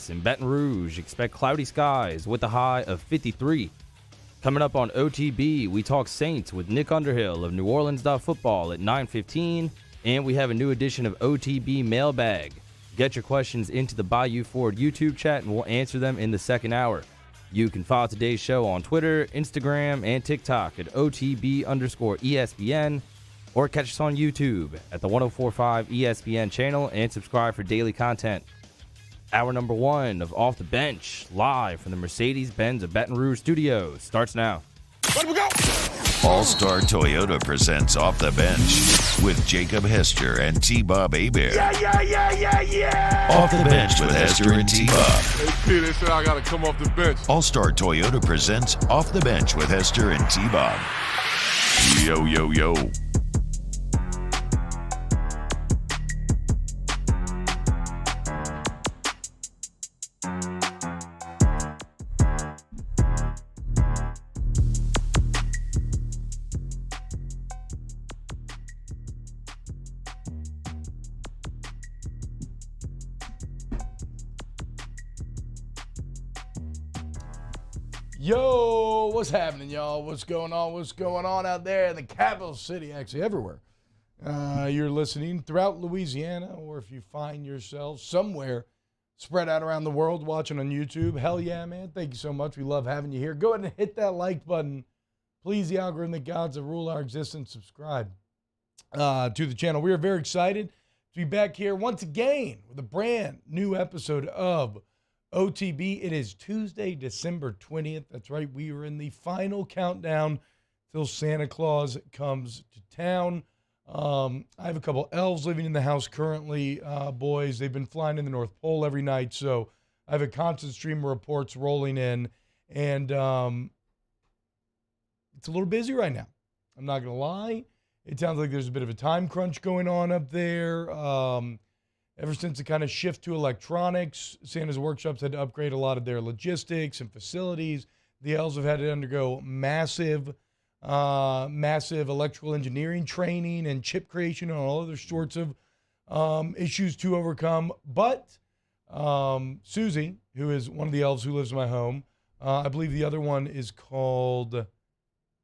Saints in Baton Rouge. Expect cloudy skies with a high of 53. Coming up on OTB, we talk Saints with Nick Underhill of New Orleans Football at 9:15, and we have a new edition of OTB mailbag. Get your questions into the Bayou Ford YouTube chat, and we'll answer them in the second hour. You can follow today's show on Twitter, Instagram, and TikTok at OTB_ESPN, or catch us on YouTube at the 1045 ESPN channel and subscribe for daily content. Hour number 1 of Off the Bench, live from the Mercedes-Benz of Baton Rouge studios, starts now. Let we go! All-Star Toyota presents Off the Bench with Jacob Hester and T-Bob Hebert. Yeah! Off the Bench with Hester and T-Bob. Hey, P, they said I got to come off the bench. All-Star Toyota presents Off the Bench with Hester and T-Bob. Yo. Yo, what's happening, y'all? What's going on? What's going on out there in the capital city? Actually, everywhere. You're listening throughout Louisiana, or if you find yourself somewhere spread out around the world watching on YouTube, hell yeah, man. Thank you so much. We love having you here. Go ahead and hit that like button. Please, the algorithmic gods that rule our existence, subscribe to the channel. We are very excited to be back here once again with a brand new episode of OTB. It is Tuesday, December 20th. That's right. We are in the final countdown till Santa Claus comes to town. I have a couple elves living in the house currently, boys. They've been flying in the North Pole every night, so I have a constant stream of reports rolling in, and it's a little busy right now. I'm not going to lie. It sounds like there's a bit of a time crunch going on up there. Ever since the kind of shift to electronics, Santa's workshops had to upgrade a lot of their logistics and facilities. The elves have had to undergo massive electrical engineering training and chip creation and all other sorts of issues to overcome. But Susie, who is one of the elves who lives in my home, I believe the other one is called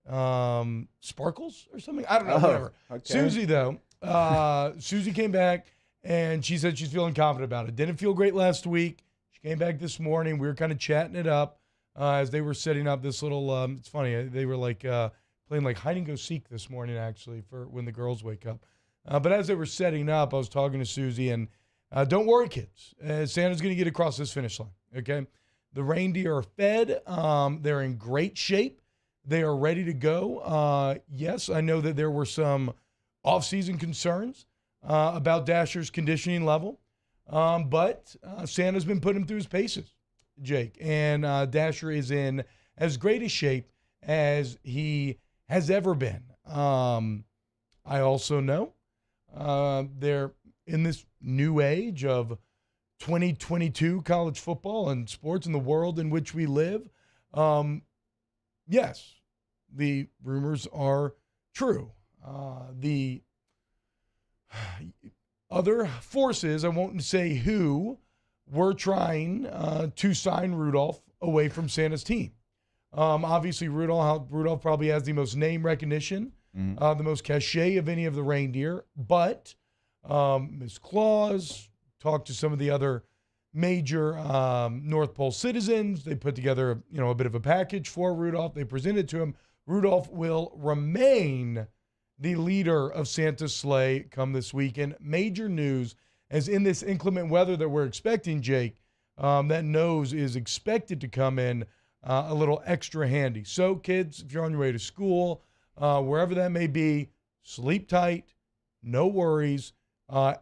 Sparkles or something. I don't know, whatever. Okay. Susie, though, Susie came back. And she said she's feeling confident about it. Didn't feel great last week. She came back this morning. We were kind of chatting it up as they were setting up this little, it's funny, they were like playing like hide and go seek this morning, actually, for when the girls wake up. But as they were setting up, I was talking to Susie, and don't worry, kids. Santa's going to get across this finish line, okay? The reindeer are fed. They're in great shape. They are ready to go. Yes, I know that there were some off-season concerns about Dasher's conditioning level. But Santa's been putting him through his paces, Jake. And Dasher is in as great a shape as he has ever been. I also know they're in this new age of 2022 college football and sports in the world in which we live. Yes, the rumors are true. The other forces, I won't say who, were trying to sign Rudolph away from Santa's team. Obviously, Rudolph probably has the most name recognition, the most cachet of any of the reindeer. But Ms. Claus talked to some of the other major North Pole citizens. They put together, a bit of a package for Rudolph. They presented to him. Rudolph will remain the leader of Santa's sleigh come this weekend. Major news, as in this inclement weather that we're expecting, Jake, that nose is expected to come in a little extra handy. So, kids, if you're on your way to school, wherever that may be, sleep tight, no worries.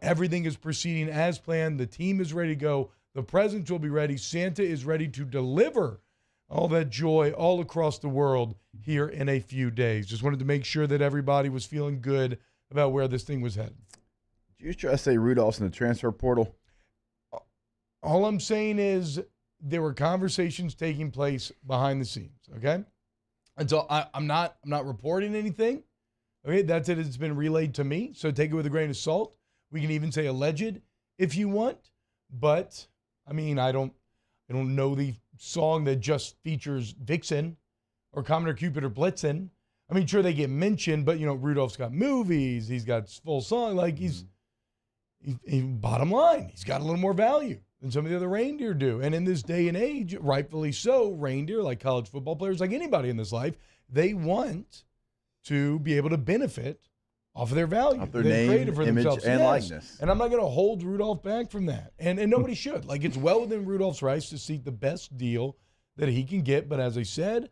Everything is proceeding as planned. The team is ready to go. The presents will be ready. Santa is ready to deliver all that joy all across the world here in a few days. Just wanted to make sure that everybody was feeling good about where this thing was headed. Did you try to say Rudolph's in the transfer portal? All I'm saying is there were conversations taking place behind the scenes, okay? And so I'm not reporting anything. Okay, that's it. It's been relayed to me, so take it with a grain of salt. We can even say alleged if you want, but I mean, I don't They don't know the song that just features Vixen or Commodore Cupid or Blitzen. I mean, sure, they get mentioned, but, Rudolph's got movies. He's got full song. Like, he's bottom line, he's got a little more value than some of the other reindeer do. And in this day and age, rightfully so, reindeer, like college football players, like anybody in this life, they want to be able to benefit off of their value. Off their name, image, and likeness. And I'm not going to hold Rudolph back from that. And nobody should. Like, it's well within Rudolph's rights to seek the best deal that he can get. But as I said,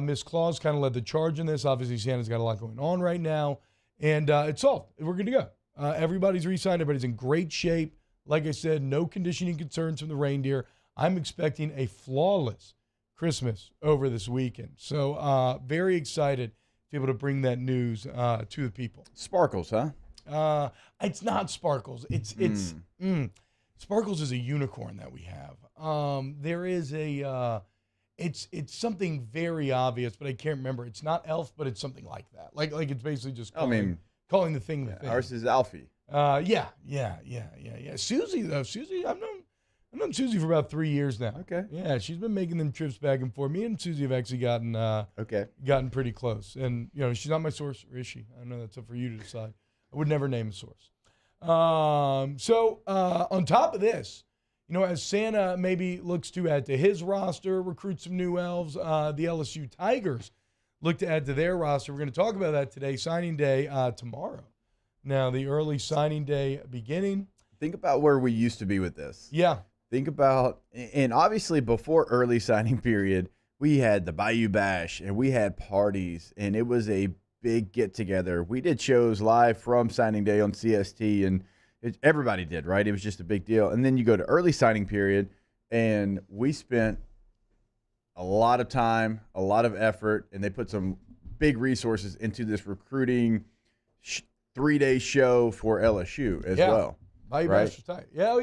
Miss Claus kind of led the charge in this. Obviously, Santa's got a lot going on right now. And it's solved. We're good to go. Everybody's re-signed. Everybody's in great shape. Like I said, no conditioning concerns from the reindeer. I'm expecting a flawless Christmas over this weekend. So very excited to be able to bring that news to the people. Sparkles, huh? It's not Sparkles. It's Sparkles is a unicorn that we have. There is a it's something very obvious, but I can't remember. It's not Elf, but it's something like that. Like it's basically just calling the thing the thing. Ours is Alfie. Yeah. Susie though, I've known Susie for about 3 years now. Okay. Yeah, she's been making them trips back and forth. Me and Susie have actually gotten pretty close. And she's not my source, or is she? I don't know. That's up for you to decide. I would never name a source. So on top of this, as Santa maybe looks to add to his roster, recruit some new elves, the LSU Tigers look to add to their roster. We're going to talk about that today. Signing day tomorrow. Now, the early signing day beginning. Think about where we used to be with this. Yeah. Think about, and obviously before early signing period, we had the Bayou Bash, and we had parties, and it was a big get-together. We did shows live from signing day on CST, and everybody did, right? It was just a big deal. And then you go to early signing period, and we spent a lot of time, a lot of effort, and they put some big resources into this recruiting 3-day show for LSU as well. Bayou Bash was tight. Yeah,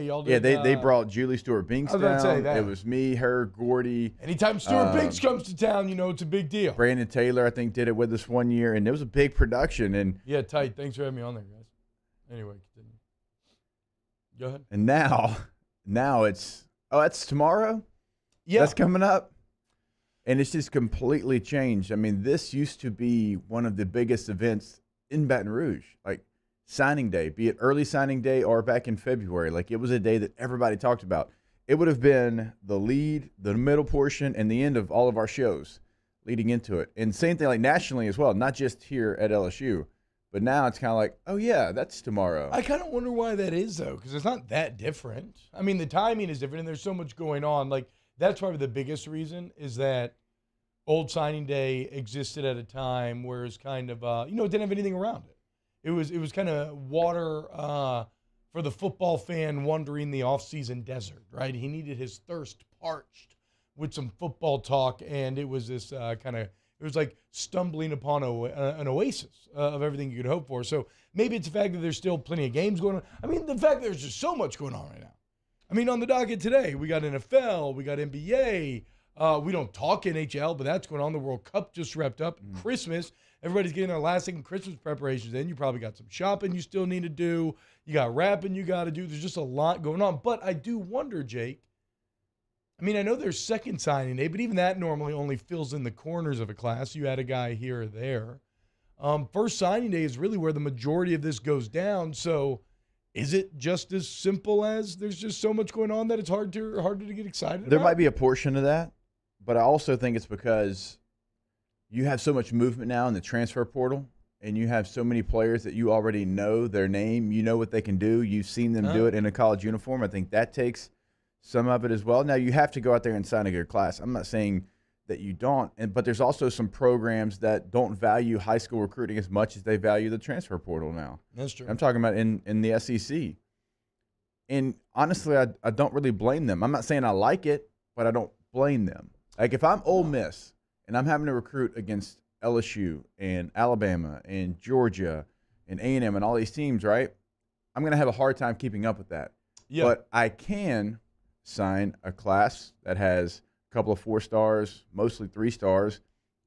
y'all did. Yeah, they brought Julie Stewart-Binks down. Say that. It was me, her, Gordy. Anytime Stewart-Binks comes to town, it's a big deal. Brandon Taylor, I think, did it with us one year, and it was a big production. And yeah, tight. Thanks for having me on there, guys. Anyway, continue. Go ahead. And now that's tomorrow? Yeah. That's coming up? And it's just completely changed. I mean, this used to be one of the biggest events in Baton Rouge, like signing day, be it early signing day or back in February. Like, it was a day that everybody talked about. It would have been the lead, the middle portion, and the end of all of our shows leading into it. And same thing like nationally as well, not just here at LSU. But now it's kind of like, oh, yeah, that's tomorrow. I kind of wonder why that is, though, because it's not that different. I mean, the timing is different, and there's so much going on. Like, that's probably the biggest reason is that old signing day existed at a time where it's kind of, it didn't have anything around it. It was kind of water for the football fan wandering the off-season desert, right? He needed his thirst parched with some football talk, and it was this it was like stumbling upon an oasis of everything you could hope for. So maybe it's the fact that there's still plenty of games going on. I mean, the fact that there's just so much going on right now. I mean, on the docket today, we got NFL, we got NBA. We don't talk NHL, but that's going on. The World Cup just wrapped up. Christmas. Everybody's getting their last second Christmas preparations in. You probably got some shopping you still need to do. You got rapping you got to do. There's just a lot going on. But I do wonder, Jake, I mean, I know there's second signing day, but even that normally only fills in the corners of a class. You add a guy here or there. First signing day is really where the majority of this goes down. So is it just as simple as there's just so much going on that it's harder to get excited There about? might be a portion of that, but I also think it's because you have so much movement now in the transfer portal, and you have so many players that you already know their name. You know what they can do. You've seen them do it in a college uniform. I think that takes some of it as well. Now, you have to go out there and sign a good class. I'm not saying that you don't, but there's also some programs that don't value high school recruiting as much as they value the transfer portal now. That's true. I'm talking about in the SEC. And honestly, I don't really blame them. I'm not saying I like it, but I don't blame them. Like, if I'm Ole Miss and I'm having to recruit against LSU and Alabama and Georgia and A&M and all these teams, right, I'm going to have a hard time keeping up with that. Yeah. But I can sign a class that has a couple of 4 stars, mostly 3 stars,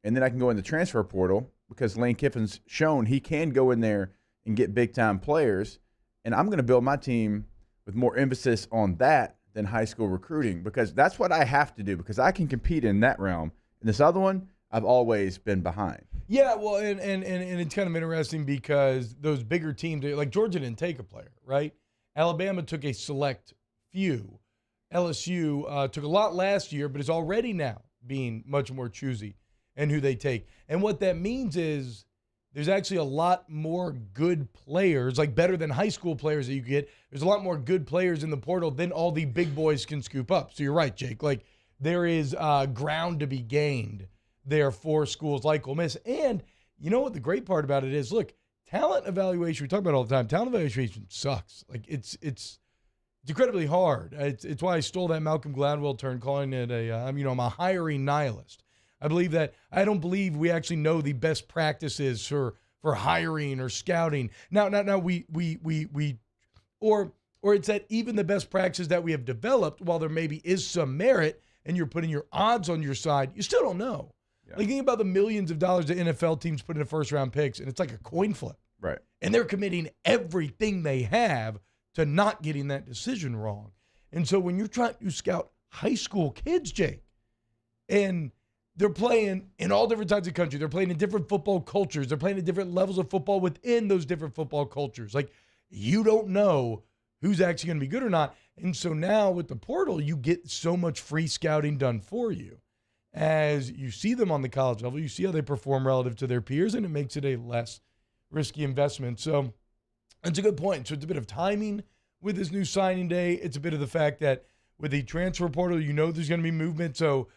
and then I can go in the transfer portal because Lane Kiffin's shown he can go in there and get big-time players, and I'm going to build my team with more emphasis on that than high school recruiting because that's what I have to do because I can compete in that realm. In this other one, I've always been behind. Yeah, well, and it's kind of interesting because those bigger teams, like Georgia didn't take a player, right? Alabama took a select few. LSU took a lot last year, but is already now being much more choosy in who they take. And what that means is there's actually a lot more good players, like better than high school players that you get. There's a lot more good players in the portal than all the big boys can scoop up. So you're right, Jake. Like there is ground to be gained there for schools like Ole Miss. And you know what the great part about it is? Look, talent evaluation, we talk about it all the time. Talent evaluation sucks. Like it's incredibly hard. It's why I stole that Malcolm Gladwell term, calling it I'm a hiring nihilist. I don't believe we actually know the best practices for hiring or scouting. Now we or it's that even the best practices that we have developed, while there maybe is some merit and you're putting your odds on your side, you still don't know. Yeah. Like think about the millions of dollars that NFL teams put into first round picks, and it's like a coin flip. Right. And they're committing everything they have to not getting that decision wrong. And so when you're trying to scout high school kids, Jake, and they're playing in all different types of country. They're playing in different football cultures. They're playing at different levels of football within those different football cultures. Like, you don't know who's actually going to be good or not. And so now with the portal, you get so much free scouting done for you. As you see them on the college level, you see how they perform relative to their peers, and it makes it a less risky investment. So it's a good point. So it's a bit of timing with this new signing day. It's a bit of the fact that with the transfer portal, you know there's going to be movement. So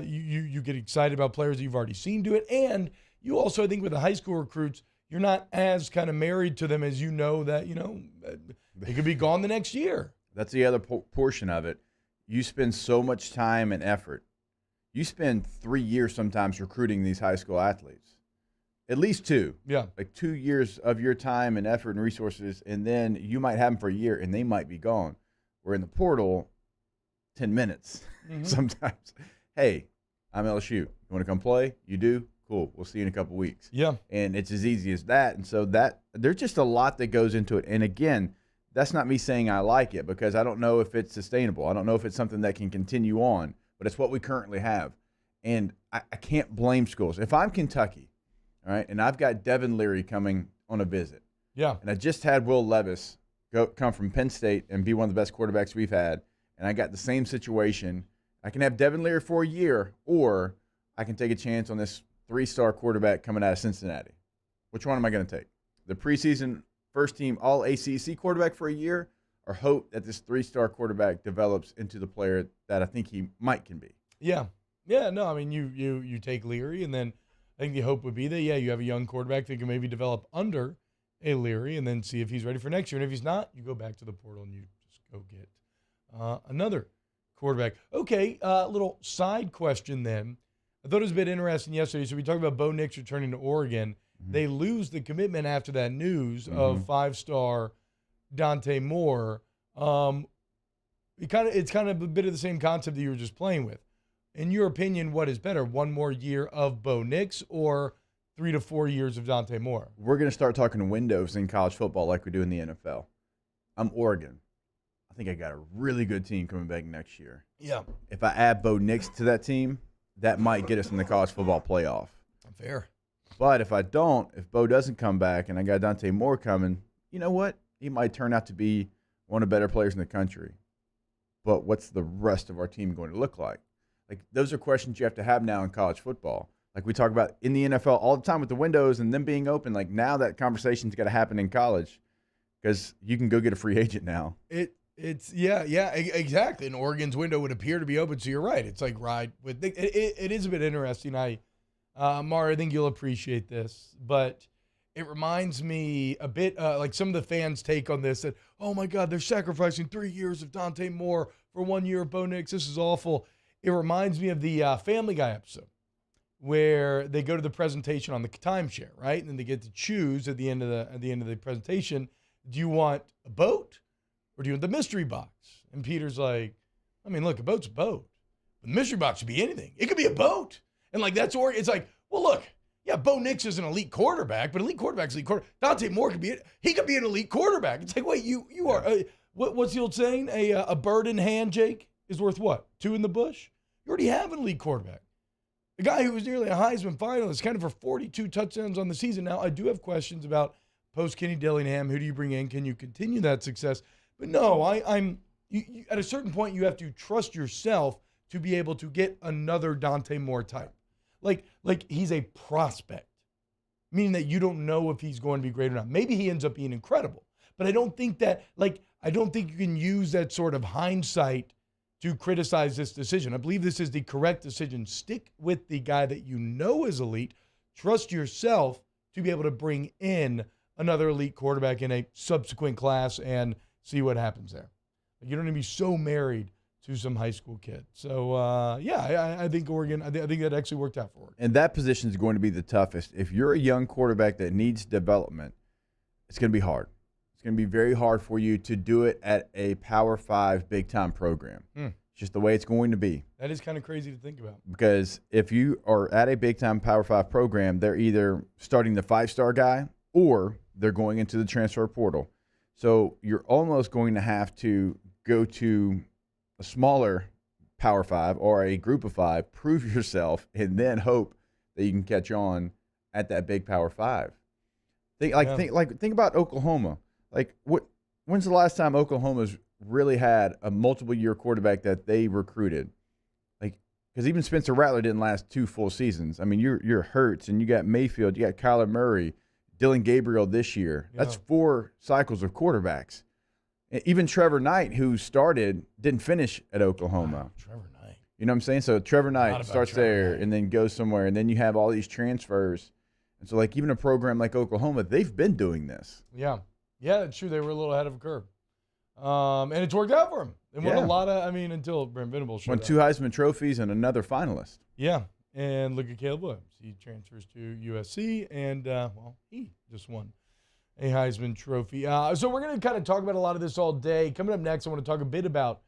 you get excited about players that you've already seen do it. And you also, I think, with the high school recruits, you're not as kind of married to them as you know that, they could be gone the next year. That's the other portion of it. You spend so much time and effort. You spend 3 years sometimes recruiting these high school athletes. At least 2. Yeah. Like 2 years of your time and effort and resources, and then you might have them for a year, and they might be gone. We're in the portal 10 minutes sometimes. Hey, I'm LSU. You want to come play? You do? Cool. We'll see you in a couple weeks. Yeah. And it's as easy as that. And so there's just a lot that goes into it. And again, that's not me saying I like it because I don't know if it's sustainable. I don't know if it's something that can continue on, but it's what we currently have. And I can't blame schools. If I'm Kentucky, all right, and I've got Devin Leary coming on a visit. Yeah. And I just had Will Levis come from Penn State and be one of the best quarterbacks we've had. And I got the same situation. I can have Devin Leary for a year, or I can take a chance on this 3-star quarterback coming out of Cincinnati. Which one am I going to take? The preseason first-team all-ACC quarterback for a year, or hope that this 3-star quarterback develops into the player that I think he can be? Yeah. Yeah, no, I mean, you take Leary, and then I think the hope would be that, you have a young quarterback that can maybe develop under a Leary and then see if he's ready for next year. And if he's not, you go back to the portal and you just go get another quarterback. Okay, little side question then. I thought it was a bit interesting yesterday. So we talked about Bo Nix returning to Oregon. Mm-hmm. They lose the commitment after that news of 5-star Dante Moore. It's kind of a bit of the same concept that you were just playing with. In your opinion, what is better, 1 more year of Bo Nix or 3 to 4 years of Dante Moore? We're going to start talking windows in college football like we do in the NFL. I'm Oregon. I think I got a really good team coming back next year. Yeah. If I add Bo Nix to that team, that might get us in the college football playoff. Fair. But if I don't, if Bo doesn't come back and I got Dante Moore coming, you know what? He might turn out to be one of the better players in the country. But what's the rest of our team going to look like? Like, those are questions you have to have now in college football. Like we talk about in the NFL all the time with the windows and them being open. Like, now that conversation's got to happen in college because you can go get a free agent now. Exactly. And Oregon's window would appear to be open, so you're right. It's like it is a bit interesting. Mara, I think you'll appreciate this, but it reminds me a bit like some of the fans' take on this that, oh my God, they're sacrificing 3 years of Dante Moore for 1 year of Bo Nix. This is awful. It reminds me of the Family Guy episode where they go to the presentation on the timeshare, right? And then they get to choose at the end of the presentation, do you want a boat or do you want the mystery box? And Peter's like, I mean, look, a boat's a boat. But the mystery box could be anything. It could be a boat. And like it's like, well, look, yeah, Bo Nix is an elite quarterback, but elite quarterback's elite quarterback. Dante Moore could be an elite quarterback. It's like, wait, you are What's the old saying? A bird in hand, Jake, is worth what? 2 in the bush? You already have an elite quarterback. A guy who was nearly a Heisman finalist, kind of for 42 touchdowns on the season. Now, I do have questions about post-Kenny Dillingham. Who do you bring in? Can you continue that success? But no, you, at a certain point, you have to trust yourself to be able to get another Dante Moore type. Like he's a prospect, meaning that you don't know if he's going to be great or not. Maybe he ends up being incredible, but I don't think you can use that sort of hindsight to criticize this decision. I believe this is the correct decision. Stick with the guy that you know is elite. Trust yourself to be able to bring in another elite quarterback in a subsequent class and see what happens there. You don't need to be so married to some high school kid. So, I think Oregon, I think that actually worked out for Oregon. And that position is going to be the toughest. If you're a young quarterback that needs development, it's going to be hard. It's going to be very hard for you to do it at a Power 5 big-time program. It's just the way it's going to be. That is kind of crazy to think about. Because if you are at a big-time Power 5 program, they're either starting the 5-star guy or they're going into the transfer portal. So you're almost going to have to go to a smaller Power 5 or a group of 5, prove yourself, and then hope that you can catch on at that big Power 5. Think about Oklahoma. When's the last time Oklahoma's really had a multiple-year quarterback that they recruited? Because even Spencer Rattler didn't last 2 full seasons. I mean, you're Hurts, and you got Mayfield, you got Kyler Murray, Dylan Gabriel this year. Yeah. That's 4 cycles of quarterbacks. Even Trevor Knight, who started, didn't finish at Oklahoma. Wow, Trevor Knight. You know what I'm saying? So Trevor Knight starts there and then goes somewhere, and then you have all these transfers. And so, even a program like Oklahoma, they've been doing this. Yeah. Yeah, it's true. They were a little ahead of a curve. And it's worked out for them. They won a lot of, until Brent Venables showed won up. 2 Heisman trophies and another finalist. Yeah. And look at Caleb Williams. He transfers to USC, and, he just won a Heisman Trophy. So we're going to kind of talk about a lot of this all day. Coming up next, I want to talk a bit about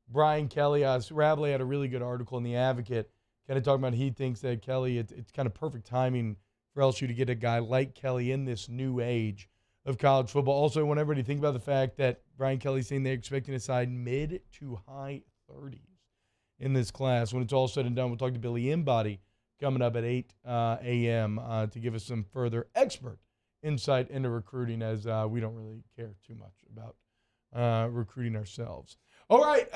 Brian Kelly. Ravelli had a really good article in The Advocate kind of talking about he thinks that Kelly, it's kind of perfect timing for LSU to get a guy like Kelly in this new age of college football. Also, I want everybody to think about the fact that Brian Kelly's saying they're expecting to sign mid to high 30s in this class. When it's all said and done, we'll talk to Billy Embody coming up at 8 a.m. To give us some further expert insight into recruiting, as we don't really care too much about recruiting ourselves. All right,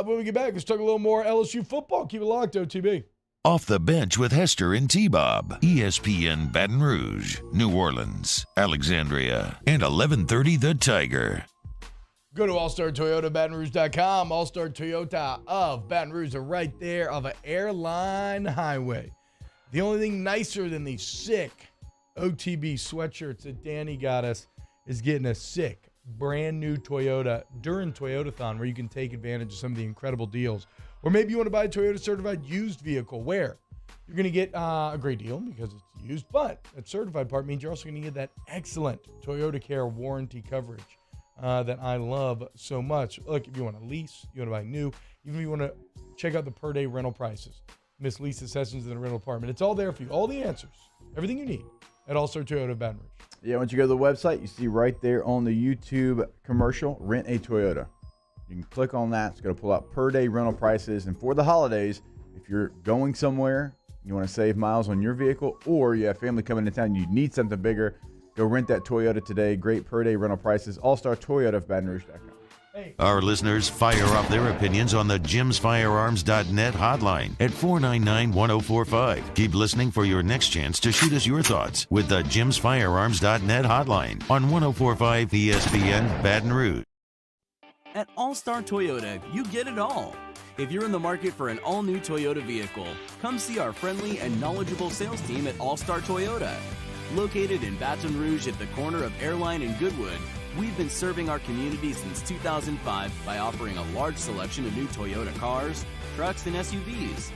when we get back, let's talk a little more LSU football. Keep it locked, OTB. Off the Bench with Hester and T-Bob. ESPN Baton Rouge, New Orleans, Alexandria, and 1130 The Tiger. Go to allstartoyotabatonrouge.com. All-Star Toyota of Baton Rouge are right there of an airline highway. The only thing nicer than these sick OTB sweatshirts that Danny got us is getting a sick, brand new Toyota during Toyotathon, where you can take advantage of some of the incredible deals. Or maybe you want to buy a Toyota certified used vehicle, where you're going to get a great deal because it's used, but that certified part means you're also going to get that excellent Toyota Care warranty coverage that I love so much. Look, if you want to lease, you want to buy new, even if you want to check out the per day rental prices, Miss Lisa Sessions in the rental department, it's all there for you. All the answers, everything you need at All-Star Toyota Baton Rouge. Yeah, once you go to the website, you see right there on the YouTube commercial, Rent a Toyota. You can click on that. It's going to pull out per day rental prices. And for the holidays, if you're going somewhere, you want to save miles on your vehicle, or you have family coming to town, you need something bigger, go rent that Toyota today. Great per day rental prices. All-Star Toyota of BatonRouge.com. Hey. Our listeners fire off their opinions on the jimsfirearms.net hotline at 499-1045. Keep listening for your next chance to shoot us your thoughts with the jimsfirearms.net hotline on 1045 ESPN Baton Rouge. At All-Star Toyota, you get it all. If you're in the market for an all-new Toyota vehicle, come see our friendly and knowledgeable sales team at All-Star Toyota. Located in Baton Rouge at the corner of Airline and Goodwood, we've been serving our community since 2005 by offering a large selection of new Toyota cars, trucks, and SUVs.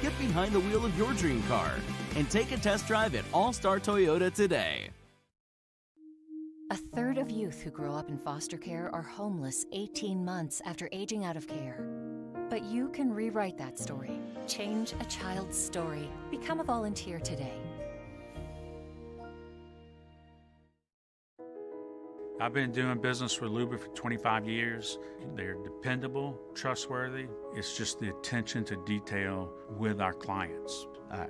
Get behind the wheel of your dream car and take a test drive at All-Star Toyota today. A third of youth who grow up in foster care are homeless 18 months after aging out of care. But you can rewrite that story. Change a child's story. Become a volunteer today. I've been doing business with Luba for 25 years. They're dependable, trustworthy. It's just the attention to detail with our clients.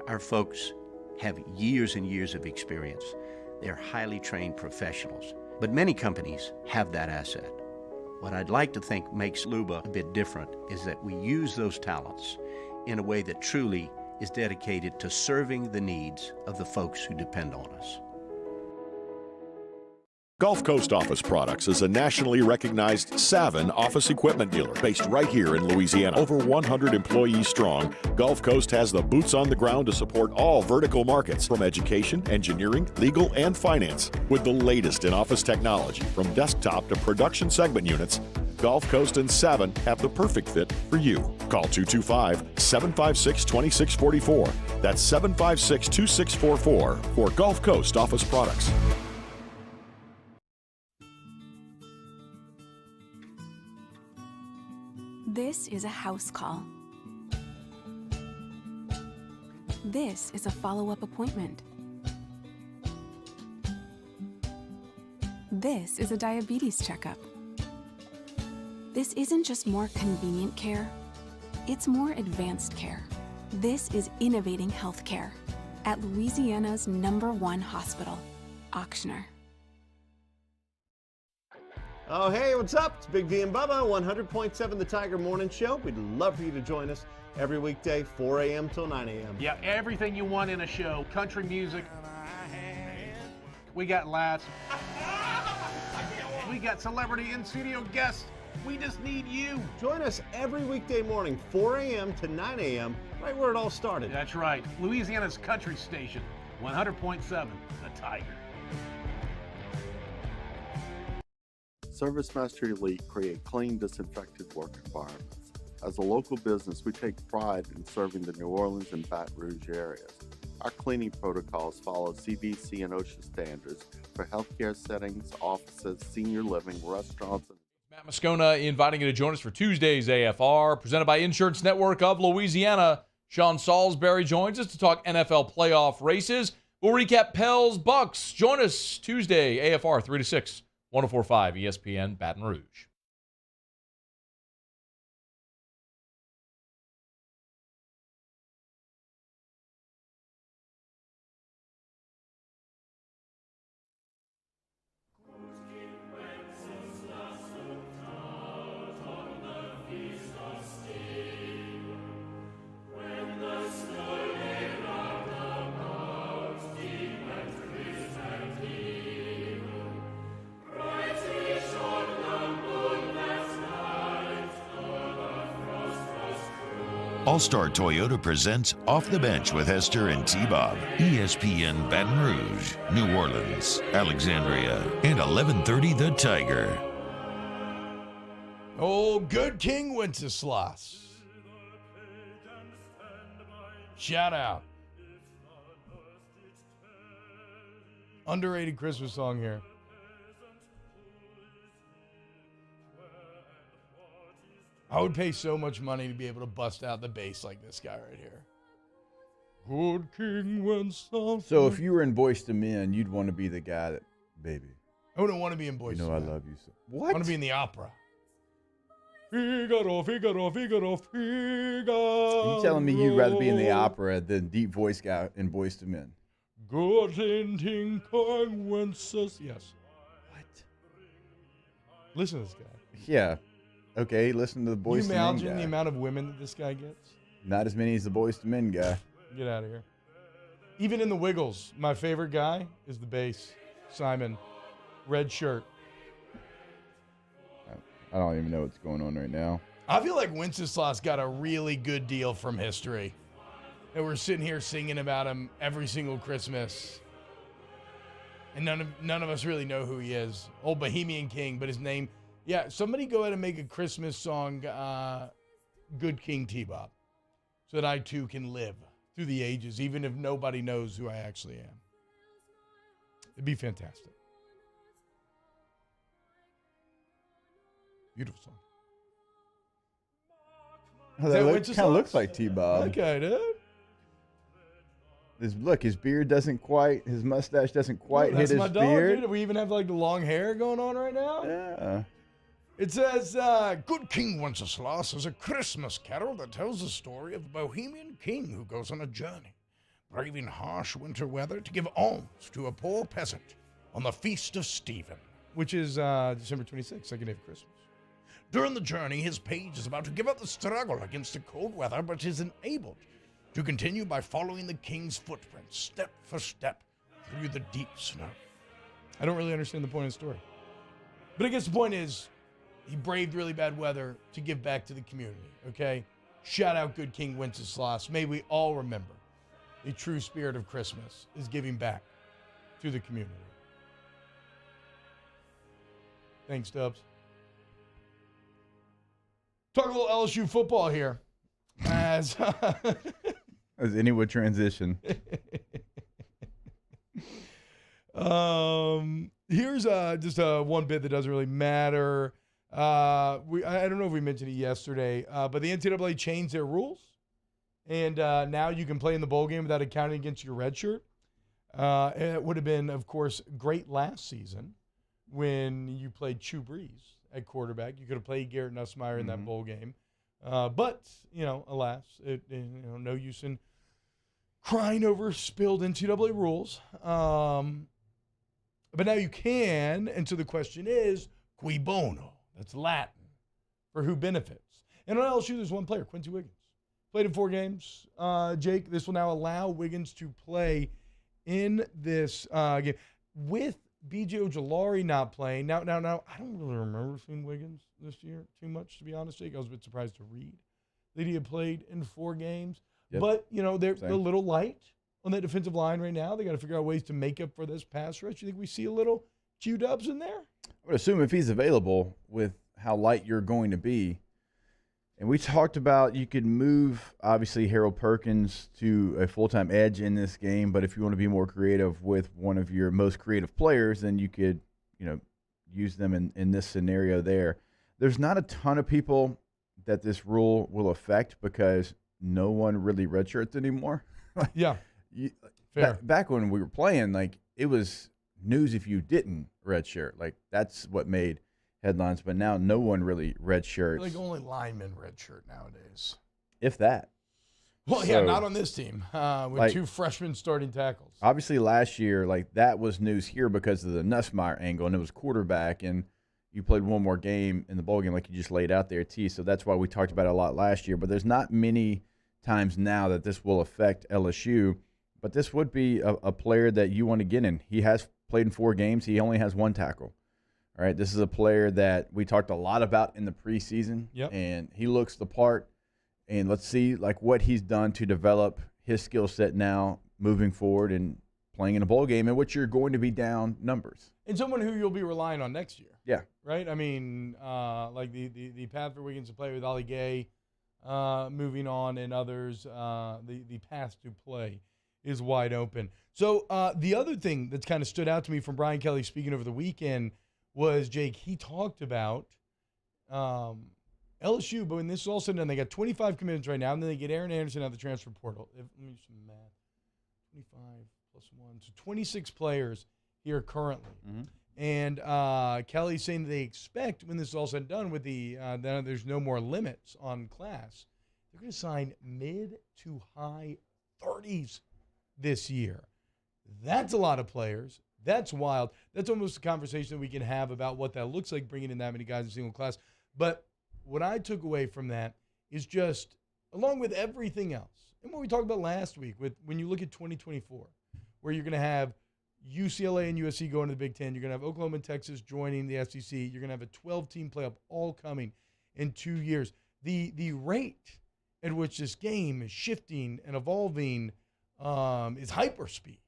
Our folks have years and years of experience. They're highly trained professionals, but many companies have that asset. What I'd like to think makes Luba a bit different is that we use those talents in a way that truly is dedicated to serving the needs of the folks who depend on us. Gulf Coast Office Products is a nationally recognized Saban office equipment dealer based right here in Louisiana. Over 100 employees strong, Gulf Coast has the boots on the ground to support all vertical markets from education, engineering, legal, and finance. With the latest in office technology from desktop to production segment units, Gulf Coast and Saban have the perfect fit for you. Call 225-756-2644. That's 756-2644 for Gulf Coast Office Products. This is a house call. This is a follow-up appointment. This is a diabetes checkup. This isn't just more convenient care, it's more advanced care. This is innovating healthcare at Louisiana's #1 hospital, Auctioner. Oh, hey, what's up? It's Big V and Bubba, 100.7 The Tiger Morning Show. We'd love for you to join us every weekday, 4 a.m. till 9 a.m. Yeah, everything you want in a show. Country music. We got laughs. We got celebrity in-studio guests. We just need you. Join us every weekday morning, 4 a.m. to 9 a.m., right where it all started. That's right. Louisiana's country station, 100.7 The Tiger. ServiceMaster Elite create clean, disinfected work environments. As a local business, we take pride in serving the New Orleans and Baton Rouge areas. Our cleaning protocols follow CDC and OSHA standards for healthcare settings, offices, senior living, restaurants. Matt Moscona inviting you to join us for Tuesday's AFR, presented by Insurance Network of Louisiana. Sean Salisbury joins us to talk NFL playoff races. We'll recap Pels Bucks. Join us Tuesday, AFR 3 to 6. 104.5 ESPN Baton Rouge. All-Star Toyota presents Off the Bench with Hester and T-Bob. ESPN Baton Rouge, New Orleans, Alexandria, and 1130 The Tiger. Oh, good King Wenceslas. Shout out. Underrated Christmas song here. I would pay so much money to be able to bust out the bass like this guy right here. Good King Wenceslas. So if you were in Boyz II Men, you'd want to be the guy that, baby. I wouldn't want to be in Boyz II Men. I love you so. What? I want to be in the opera. Figaro, Figaro, Figaro, Figaro. Are you telling me you'd rather be in the opera than deep voice guy in Boyz II Men? Good King Wenceslas. Yes. What? Listen to this guy. Yeah. Okay, listen to the Boyz II Men guy. Can you imagine the amount of women that this guy gets? Not as many as the Boyz II Men guy. Get out of here. Even in the Wiggles, my favorite guy is the bass, Simon. Red shirt. I don't even know what's going on right now. I feel like Wenceslas got a really good deal from history. And we're sitting here singing about him every single Christmas. And none of us really know who he is. Old Bohemian King, but his name... Yeah, somebody go ahead and make a Christmas song, Good King T-Bob, so that I too can live through the ages, even if nobody knows who I actually am. It'd be fantastic. Beautiful song. Oh, that kind of looks like T-Bob. Okay, dude. His beard doesn't quite, his mustache doesn't quite hit his my dog, beard. Dude. We even have like the long hair going on right now. Yeah. It says, Good King Wenceslas is a Christmas carol that tells the story of a Bohemian king who goes on a journey, braving harsh winter weather to give alms to a poor peasant on the Feast of Stephen, which is December 26th, second day of Christmas. During the journey, his page is about to give up the struggle against the cold weather, but is enabled to continue by following the king's footprints, step for step, through the deep snow. I don't really understand the point of the story. But I guess the point is, he braved really bad weather to give back to the community, okay? Shout out Good King Wenceslas. May we all remember the true spirit of Christmas is giving back to the community. Thanks, Dubs. Talk a little LSU football here. As any would transition. Here's just one bit that doesn't really matter. I don't know if we mentioned it yesterday, but the NCAA changed their rules, and now you can play in the bowl game without accounting against your red shirt. It would have been, of course, great last season when you played Chew Breeze at quarterback. You could have played Garrett Nussmeier in that bowl game. But, alas, no use in crying over spilled NCAA rules. But now you can, and so the question is, cui bono? That's Latin for who benefits. And on LSU, there's one player, Quincy Wiggins. Played in 4 games. Jake, this will now allow Wiggins to play in this game with B.J. Ojolari not playing. Now, I don't really remember seeing Wiggins this year too much, to be honest, Jake. I was a bit surprised to read that he had played in 4 games. Yep. But, they're a little light on that defensive line right now. They got to figure out ways to make up for this pass rush. You think we see a little Q-dubs in there? I would assume if he's available with how light you're going to be. And we talked about you could move, obviously, Harold Perkins to a full-time edge in this game. But if you want to be more creative with one of your most creative players, then you could, use them in this scenario there. There's not a ton of people that this rule will affect because no one really redshirts anymore. Yeah, fair. Back when we were playing, it was news if you didn't redshirt. That's what made headlines. But now no one really redshirts. Only linemen redshirt nowadays. If that. Well, yeah, not on this team with 2 freshmen starting tackles. Obviously, last year, that was news here because of the Nussmeier angle, and it was quarterback, and you played one more game in the bowl game like you just laid out there, T. So that's why we talked about it a lot last year. But there's not many times now that this will affect LSU. But this would be a player that you want to get in. He has played in 4 games. He only has 1 tackle. All right, this is a player that we talked a lot about in the preseason, and he looks the part. And let's see what he's done to develop his skill set now moving forward and playing in a bowl game in which you're going to be down numbers. And someone who you'll be relying on next year. Yeah. Right? I mean, the path for Wiggins to play with Ollie Gay moving on and others, the path to play is wide open. So the other thing that's kind of stood out to me from Brian Kelly speaking over the weekend was, Jake, he talked about LSU, but when this is all said and done, they got 25 commitments right now, and then they get Aaron Anderson out of the transfer portal. Let me do some math. 25 plus 1. So 26 players here currently. Mm-hmm. And Kelly's saying that they expect, when this is all said and done, with the there's no more limits on class, they're going to sign mid to high 30s this year. That's a lot of players. That's wild. That's almost a conversation that we can have about what that looks like, bringing in that many guys in a single class. But what I took away from that is just, along with everything else, and what we talked about last week, with when you look at 2024, where you're going to have UCLA and USC going to the Big Ten, you're going to have Oklahoma and Texas joining the SEC, you're going to have a 12-team playoff all coming in 2 years. The rate at which this game is shifting and evolving is hyperspeed.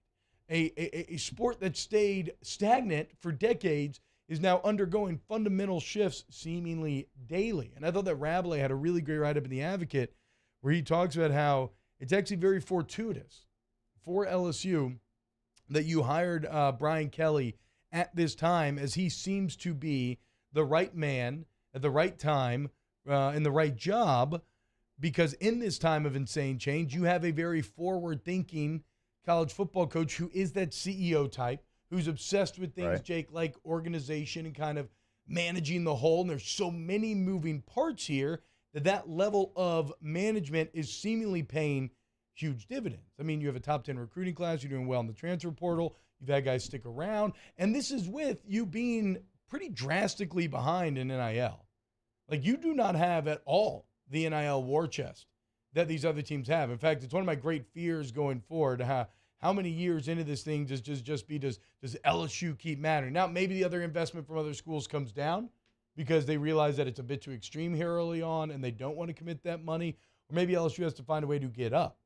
A sport that stayed stagnant for decades is now undergoing fundamental shifts seemingly daily. And I thought that Rabelais had a really great write-up in The Advocate where he talks about how it's actually very fortuitous for LSU that you hired Brian Kelly at this time, as he seems to be the right man at the right time in the right job, because in this time of insane change, you have a very forward-thinking college football coach who is that CEO type, who's obsessed with things, Right. Jake, like organization and kind of managing the whole. And there's so many moving parts here that level of management is seemingly paying huge dividends. I mean, you have a top 10 recruiting class. You're doing well in the transfer portal. You've had guys stick around. And this is with you being pretty drastically behind in NIL. Like, you do not have at all the NIL war chest that these other teams have. In fact, it's one of my great fears going forward. How many years into this thing does LSU keep mattering? Now, maybe the other investment from other schools comes down because they realize that it's a bit too extreme here early on and they don't want to commit that money. Or maybe LSU has to find a way to get up.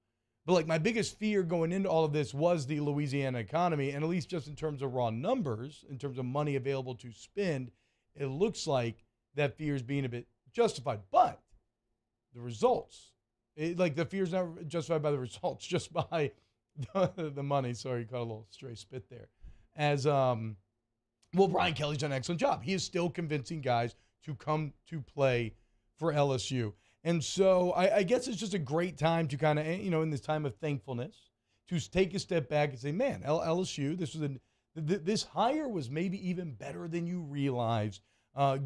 But, like, my biggest fear going into all of this was the Louisiana economy, and at least just in terms of raw numbers, in terms of money available to spend, it looks like that fear is being a bit justified. But the results, the fear is not justified by the results, just by the money. Sorry, you caught a little stray spit there. Brian Kelly's done an excellent job. He is still convincing guys to come to play for LSU. And so I guess it's just a great time to kind of, in this time of thankfulness, to take a step back and say, man, LSU, this hire was maybe even better than you realized,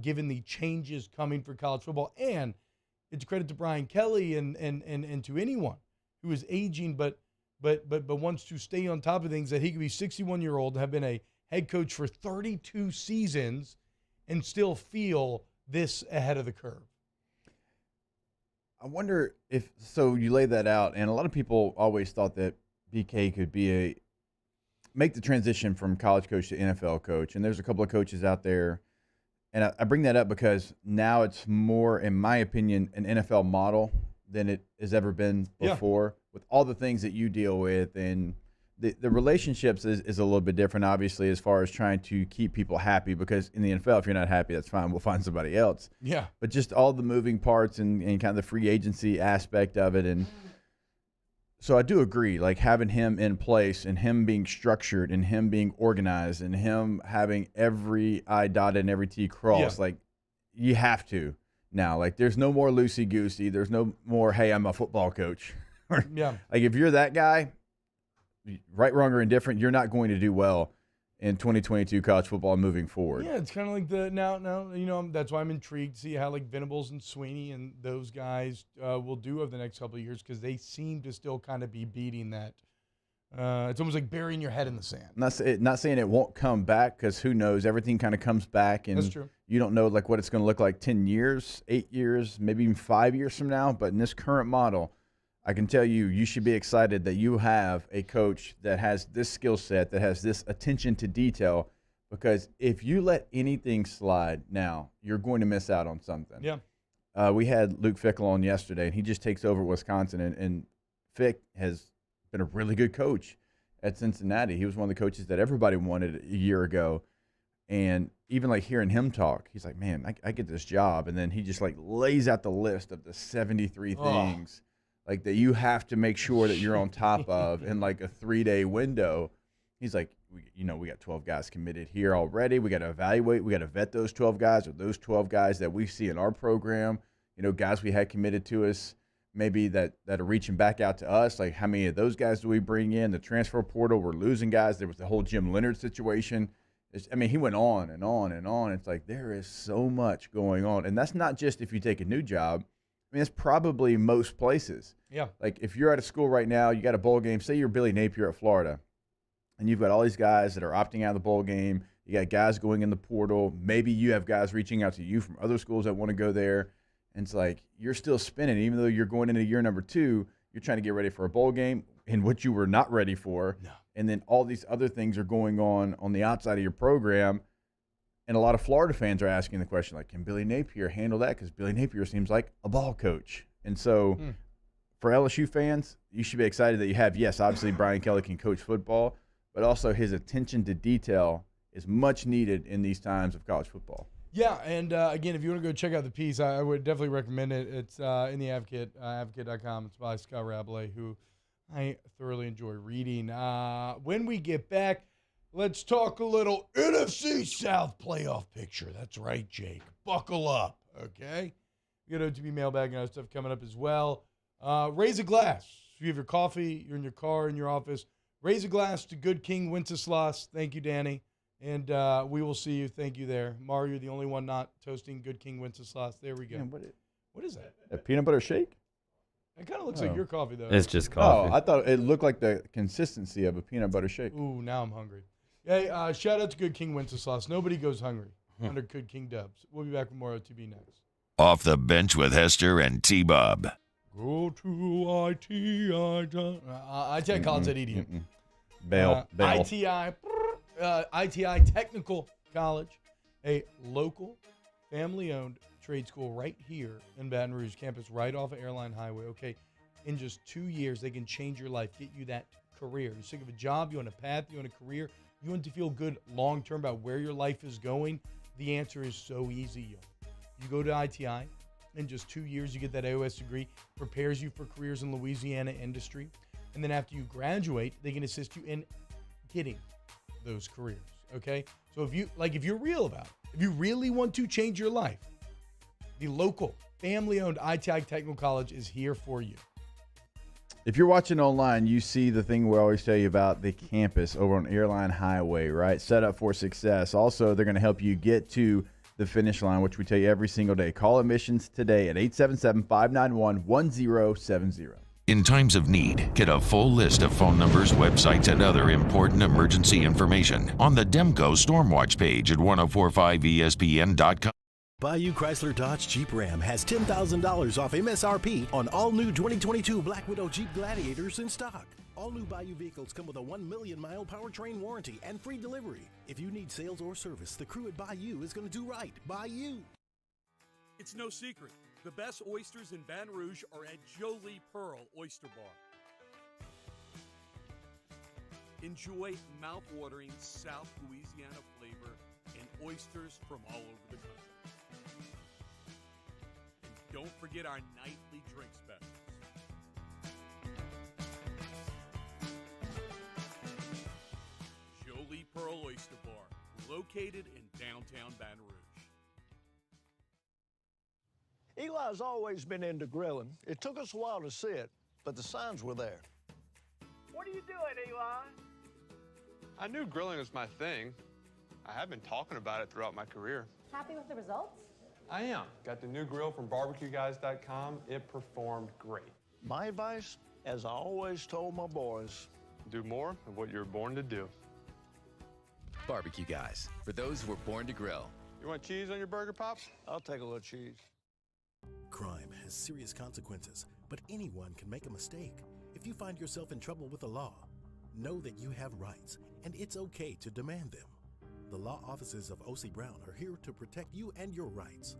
given the changes coming for college football. And it's a credit to Brian Kelly and to anyone who is aging but wants to stay on top of things, that he could be 61-year-old, have been a head coach for 32 seasons, and still feel this ahead of the curve. I wonder so you lay that out, and a lot of people always thought that BK could make the transition from college coach to NFL coach. And there's a couple of coaches out there. And I bring that up because now it's more, in my opinion, an NFL model than it has ever been before, with all the things that you deal with. And the relationships is a little bit different, obviously, as far as trying to keep people happy, because in the NFL, if you're not happy, that's fine. We'll find somebody else. Yeah. But just all the moving parts and kind of the free agency aspect of it. And so I do agree, like having him in place and him being structured and him being organized and him having every I dotted and every T crossed, like you have to now. Like there's no more loosey-goosey. There's no more, hey, I'm a football coach. Yeah. Like if you're that guy, right, wrong, or indifferent, you're not going to do well in 2022 college football moving forward. Yeah, it's kind of like now, that's why I'm intrigued to see how like Venables and Sweeney and those guys will do over the next couple of years, because they seem to still kind of be beating that. It's almost like burying your head in the sand. Not saying it won't come back, because who knows? Everything kind of comes back, and that's true. You don't know like what it's going to look like 10 years, 8 years, maybe even 5 years from now. But in this current model, I can tell you should be excited that you have a coach that has this skill set, that has this attention to detail, because if you let anything slide now, you're going to miss out on something. Yeah. We had Luke Fickell on yesterday, and he just takes over Wisconsin, and Fick has been a really good coach at Cincinnati. He was one of the coaches that everybody wanted a year ago. And even like hearing him talk, he's like, man, I get this job. And then he just like lays out the list of the 73 things like that you have to make sure that you're on top of in like a 3-day window. He's like, we got 12 guys committed here already. We got to evaluate. We got to vet those 12 guys, or those 12 guys that we see in our program, guys we had committed to us, maybe that are reaching back out to us. Like, how many of those guys do we bring in? The transfer portal, we're losing guys. There was the whole Jim Leonard situation. He went on and on and on. It's like there is so much going on. And that's not just if you take a new job. It's probably most places. Yeah. Like if you're at a school right now, you got a bowl game. Say you're Billy Napier at Florida, and you've got all these guys that are opting out of the bowl game. You got guys going in the portal. Maybe you have guys reaching out to you from other schools that want to go there. And it's like you're still spinning, even though you're going into year number 2. You're trying to get ready for a bowl game in which you were not ready for. No. And then all these other things are going on the outside of your program. And a lot of Florida fans are asking the question, like, can Billy Napier handle that? Because Billy Napier seems like a ball coach. And so for LSU fans, you should be excited that you have, yes, obviously Brian Kelly can coach football, but also his attention to detail is much needed in these times of college football. Yeah, and again, if you want to go check out the piece, I would definitely recommend it. It's in the Advocate, advocate.com. It's by Scott Rabelais, who I thoroughly enjoy reading. When we get back, let's talk a little NFC South playoff picture. That's right, Jake. Buckle up, okay? We got OTB mailbag and other stuff coming up as well. Raise a glass. If you have your coffee, you're in your car, in your office, Raise a glass to good King Wenceslas. Thank you, Danny. And we will see you. Thank you there. Mario, you're the only one not toasting good King Wenceslas. There we go. Man, what is that? A peanut butter shake? It kind of looks like your coffee, though. It's just coffee. Oh, I thought it looked like the consistency of a peanut butter shake. Ooh, now I'm hungry. Hey, shout out to good King Wenceslas. Nobody goes hungry under good King Dubs. We'll be back with more OTB next. Off the bench with Hester and T-Bob. Go to ITI. ITI College at EDU. Bail. ITI Technical College, a local, family-owned trade school right here in Baton Rouge campus, right off of Airline Highway. Okay, in just 2 years, they can change your life, get you that career. You're sick of a job, you want a path, you want a career, you want to feel good long-term about where your life is going. The answer is so easy, y'all. You go to ITI, in just 2 years, you get that AOS degree, prepares you for careers in Louisiana industry, and then after you graduate, they can assist you in getting those careers, okay? So if you're real about it, if you really want to change your life, the local, family-owned ITI Technical College is here for you. If you're watching online, you see the thing we always tell you about the campus over on Airline Highway, right? Set up for success. Also, they're going to help you get to the finish line, which we tell you every single day. Call admissions today at 877-591-1070. In times of need, get a full list of phone numbers, websites, and other important emergency information on the Demco Stormwatch page at 1045ESPN.com. Bayou Chrysler Dodge Jeep Ram has $10,000 off MSRP on all new 2022 Black Widow Jeep Gladiators in stock. All new Bayou vehicles come with a 1 million mile powertrain warranty and free delivery. If you need sales or service, the crew at Bayou is going to do right by you. It's no secret. The best oysters in Baton Rouge are at Jolie Pearl Oyster Bar. Enjoy mouth-watering South Louisiana flavor and oysters from all over the country. And don't forget our nightly drink specials. Jolie Pearl Oyster Bar, located in downtown Baton Rouge. Eli's always been into grilling. It took us a while to see it, but the signs were there. What are you doing, Eli? I knew grilling was my thing. I have been talking about it throughout my career. Happy with the results? I am. Got the new grill from barbecueguys.com. It performed great. My advice, as I always told my boys, do more of what you're born to do. Barbecue Guys, for those who were born to grill. You want cheese on your burger, Pops? I'll take a little cheese. Crime has serious consequences, but anyone can make a mistake. If you find yourself in trouble with the law, know that you have rights, and it's okay to demand them. The law offices of O.C. Brown are here to protect you and your rights.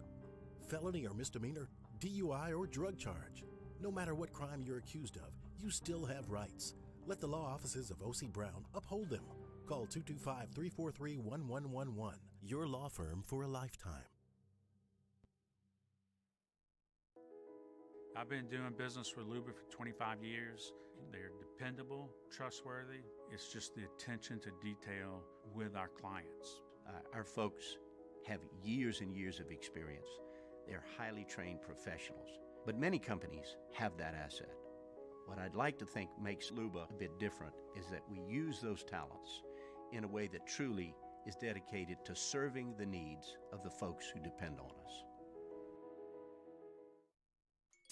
Felony or misdemeanor, DUI or drug charge. No matter what crime you're accused of, you still have rights. Let the law offices of O.C. Brown uphold them. Call 225-343-1111. Your law firm for a lifetime. I've been doing business with Luba for 25 years. They're dependable, trustworthy. It's just the attention to detail with our clients. Our folks have years and years of experience. They're highly trained professionals, but many companies have that asset. What I'd like to think makes Luba a bit different is that we use those talents in a way that truly is dedicated to serving the needs of the folks who depend on us.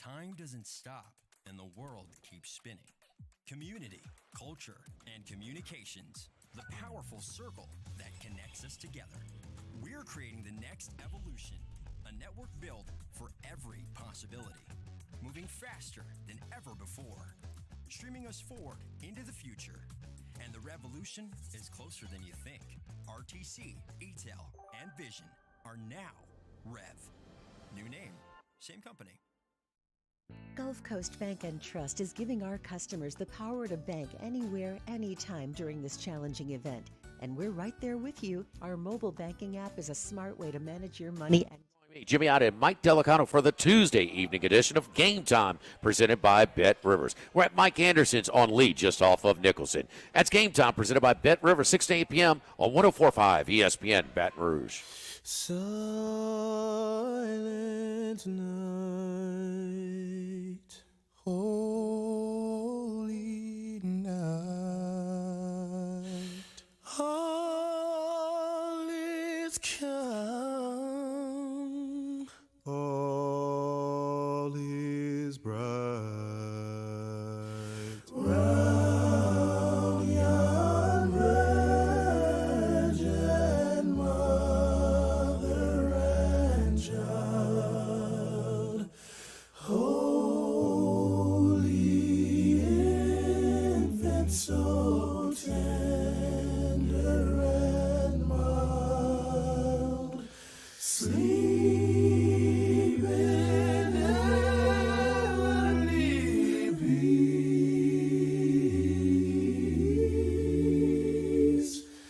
Time doesn't stop, and the world keeps spinning. Community, culture, and communications, the powerful circle that connects us together. We're creating the next evolution, a network built for every possibility, moving faster than ever before, streaming us forward into the future. And the revolution is closer than you think. RTC, ETEL, and Vision are now Rev. New name, same company. Gulf Coast Bank and Trust is giving our customers the power to bank anywhere, anytime during this challenging event. And we're right there with you. Our mobile banking app is a smart way to manage your money. Jimmy Otta and Mike Delicano for the Tuesday evening edition of Game Time, presented by Bet Rivers. We're at Mike Anderson's on Lee, just off of Nicholson. That's Game Time, presented by Bet Rivers, 6 to 8 p.m. on 104.5 ESPN Baton Rouge. Silent night, holy night. so tender and mild, sleep in heavenly peace.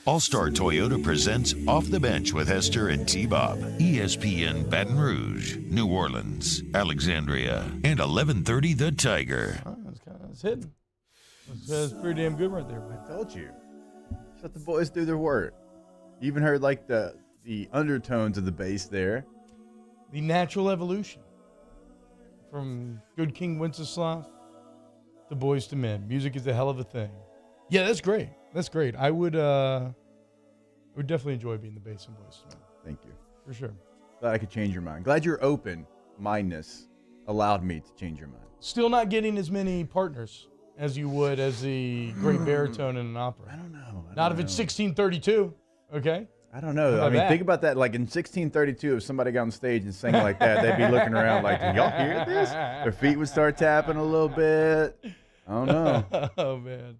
All-Star Toyota presents Off the Bench with Hester and T-Bob. ESPN Baton Rouge, New Orleans, Alexandria, and 1130 The Tiger. It's hidden. That's pretty damn good right there. I told you. Just let the boys do their work. You even heard like the undertones of the bass there. The natural evolution from Good King Wenceslas to Boys to Men. Music is a hell of a thing. Yeah, that's great. That's great. I would definitely enjoy being the bass in Boys to Men. Thank you. For sure. Glad I could change your mind. Glad your open-mindedness allowed me to change your mind. Still not getting as many partners as you would as the great baritone in an opera. I don't know. Not if it's 1632, okay? I don't know. I mean, think about that. Like in 1632, if somebody got on stage and sang like that, they'd be looking around like, "Can y'all hear this?" Their feet would start tapping a little bit. I don't know. Oh, man.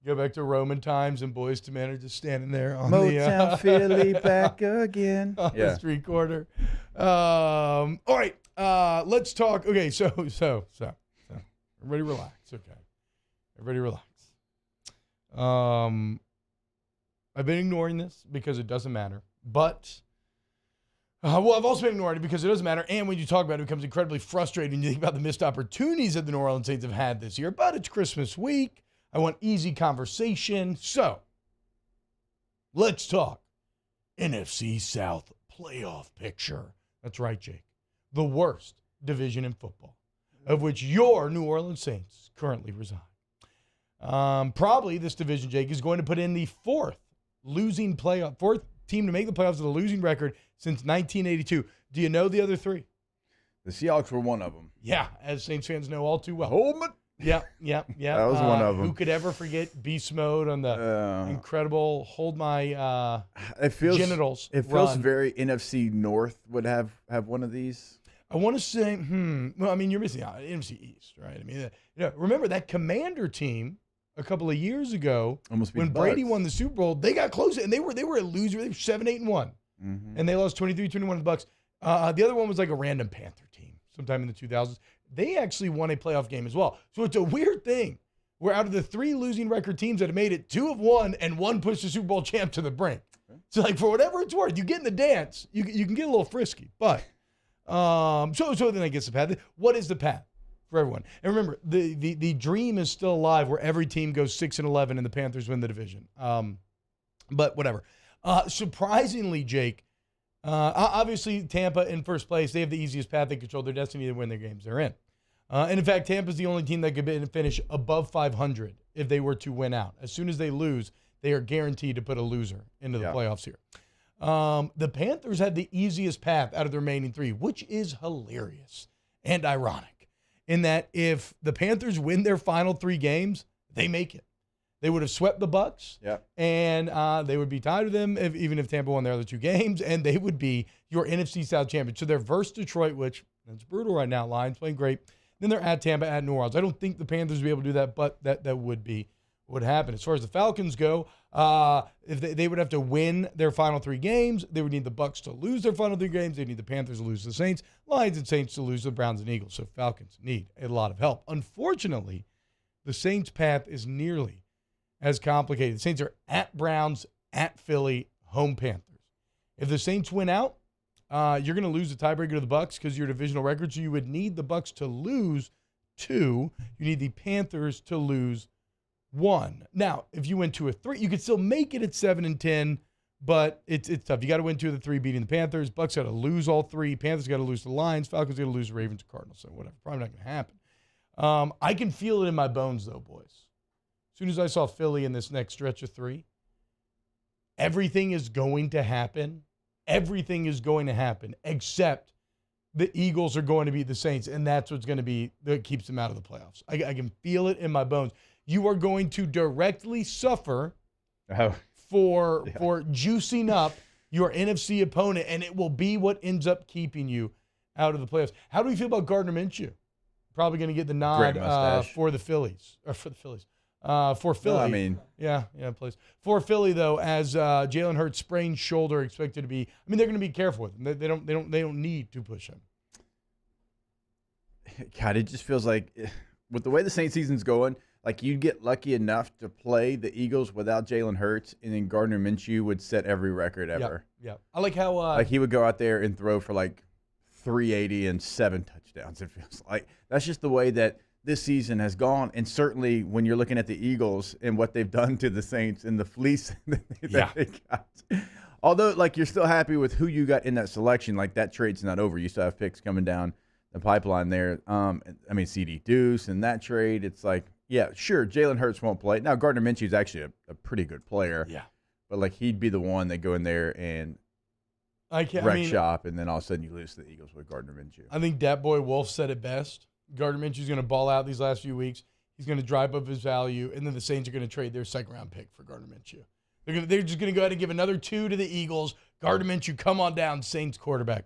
Go back to Roman times and Boys to Men are just standing there on Motown Philly back again. On the street corner. All right. Let's talk. Okay, so. Everybody relax. Okay. Everybody relax. I've been ignoring this because it doesn't matter. But, I've also been ignoring it because it doesn't matter. And when you talk about it, it becomes incredibly frustrating when you think about the missed opportunities that the New Orleans Saints have had this year. But it's Christmas week. I want easy conversation. So, let's talk NFC South playoff picture. That's right, Jake. The worst division in football, of which your New Orleans Saints currently reside. Probably this division, Jake, is going to put in the fourth team to make the playoffs with a losing record since 1982. Do you know the other three? The Seahawks were one of them. Yeah, as Saints fans know all too well. Holman. Yeah. That was one of them. Who could ever forget beast mode on the incredible hold my genitals? It feels very NFC North would have one of these. I want to say, well, I mean, you're missing out. NFC East, right? I mean, remember that Commander team a couple of years ago when Brady won the Super Bowl, they got close, and they were a loser. They were 7-8-1, and they lost 23-21 to the Bucs. The other one was like a random Panther team sometime in the 2000s. They actually won a playoff game as well. So it's a weird thing where out of the three losing record teams that have made it, two have won, and one pushed the Super Bowl champ to the brink. So, like, for whatever it's worth, you get in the dance, you can get a little frisky, but. So then I guess the path. What is the path for everyone? And remember, the dream is still alive where every team goes 6-11 and the Panthers win the division. But whatever. Surprisingly, Jake, obviously Tampa in first place. They have the easiest path. They control their destiny. They win their games they're in. And in fact, Tampa's the only team that could finish above 500 if they were to win out. As soon as they lose, they are guaranteed to put a loser into the playoffs here. The Panthers had the easiest path out of the remaining three, which is hilarious and ironic in that if the Panthers win their final three games, they make it. They would have swept the Bucs, and they would be tied with them even if Tampa won their other two games, and they would be your NFC South champion. So they're versus Detroit, which that's brutal right now. Lions playing great. Then they're at Tampa, at New Orleans. I don't think the Panthers would be able to do that, but that would be what happen. As far as the Falcons go, if they would have to win their final three games, they would need the Bucs to lose their final three games. They need the Panthers to lose to the Saints, Lions and Saints to lose to the Browns and Eagles. So Falcons need a lot of help. Unfortunately, the Saints' path is nearly as complicated. The Saints are at Browns, at Philly, home Panthers. If the Saints win out, you're going to lose the tiebreaker to the Bucs because your divisional record. So you would need the Bucs to lose 2. You need the Panthers to lose 1. Now, if you win 2 or 3, you could still make it at 7-10, but it's tough. You got to win 2 of the 3, beating the Panthers. Bucs got to lose all 3. Panthers got to lose to the Lions. Falcons got to lose to Ravens and Cardinals. So whatever, probably not going to happen. I can feel it in my bones, though, boys. As soon as I saw Philly in this next stretch of 3, everything is going to happen. Everything is going to happen, except the Eagles are going to beat the Saints, and that's what's going to be that keeps them out of the playoffs. I can feel it in my bones. You are going to directly suffer for juicing up your NFC opponent, and it will be what ends up keeping you out of the playoffs. How do we feel about Gardner Minshew? Probably going to get the nod for the Phillies. For Philly. I mean, yeah, please. For Philly though, as Jalen Hurts sprained shoulder expected to be. I mean, they're going to be careful with him. They don't need to push him. God, it just feels like with the way the Saints season's going, like you'd get lucky enough to play the Eagles without Jalen Hurts, and then Gardner Minshew would set every record ever. Yeah. I like how like he would go out there and throw for like 380 and 7 touchdowns. It feels like that's just the way that this season has gone. And certainly when you're looking at the Eagles and what they've done to the Saints and the fleece that they got. Although, like, you're still happy with who you got in that selection, like that trade's not over. You still have picks coming down the pipeline there. I mean, CD Deuce and that trade, it's like, yeah, sure, Jalen Hurts won't play. Now, Gardner Minshew is actually a pretty good player. Yeah. But, like, he'd be the one that go in there and wreck shop, and then all of a sudden you lose to the Eagles with Gardner Minshew. I think Dat Boy Wolf said it best. Gardner Minshew's going to ball out these last few weeks. He's going to drive up his value, and then the Saints are going to trade their second-round pick for Gardner Minshew. They're just going to go ahead and give another 2 to the Eagles. Gardner Minshew, come on down, Saints quarterback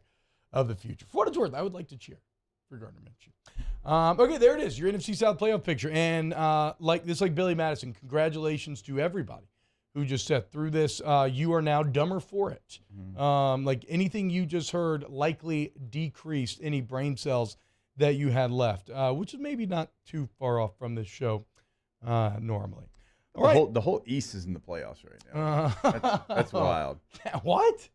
of the future. For what it's worth, I would like to cheer for Gardner Minshew. Okay, there it is, your NFC South playoff picture. And like Billy Madison, congratulations to everybody who just sat through this. You are now dumber for it. Like anything you just heard likely decreased any brain cells that you had left, which is maybe not too far off from this show normally. The whole East is in the playoffs right now. That's wild. What?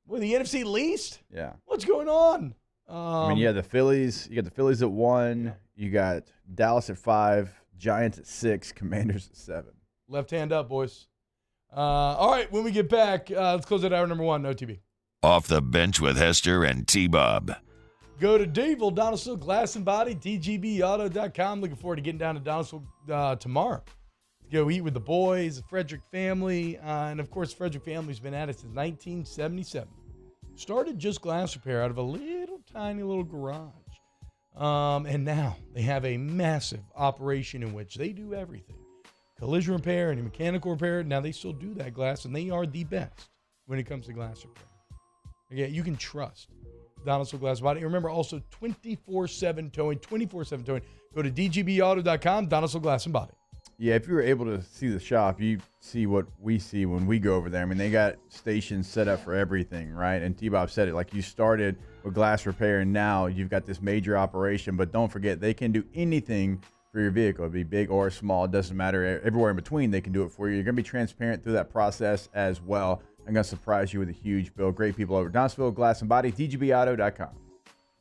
Well, the NFC least? Yeah. What's going on? I mean, you have the Phillies. You got the Phillies at 1. You got Dallas at 5. Giants at 6. Commanders at 7. Left hand up, boys. All right, when we get back, let's close out hour number 1, OTB. Off the bench with Hester and T-Bob. Go to Danville, Donaldsonville, Glass and Body, dgbauto.com. Looking forward to getting down to Donaldsonville tomorrow. Go eat with the boys, the Frederick family. And, of course, Frederick family's been at it since 1977. Started just glass repair out of a little tiny little garage. And now they have a massive operation in which they do everything. Collision repair and mechanical repair. Now, they still do that glass, and they are the best when it comes to glass repair. Again, you can trust Donaldsonville Glass and Body. Remember, also 24/7 towing, 24/7 towing. Go to dgbauto.com, Donaldsonville Glass and Body. Yeah, if you were able to see the shop, you see what we see when we go over there. I mean, they got stations set up for everything, right? And T-Bob said it, like you started with glass repair, and now you've got this major operation. But don't forget, they can do anything for your vehicle. It'd be big or small. It doesn't matter. Everywhere in between, they can do it for you. You're going to be transparent through that process as well. I'm going to surprise you with a huge bill. Great people over at Donaldsonville Glass and Body, dgbauto.com.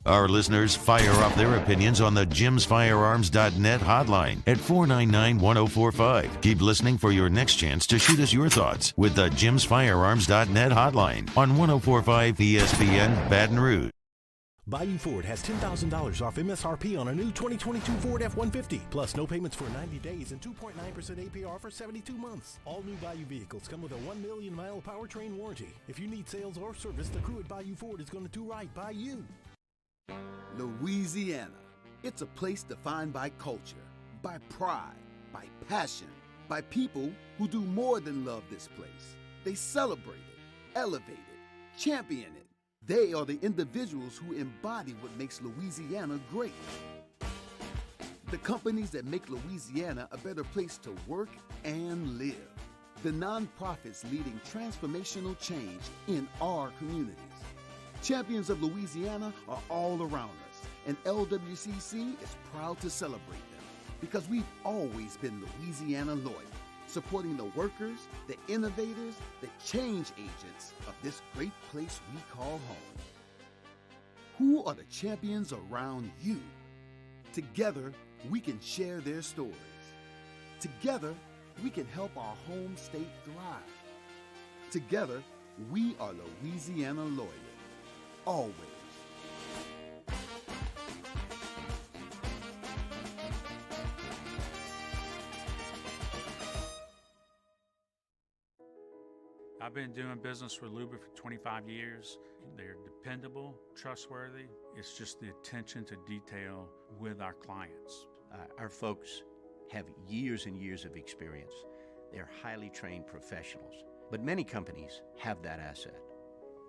Our listeners fire up their opinions on the jimsfirearms.net hotline at 499-1045. Keep listening for your next chance to shoot us your thoughts with the jimsfirearms.net hotline on 1045 ESPN Baton Rouge. Bayou Ford has $10,000 off MSRP on a new 2022 Ford F-150, plus no payments for 90 days and 2.9% APR for 72 months. All new Bayou vehicles come with a 1 million mile powertrain warranty. If you need sales or service, the crew at Bayou Ford is going to do right by you. Louisiana. It's a place defined by culture, by pride, by passion, by people who do more than love this place. They celebrate it, elevate it, champion it. They are the individuals who embody what makes Louisiana great. The companies that make Louisiana a better place to work and live. The nonprofits leading transformational change in our communities. Champions of Louisiana are all around us, and LWCC is proud to celebrate them because we've always been Louisiana loyal, supporting the workers, the innovators, the change agents of this great place we call home. Who are the champions around you? Together, we can share their stories. Together, we can help our home state thrive. Together, we are Louisiana loyal. Always. I've been doing business with Luba for 25 years. They're dependable, trustworthy. It's just the attention to detail with our clients. Our folks have years and years of experience. They're highly trained professionals, but many companies have that asset.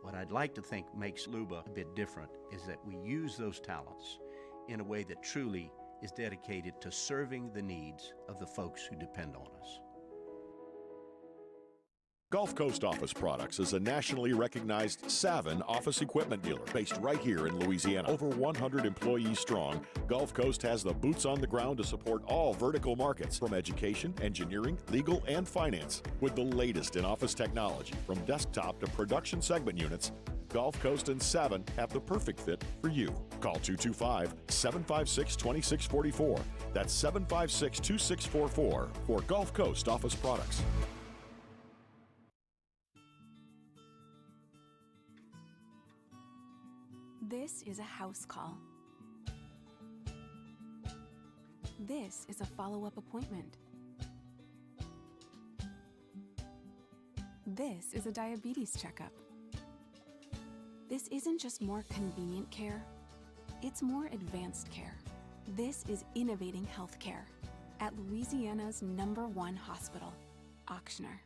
What I'd like to think makes Luba a bit different is that we use those talents in a way that truly is dedicated to serving the needs of the folks who depend on us. Gulf Coast Office Products is a nationally recognized Saban office equipment dealer based right here in Louisiana. Over 100 employees strong, Gulf Coast has the boots on the ground to support all vertical markets from education, engineering, legal, and finance. With the latest in office technology from desktop to production segment units, Gulf Coast and Saban have the perfect fit for you. Call 225-756-2644. That's 756-2644 for Gulf Coast Office Products. This is a house call. This is a follow-up appointment. This is a diabetes checkup. This isn't just more convenient care, it's more advanced care. This is innovating healthcare at Louisiana's #1 hospital, Ochsner.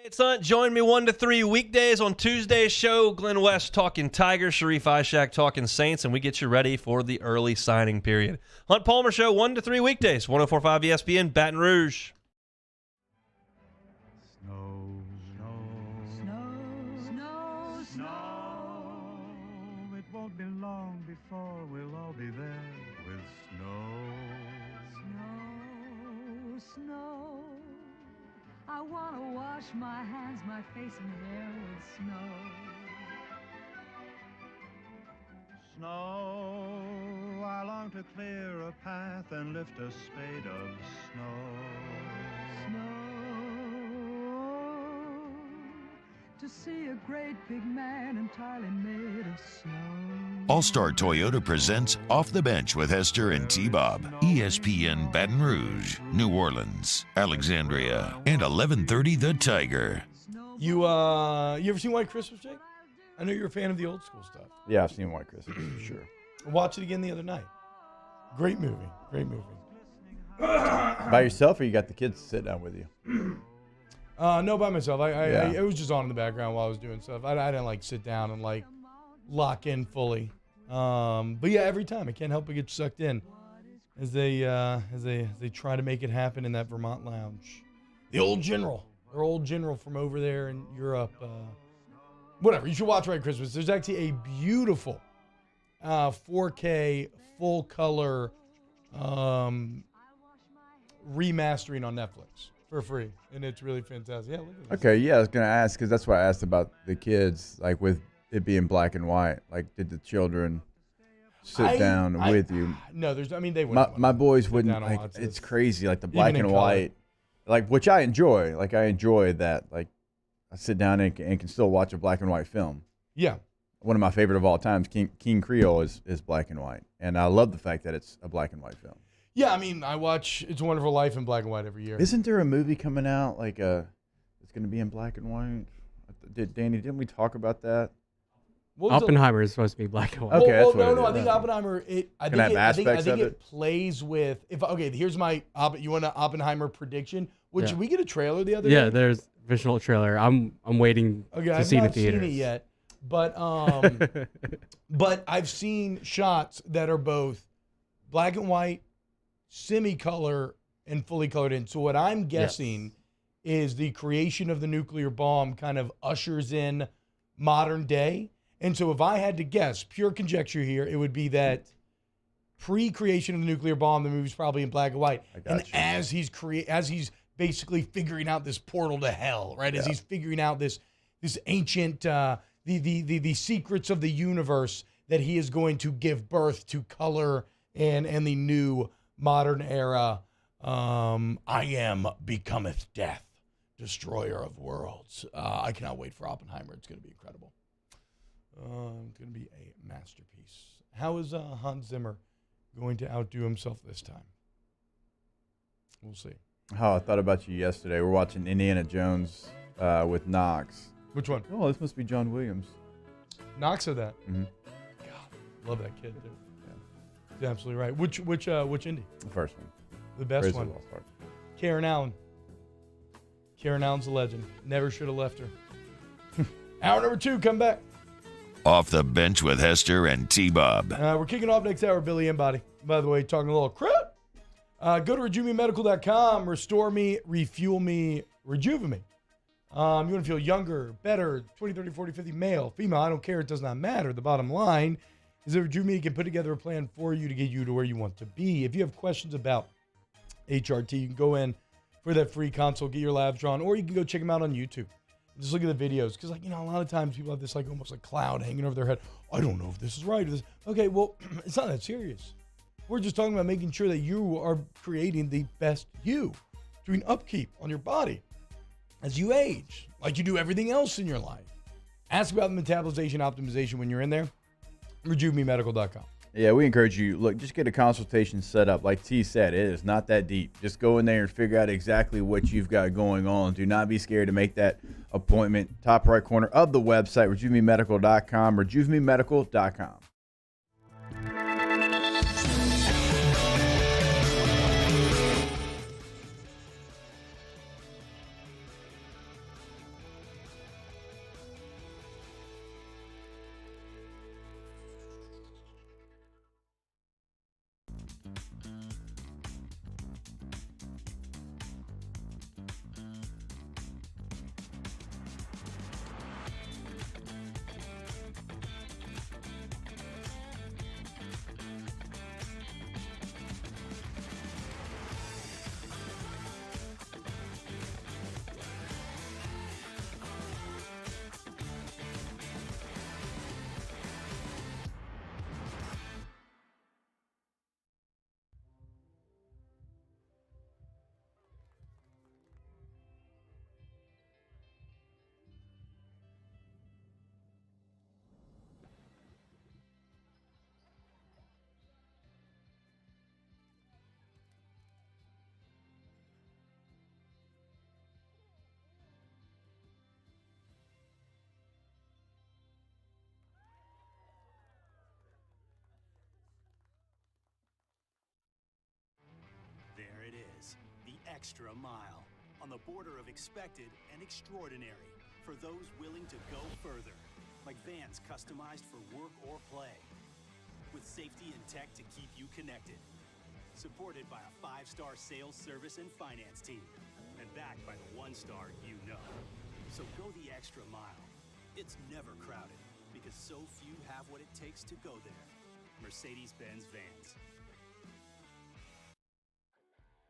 It's Hunt. Join me 1 to 3 weekdays on Tuesday's show. Glenn West talking Tigers, Sharif Ishak talking Saints, and we get you ready for the early signing period. Hunt Palmer Show 1 to 3 weekdays, 104.5 ESPN, Baton Rouge. It won't be long before we'll all be there with snow. Snow. I want to wash my hands, my face, and hair with snow. Snow, I long to clear a path and lift a spade of snow. To see a great big man entirely made of snow. All-Star Toyota presents Off the Bench with Hester and T-Bob. ESPN Baton Rouge, New Orleans, Alexandria, and 1130 The Tiger. You ever seen White Christmas, Jake? I know you're a fan of the old school stuff. Yeah, I've seen White Christmas, for sure. I watched it again the other night. Great movie. By yourself, or you got the kids to sit down with you? No, by myself. It was just on in the background while I was doing stuff. I didn't like sit down and like lock in fully. But yeah, every time I can't help but get sucked in as they try to make it happen in that Vermont lounge. The old general, their old general from over there in Europe. Whatever, you should watch White Christmas. There's actually a beautiful 4K full color remastering on Netflix for free, and it's really fantastic. Yeah, look at this. Okay, yeah, I was gonna ask because that's why I asked about the kids, like with it being black and white. Like, did the children sit down with you? No, they wouldn't. My boys wouldn't. Like, it's crazy, like the black and white, like which I enjoy. Like I enjoy that. Like I sit down and can still watch a black and white film. Yeah. One of my favorite of all times, King Creole, is black and white, and I love the fact that it's a black and white film. Yeah, I watch It's a Wonderful Life in black and white every year. Isn't there a movie coming out like it's going to be in black and white? Danny, didn't we talk about that? Oppenheimer is supposed to be black and white. Okay, that's no, what I think Oppenheimer. I think it plays with. Here's my. You want an Oppenheimer prediction? Should we get a trailer the other day? Yeah, there's visual trailer. I'm waiting to see in the theaters. I've not seen it yet, but I've seen shots that are both black and white, semi-color, and fully colored in. So what I'm guessing is the creation of the nuclear bomb kind of ushers in modern day. And so if I had to guess, pure conjecture here, it would be that pre-creation of the nuclear bomb, the movie's probably in black and white. And as he's basically figuring out this portal to hell, right? As he's figuring out this ancient the secrets of the universe that he is going to give birth to color and the new modern era. I am becometh death, destroyer of worlds. I cannot wait for Oppenheimer. It's going to be incredible. It's going to be a masterpiece. How is Hans Zimmer going to outdo himself this time? We'll see. Oh, I thought about you yesterday. We're watching Indiana Jones with Knox. Which one? Oh, this must be John Williams. Knox of that. Mm-hmm. God, love that kid, dude. Yeah. He's absolutely right. Which Indy? The first one. The best Praise one. the Lost Ark. Karen Allen. Karen Allen's a legend. Never should have left her. Hour number 2, come back. Off the Bench with Hester and T-Bob. We're kicking off next hour, Billy Embody. By the way, talking a little crap. Go to RejuveMeMedical.com. Restore me, refuel me, rejuvenate me. You want to feel younger, better, 20, 30, 40, 50, male, female, I don't care. It does not matter. The bottom line is that Rejuve Me can put together a plan for you to get you to where you want to be. If you have questions about HRT, you can go in for that free consult, get your labs drawn, or you can go check them out on YouTube. Just look at the videos. Because, like, you know, a lot of times people have this, like, almost like cloud hanging over their head. I don't know if this is right. Okay, well, it's not that serious. We're just talking about making sure that you are creating the best you, doing upkeep on your body as you age, like you do everything else in your life. Ask about the metabolization optimization when you're in there. RejuveMeMedical.com. Yeah, we encourage you, look, just get a consultation set up. Like T said, it is not that deep. Just go in there and figure out exactly what you've got going on. Do not be scared to make that appointment. Top right corner of the website, RejuveMeMedical.com, RejuveMeMedical.com. There it is, the extra mile, on the border of expected and extraordinary, for those willing to go further, like vans customized for work or play, with safety and tech to keep you connected, supported by a 5-star sales, service, and finance team, and backed by the 1-star you know. So go the extra mile. It's never crowded, because so few have what it takes to go there. Mercedes-Benz Vans.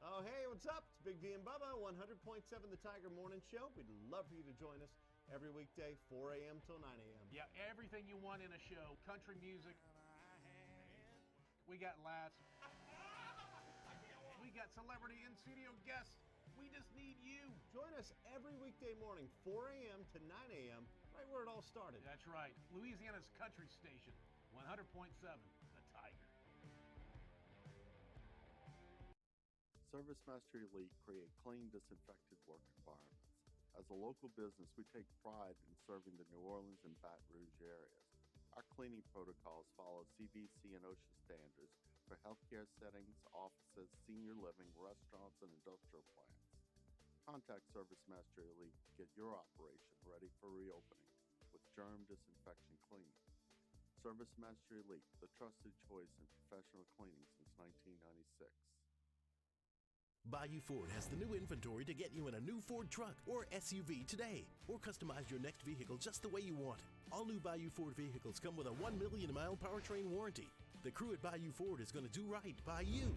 Oh, hey, what's up? It's Big D and Bubba, 100.7 The Tiger Morning Show. We'd love for you to join us every weekday, 4 a.m. till 9 a.m. Yeah, everything you want in a show. Country music. We got laughs. We got celebrity in-studio guests. We just need you. Join us every weekday morning, 4 a.m. to 9 a.m., right where it all started. That's right. Louisiana's country station, 100.7 The Tiger. ServiceMaster Elite create clean, disinfected work environments. As a local business, we take pride in serving the New Orleans and Baton Rouge areas. Our cleaning protocols follow CDC and OSHA standards for healthcare settings, offices, senior living, restaurants, and industrial plants. Contact ServiceMaster Elite to get your operation ready for reopening with germ disinfection cleaning. ServiceMaster Elite, the trusted choice in professional cleaning since 1996. Bayou Ford has the new inventory to get you in a new Ford truck or SUV today, or customize your next vehicle just the way you want it. All new Bayou Ford vehicles come with a 1 million mile powertrain warranty. The crew at Bayou Ford is going to do right by you.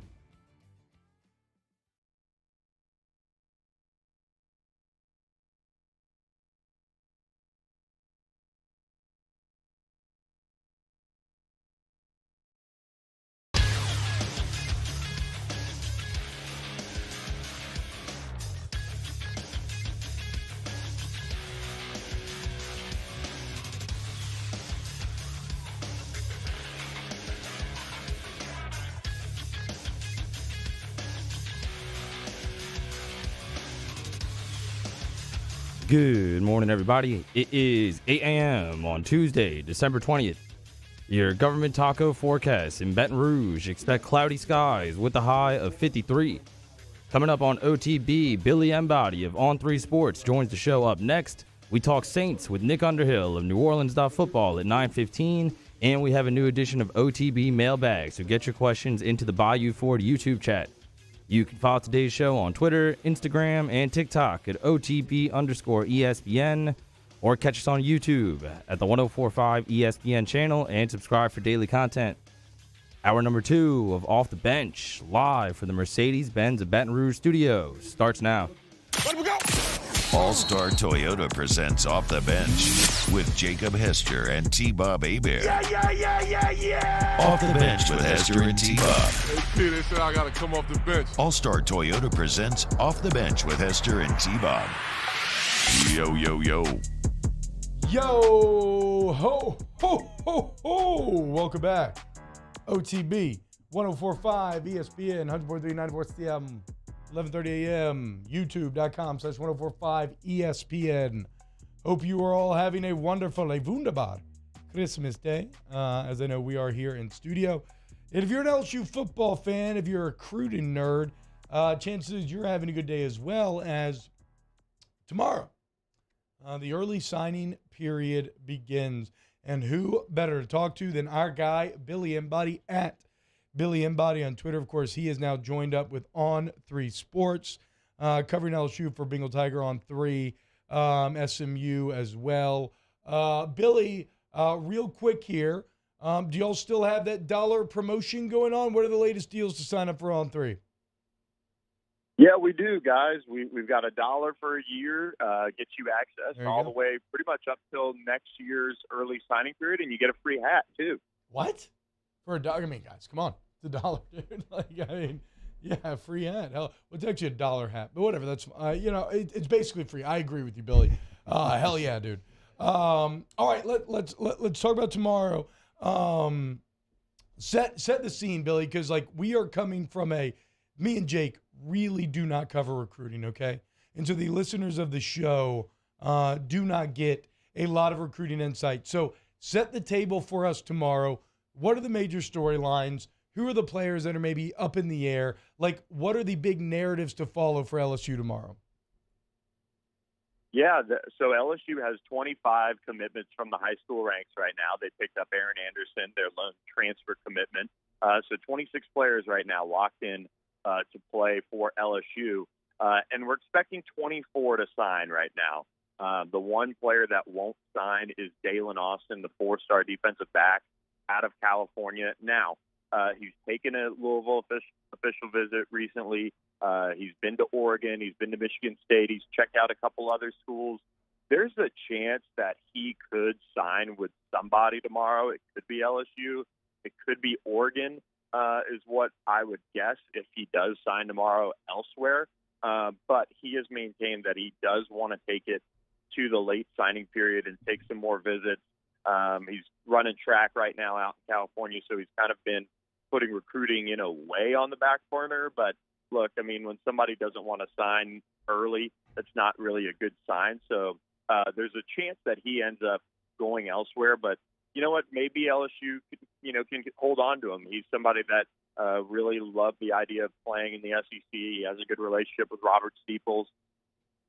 Good morning, everybody. It is 8 a.m. on Tuesday, December 20th. Your government taco forecast in Baton Rouge. Expect cloudy skies with a high of 53. Coming up on OTB, Billy Embody of On3 Sports joins the show up next. We talk Saints with Nick Underhill of New Orleans.football at 9:15, and we have a new edition of OTB mailbag, so get your questions into the Bayou Ford YouTube chat. You can follow today's show on Twitter, Instagram, and TikTok at OTB_ESPN, or catch us on YouTube at the 1045 ESPN channel and subscribe for daily content. Hour number 2 of Off the Bench, live from the Mercedes-Benz of Baton Rouge studios, starts now. All-Star Toyota presents Off the Bench with Jacob Hester and T-Bob Hebert. Yeah. Off the Bench with Hester and T-Bob. Hey, P, they said I got to come off the bench. All-Star Toyota presents Off the Bench with Hester and T-Bob. Yo, yo, yo. Yo, ho, ho, ho, ho. Welcome back. OTB, 1045 ESPN, 100.3, 94 CM, 11:30 a.m., youtube.com/1045 ESPN. Hope you are all having a wonderful, a wunderbar Christmas day, as I know we are here in studio. And if you're an LSU football fan, if you're a recruiting nerd, chances you're having a good day as well, as tomorrow the early signing period begins. And who better to talk to than our guy, Billy Embody, at Billy Embody on Twitter. Of course, he is now joined up with On 3 Sports, covering LSU for Bengal Tiger on 3, SMU as well. Billy, real quick here, do y'all still have that dollar promotion going on? What are the latest deals to sign up for On 3? Yeah, we do, guys. We've got $1 for a year, gets you access all the way pretty much up till next year's early signing period, and you get a free hat, too. What? For $1? I mean, guys, come on. It's $1, dude. Like, I mean, yeah, free hat. Hell, what's actually $1 hat? But whatever. That's it's basically free. I agree with you, Billy. Hell yeah, dude. All right, let's talk about tomorrow. Set the scene, Billy, because like we are coming from me and Jake really do not cover recruiting, okay? And so the listeners of the show do not get a lot of recruiting insight. So set the table for us tomorrow. What are the major storylines? Who are the players that are maybe up in the air? Like, what are the big narratives to follow for LSU tomorrow? Yeah, so LSU has 25 commitments from the high school ranks right now. They picked up Aaron Anderson, their lone transfer commitment. So 26 players right now locked in to play for LSU. And we're expecting 24 to sign right now. The one player that won't sign is Dalen Austin, the 4-star defensive back out of California. Now, he's taken a Louisville official visit recently. He's been to Oregon. He's been to Michigan State. He's checked out a couple other schools. There's a chance that he could sign with somebody tomorrow. It could be LSU. It could be Oregon. Is what I would guess if he does sign tomorrow elsewhere. But he has maintained that he does want to take it to the late signing period and take some more visits. He's running track right now out in California, so he's kind of been putting recruiting in a way on the back burner. But look, I mean, when somebody doesn't want to sign early, that's not really a good sign. So there's a chance that he ends up going elsewhere. But you know what? Maybe LSU, can hold on to him. He's somebody that really loved the idea of playing in the SEC. He has a good relationship with Robert Steeples,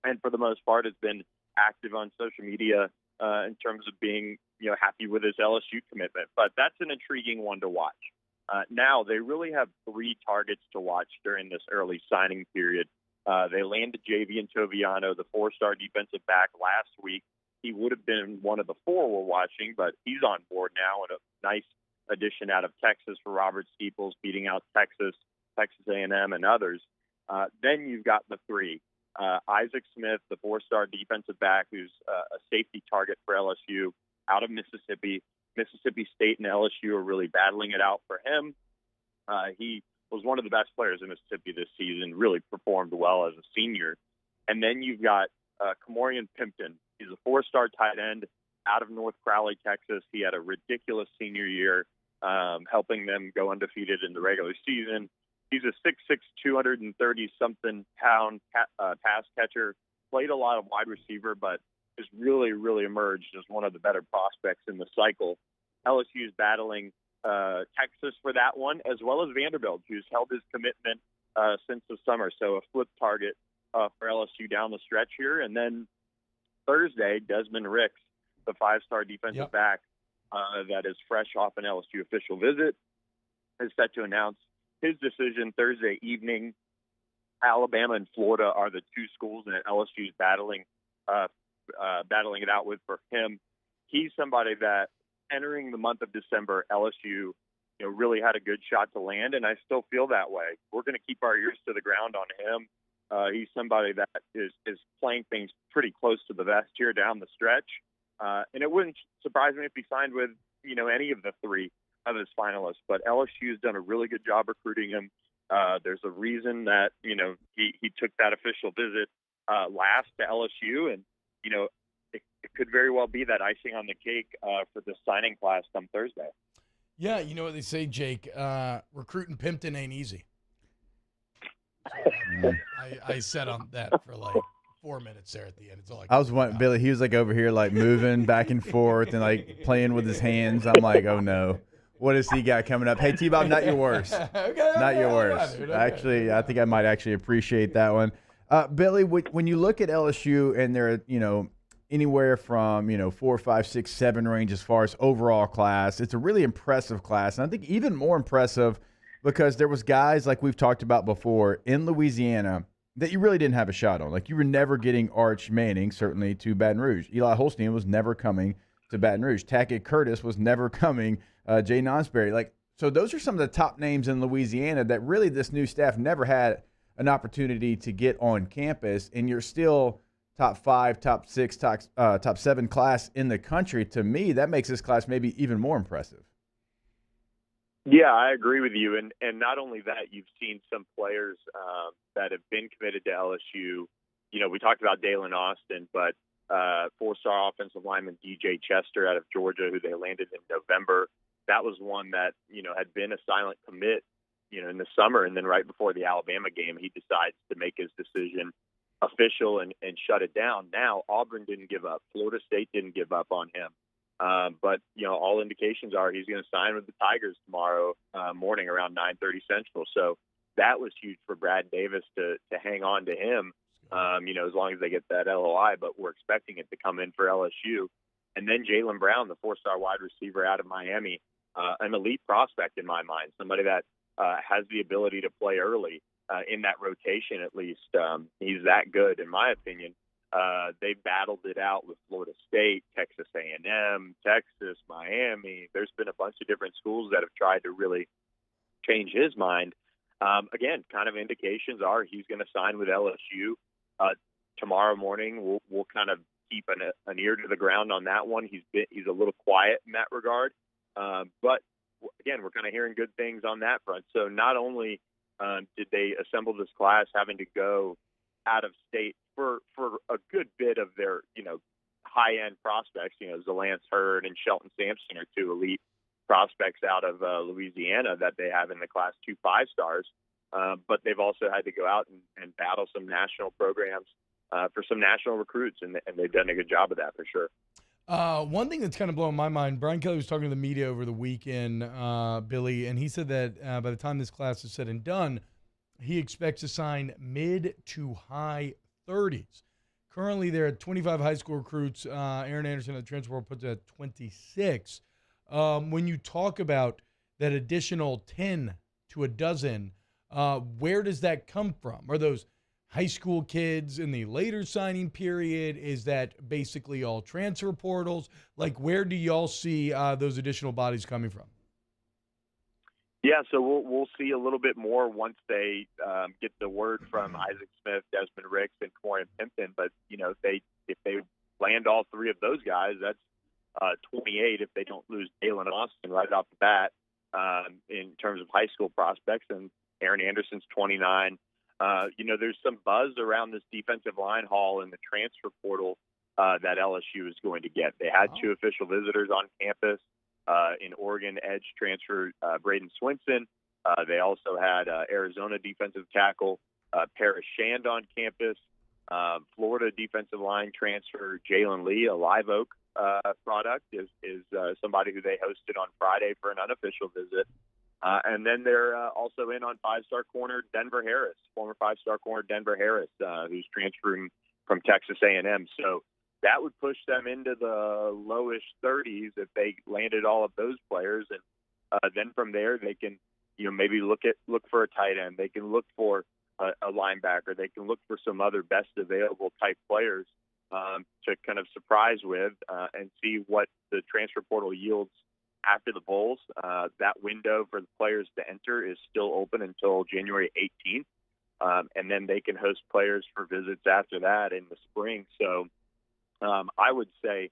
and for the most part has been active on social media in terms of being, happy with his LSU commitment. But that's an intriguing one to watch. Now, they really have 3 targets to watch during this early signing period. They landed Javian Toviano, the 4-star defensive back, last week. He would have been one of the 4 we're watching, but he's on board now, and a nice addition out of Texas for Robert Steeples, beating out Texas A&M, and others. Then you've got the 3. Isaac Smith, the 4-star defensive back, who's a safety target for LSU out of Mississippi. Mississippi State and LSU are really battling it out for him. He was one of the best players in Mississippi this season, really performed well as a senior. And then you've got Kamorian Pimpton. He's a 4-star tight end out of North Crowley, Texas. He had a ridiculous senior year, helping them go undefeated in the regular season. He's a 6'6", 230-something pound pass catcher, played a lot of wide receiver, but has really, really emerged as one of the better prospects in the cycle. LSU is battling Texas for that one, as well as Vanderbilt, who's held his commitment since the summer. So a flip target for LSU down the stretch here. And then Thursday, Desmond Ricks, the 5-star defensive back that is fresh off an LSU official visit, is set to announce his decision Thursday evening. Alabama and Florida are the two schools that LSU is battling it out with for him. He's somebody that entering the month of December, LSU really had a good shot to land, and I still feel that way. We're going to keep our ears to the ground on him. He's somebody that is playing things pretty close to the vest here down the stretch, and it wouldn't surprise me if he signed with any of the three of his finalists. But LSU has done a really good job recruiting him. There's a reason that he took that official visit last to LSU, and it could very well be that icing on the cake for the signing class come Thursday. Yeah, you know what they say, Jake. Recruiting Pimpton ain't easy. So I sat on that for like 4 minutes there at the end. It's all I was wondering, Billy. He was like over here, like moving back and forth and like playing with his hands. I'm like, oh no, what has he got coming up? Hey, T-Bob, not your worst. Not your worst. Actually, I think I might actually appreciate that one. Billy, when you look at LSU and they're anywhere from 4, 5, 6, 7 range as far as overall class, it's a really impressive class, and I think even more impressive because there was guys like we've talked about before in Louisiana that you really didn't have a shot on. Like you were never getting Arch Manning, certainly, to Baton Rouge. Eli Holstein was never coming to Baton Rouge. Tackett Curtis was never coming. Jay Nonsberry. So those are some of the top names in Louisiana that really this new staff never had an opportunity to get on campus, and you're still top 5, top 6, top 7 class in the country. To me, that makes this class maybe even more impressive. Yeah, I agree with you. And not only that, you've seen some players that have been committed to LSU. We talked about Dalen Austin, but 4-star offensive lineman DJ Chester out of Georgia, who they landed in November. That was one that, had been a silent commit, in the summer. And then right before the Alabama game, he decides to make his decision official and shut it down. Now, Auburn didn't give up. Florida State didn't give up on him. But all indications are he's going to sign with the Tigers tomorrow morning around 9:30 Central. So that was huge for Brad Davis to hang on to him, as long as they get that LOI. But we're expecting it to come in for LSU. And then Jaylen Brown, the 4-star wide receiver out of Miami, an elite prospect in my mind, somebody that has the ability to play early in that rotation at least. He's that good, in my opinion. They battled it out with Florida State, Texas A&M, Texas, Miami. There's been a bunch of different schools that have tried to really change his mind. Again, kind of indications are he's going to sign with LSU. Tomorrow morning, we'll kind of keep an ear to the ground on that one. He's a little quiet in that regard. But, again, we're kind of hearing good things on that front. So not only did they assemble this class having to go out of state for a good bit of their, high-end prospects, Zalance Hurd and Shelton Sampson are two elite prospects out of Louisiana that they have in the class 2 5-stars. But they've also had to go out and battle some national programs for some national recruits, and they've done a good job of that for sure. One thing that's kind of blowing my mind, Brian Kelly was talking to the media over the weekend, Billy, and he said that by the time this class is said and done, he expects to sign mid to high 30s. Currently, they're at 25 high school recruits. Aaron Anderson at the transfer portal puts it at 26. When you talk about that additional 10 to a dozen, where does that come from? Are those high school kids in the later signing period? Is that basically all transfer portals? Where do y'all see those additional bodies coming from? Yeah, so we'll see a little bit more once they get the word from Isaac Smith, Desmond Ricks, and Corian Pimpton. But if they land all three of those guys, that's 28 if they don't lose Dalen Austin right off the bat in terms of high school prospects. And Aaron Anderson's 29. There's some buzz around this defensive line haul in the transfer portal that LSU is going to get. They had 2 official visitors on campus. In Oregon, edge transfer Braden Swinson. They also had Arizona defensive tackle Paris Shand on campus. Florida defensive line transfer Jalen Lee, a Live Oak product, is somebody who they hosted on Friday for an unofficial visit. And then they're also in on 5-star corner Denver Harris, former 5-star corner Denver Harris, who's transferring from Texas A&M. So that would push them into the lowish 30s if they landed all of those players. And then from there, they can, maybe look for a tight end. They can look for a linebacker. They can look for some other best available type players to kind of surprise with and see what the transfer portal yields after the Bowls. That window for the players to enter is still open until January 18th. And then they can host players for visits after that in the spring. So I would say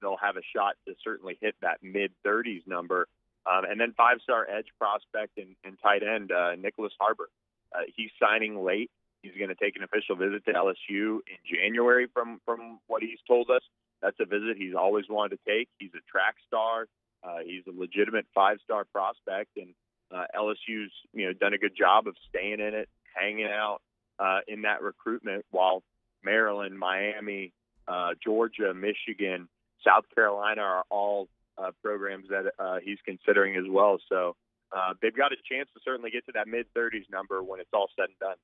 they'll have a shot to certainly hit that mid-30s number. And then 5-star edge prospect and tight end, Nicholas Harbor. He's signing late. He's going to take an official visit to LSU in January from what he's told us. That's a visit he's always wanted to take. He's a track star. He's a legitimate 5-star prospect. And LSU's done a good job of staying in it, hanging out in that recruitment, while Maryland, Miami, Georgia, Michigan, South Carolina are all programs that he's considering as well. So they've got a chance to certainly get to that mid-30s number when it's all said and done.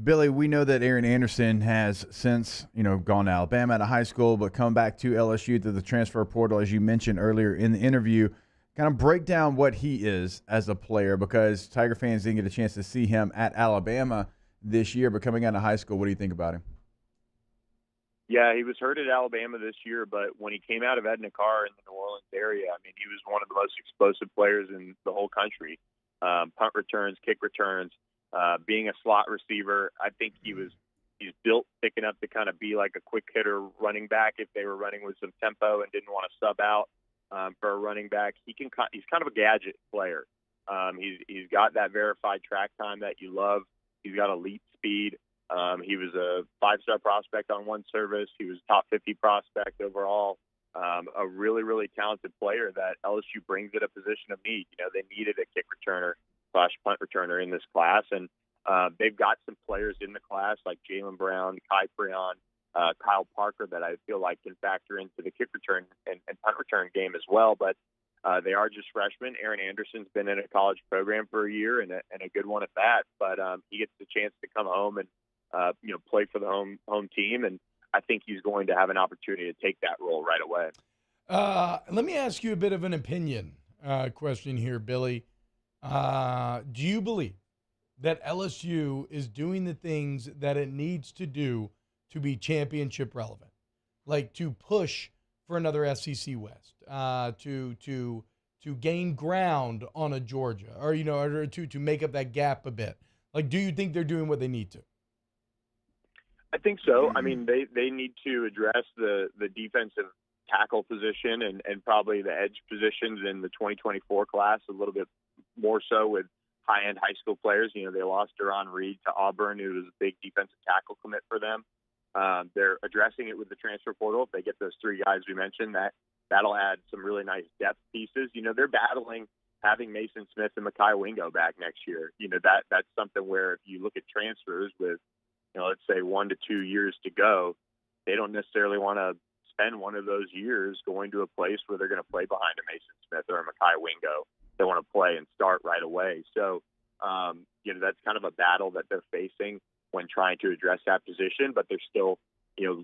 Billy, we know that Aaron Anderson has since, gone to Alabama out of high school, but come back to LSU through the transfer portal, as you mentioned earlier in the interview. Kind of break down what he is as a player, because Tiger fans didn't get a chance to see him at Alabama this year, but coming out of high school, what do you think about him? Yeah, he was hurt at Alabama this year, but when he came out of Edna Carr in the New Orleans area, I mean, he was one of the most explosive players in the whole country. Punt returns, kick returns, being a slot receiver. I think he's built thick enough to kind of be like a quick hitter running back if they were running with some tempo and didn't want to sub out for a running back. He's kind of a gadget player. He's got that verified track time that you love. He's got elite speed. He was a 5-star prospect on one service. He was a top 50 prospect overall. A really, really talented player that LSU brings at a position of need. They needed a kick returner / punt returner in this class, and they've got some players in the class like Jaylen Brown, Kai Preon, Kyle Parker that I feel like can factor into the kick return and punt return game as well. But they are just freshmen. Aaron Anderson's been in a college program for a year and a good one at that. But he gets the chance to come home and play for the home team, and I think he's going to have an opportunity to take that role right away. Let me ask you a bit of an opinion question here, Billy. Do you believe that LSU is doing the things that it needs to do to be championship relevant, like to push for another SEC West, to gain ground on a Georgia, or or to make up that gap a bit? Like, do you think they're doing what they need to? I think so. I mean, they need to address the defensive tackle position and probably the edge positions in the 2024 class a little bit more so with high-end high school players. They lost Duron Reed to Auburn, who was a big defensive tackle commit for them. They're addressing it with the transfer portal. If they get those three guys we mentioned, that'll add some really nice depth pieces. They're battling having Mason Smith and Mekhi Wingo back next year. That's something where if you look at transfers with, let's say 1 to 2 years to go, they don't necessarily want to spend one of those years going to a place where they're going to play behind a Mason Smith or a Mekhi Wingo. They want to play and start right away. So, that's kind of a battle that they're facing when trying to address that position, but they're still,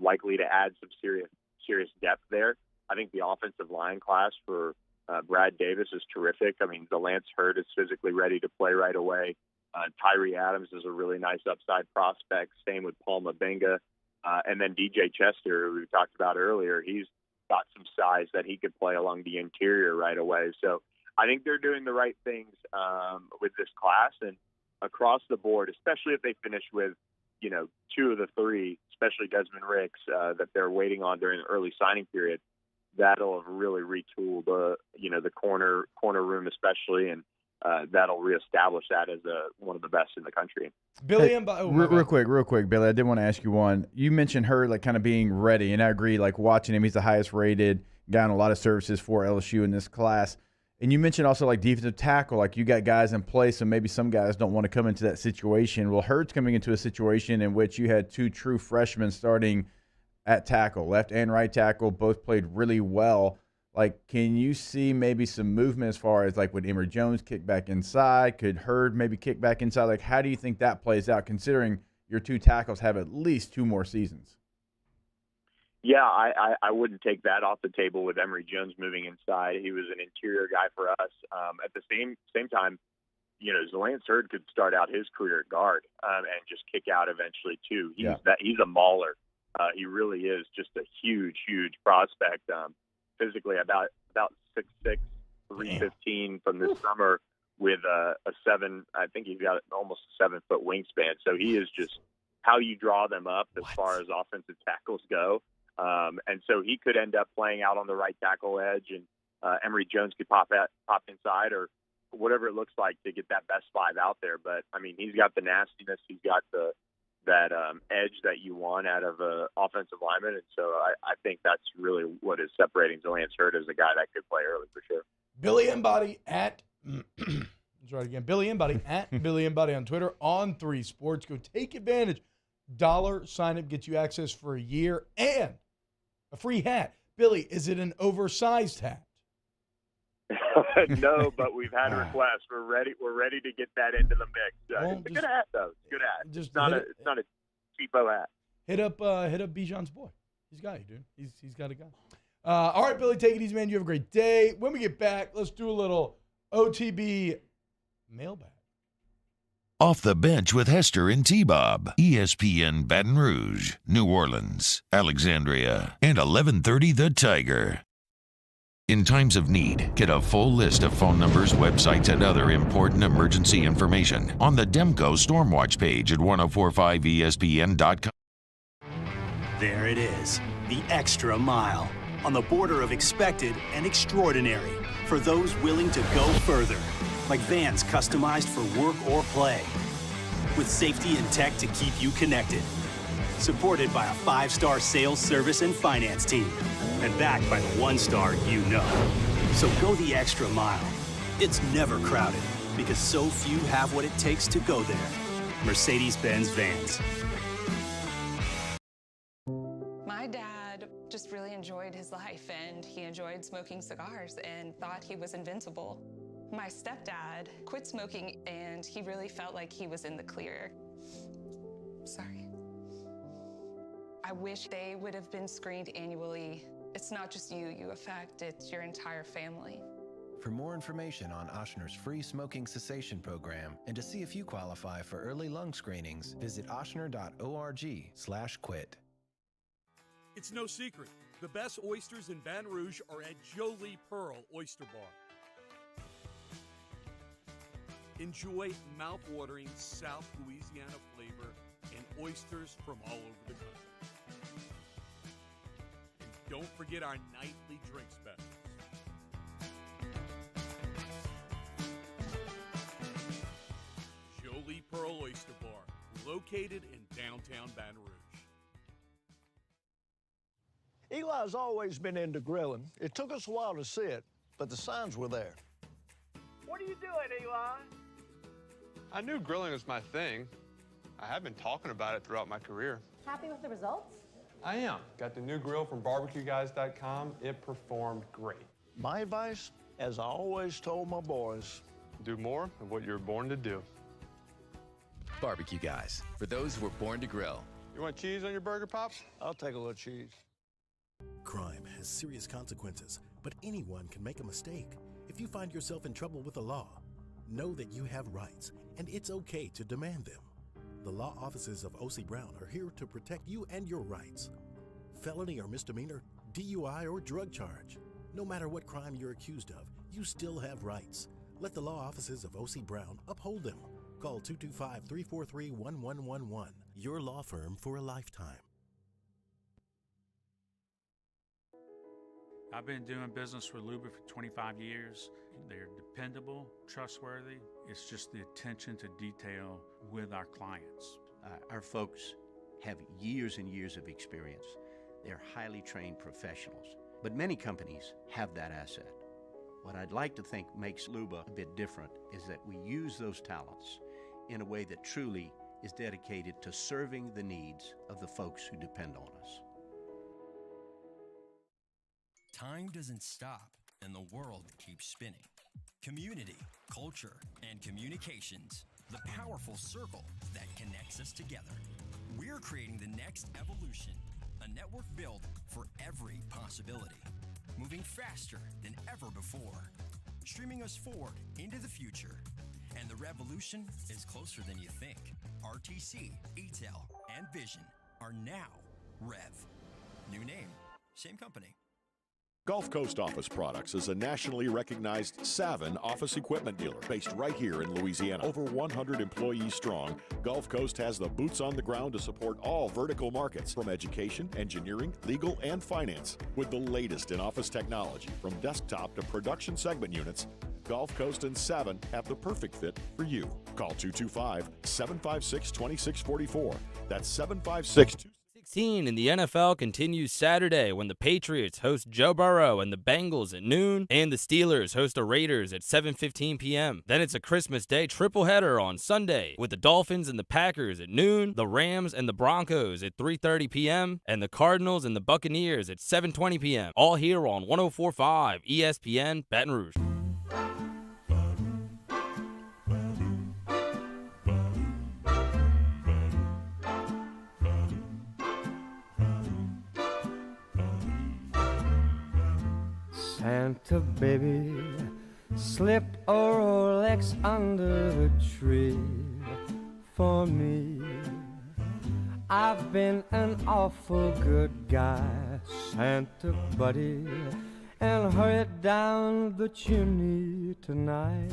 likely to add some serious depth there. I think the offensive line class for Brad Davis is terrific. I mean, Lance Hurd is physically ready to play right away. Tyree Adams is a really nice upside prospect. Same with Paul Mabenga. And then DJ Chester, who we talked about earlier, he's got some size that he could play along the interior right away. So I think they're doing the right things with this class and across the board, especially if they finish with, 2 of the 3, especially Desmond Ricks, that they're waiting on during the early signing period. That'll have really retooled, the corner room especially, and that'll reestablish that as one of the best in the country. Billy, hey, real quick, Billy, I did want to ask you one. You mentioned her kind of being ready, and I agree. Like watching him, he's the highest rated guy on a lot of services for LSU in this class. And you mentioned also like defensive tackle, like you got guys in place, so maybe some guys don't want to come into that situation. Well, Hurd's coming into a situation in which you had 2 true freshmen starting at tackle, left and right tackle, both played really well. Like, can you see maybe some movement as far as like would Emory Jones kick back inside? Could Hurd maybe kick back inside? Like, how do you think that plays out, considering your 2 tackles have at least 2 more seasons? Yeah, I wouldn't take that off the table with Emory Jones moving inside. He was an interior guy for us. At the same time, Zalance Hurd could start out his career at guard and just kick out eventually too. He's a mauler. He really is just a huge prospect. Physically about 6'6", 315 from this summer with a 7. I think he's got almost a 7-foot wingspan. So he is just how you draw them up as far as offensive tackles go. And so he could end up playing out on the right tackle edge, and Emory Jones could pop inside or whatever it looks like to get that best 5 out there. But I mean, he's got the nastiness, he's got that edge that you want out of an offensive lineman, and so I think that's really what is separating Zalance Hurd as a guy that could play early for sure. Billy Embody at let's try it again. Billy Embody at Billy Embody on Twitter on 3 Sports. Go take advantage. $1 sign up gets you access for a year and a free hat. Billy, is it an oversized hat? No, but we've had requests. We're ready to get that into the mix. It's a good hat, though. It's a good hat. It's not a cheapo hat. Hit up Bijan's boy. He's got you, dude. He's got a guy. All right, Billy, take it easy, man. You have a great day. When we get back, let's do a little OTB mailbag. Off the Bench with Hester and T-Bob. ESPN Baton Rouge, New Orleans, Alexandria, and 1130 The Tiger. In times of need, get a full list of phone numbers, websites, and other important emergency information on the Demco Stormwatch page at 1045ESPN.com. There it is, the extra mile, on the border of expected and extraordinary, for those willing to go further. Like vans customized for work or play, with safety and tech to keep you connected. Supported by a 5-star sales, service, and finance team, and backed by the 1-star you know. So go the extra mile. It's never crowded, because so few have what it takes to go there. Mercedes-Benz Vans. My dad just really enjoyed his life, and he enjoyed smoking cigars and thought he was invincible. My stepdad quit smoking, and he really felt like he was in the clear. Sorry. I wish they would have been screened annually. It's not just you affect, it's your entire family. For more information on Ochsner's free smoking cessation program and to see if you qualify for early lung screenings, visit ochsner.org/quit. It's no secret. The best oysters in Baton Rouge are at Jolie Pearl Oyster Bar. Enjoy mouth-watering South Louisiana flavor and oysters from all over the country. And don't forget our nightly drink specials. Jolie Pearl Oyster Bar, located in downtown Baton Rouge. Eli's always been into grilling. It took us a while to see it, but the signs were there. What are you doing, Eli? I knew grilling was my thing. I have been talking about it throughout my career. Happy with the results? I am. Got the new grill from barbecueguys.com. It performed great. My advice, as I always told my boys, do more of what you're born to do. Barbecue Guys, for those who were born to grill. You want cheese on your burger, Pops? I'll take a little cheese. Crime has serious consequences, but anyone can make a mistake. If you find yourself in trouble with the law, know that you have rights, and it's okay to demand them. The law offices of O.C. Brown are here to protect you and your rights. Felony or misdemeanor, DUI or drug charge. No matter what crime you're accused of, you still have rights. Let the law offices of O.C. Brown uphold them. Call 225-343-1111. Your law firm for a lifetime. I've been doing business with Luba for 25 years. They're dependable, trustworthy. It's just the attention to detail with our clients. Our folks have years and years of experience. They're highly trained professionals, but many companies have that asset. What I'd like to think makes Luba a bit different is that we use those talents in a way that truly is dedicated to serving the needs of the folks who depend on us. Time doesn't stop, and the world keeps spinning. Community, culture, and communications, the powerful circle that connects us together. We're creating the next evolution a network built for every possibility, moving faster than ever before, streaming us forward into the future. And the revolution is closer than you think. RTC, ATEL, and Vision are now Rev. New name, same company. Gulf Coast Office Products is a nationally recognized Saban office equipment dealer based right here in Louisiana. Over 100 employees strong, Gulf Coast has the boots on the ground to support all vertical markets, from education, engineering, legal, and finance. With the latest in office technology, from desktop to production segment units, Gulf Coast and Saban have the perfect fit for you. Call 225-756-2644. That's 756 16 in the NFL continues Saturday when the Patriots host Joe Burrow and the Bengals at noon, and the Steelers host the Raiders at 7:15 p.m. Then it's a Christmas Day triple header on Sunday with the Dolphins and the Packers at noon, the Rams and the Broncos at 3:30 p.m., and the Cardinals and the Buccaneers at 7:20 p.m. All here on 104.5 ESPN Baton Rouge. Santa baby slipped a Rolex under the tree for me. I've been an awful good guy, Santa buddy, and hurried down the chimney tonight.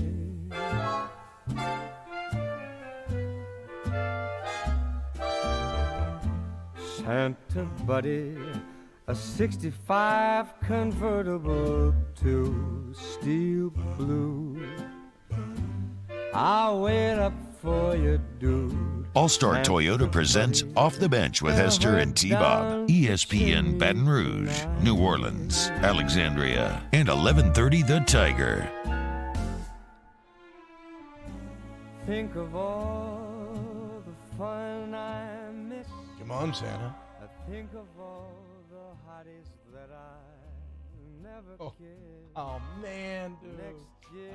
Santa buddy, a 65 convertible to steel blue. I'll wait up for you, dude. All-Star Toyota presents Off the Bench with Hester and T-Bob. ESPN Baton Rouge, New Orleans, Alexandria, and 1130 The Tiger. Think of all the fun I miss. Come on, Santa. I think of all the hotties that I never kissed. Oh, man, dude.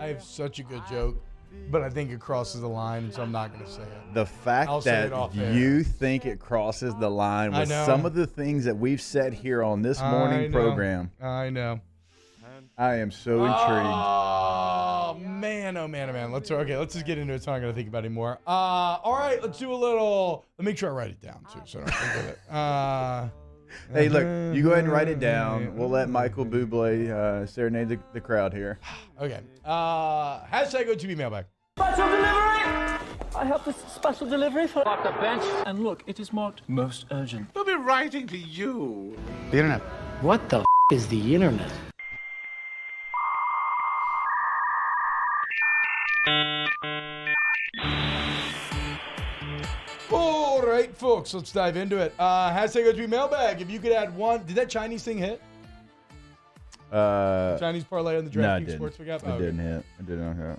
I have such a good joke, but I think it crosses the line, and so I'm not going to say it. The fact that you think it crosses the line with some of the things that we've said here on this morning program. I know. I am so intrigued. Oh, man, oh, man, oh, man. Let's just get into it so I'm not going to think about it anymore. All right, let's do a little. Let me make sure I write it down, too, so I don't forget it. Hey, look, you go ahead and write it down. We'll let Michael Bublé serenade the crowd here. Okay. Hashtag OTB mailbag. Special delivery! I have this special delivery for off the bench. And look, it is marked most urgent. They'll be writing to you. The internet. What the is the internet? All right, folks, let's dive into it. Hashtag OTB mailbag. If you could add one. Did that Chinese thing hit? Chinese parlay on the DraftKings Sportsbook app? It didn't hit. It did not hit.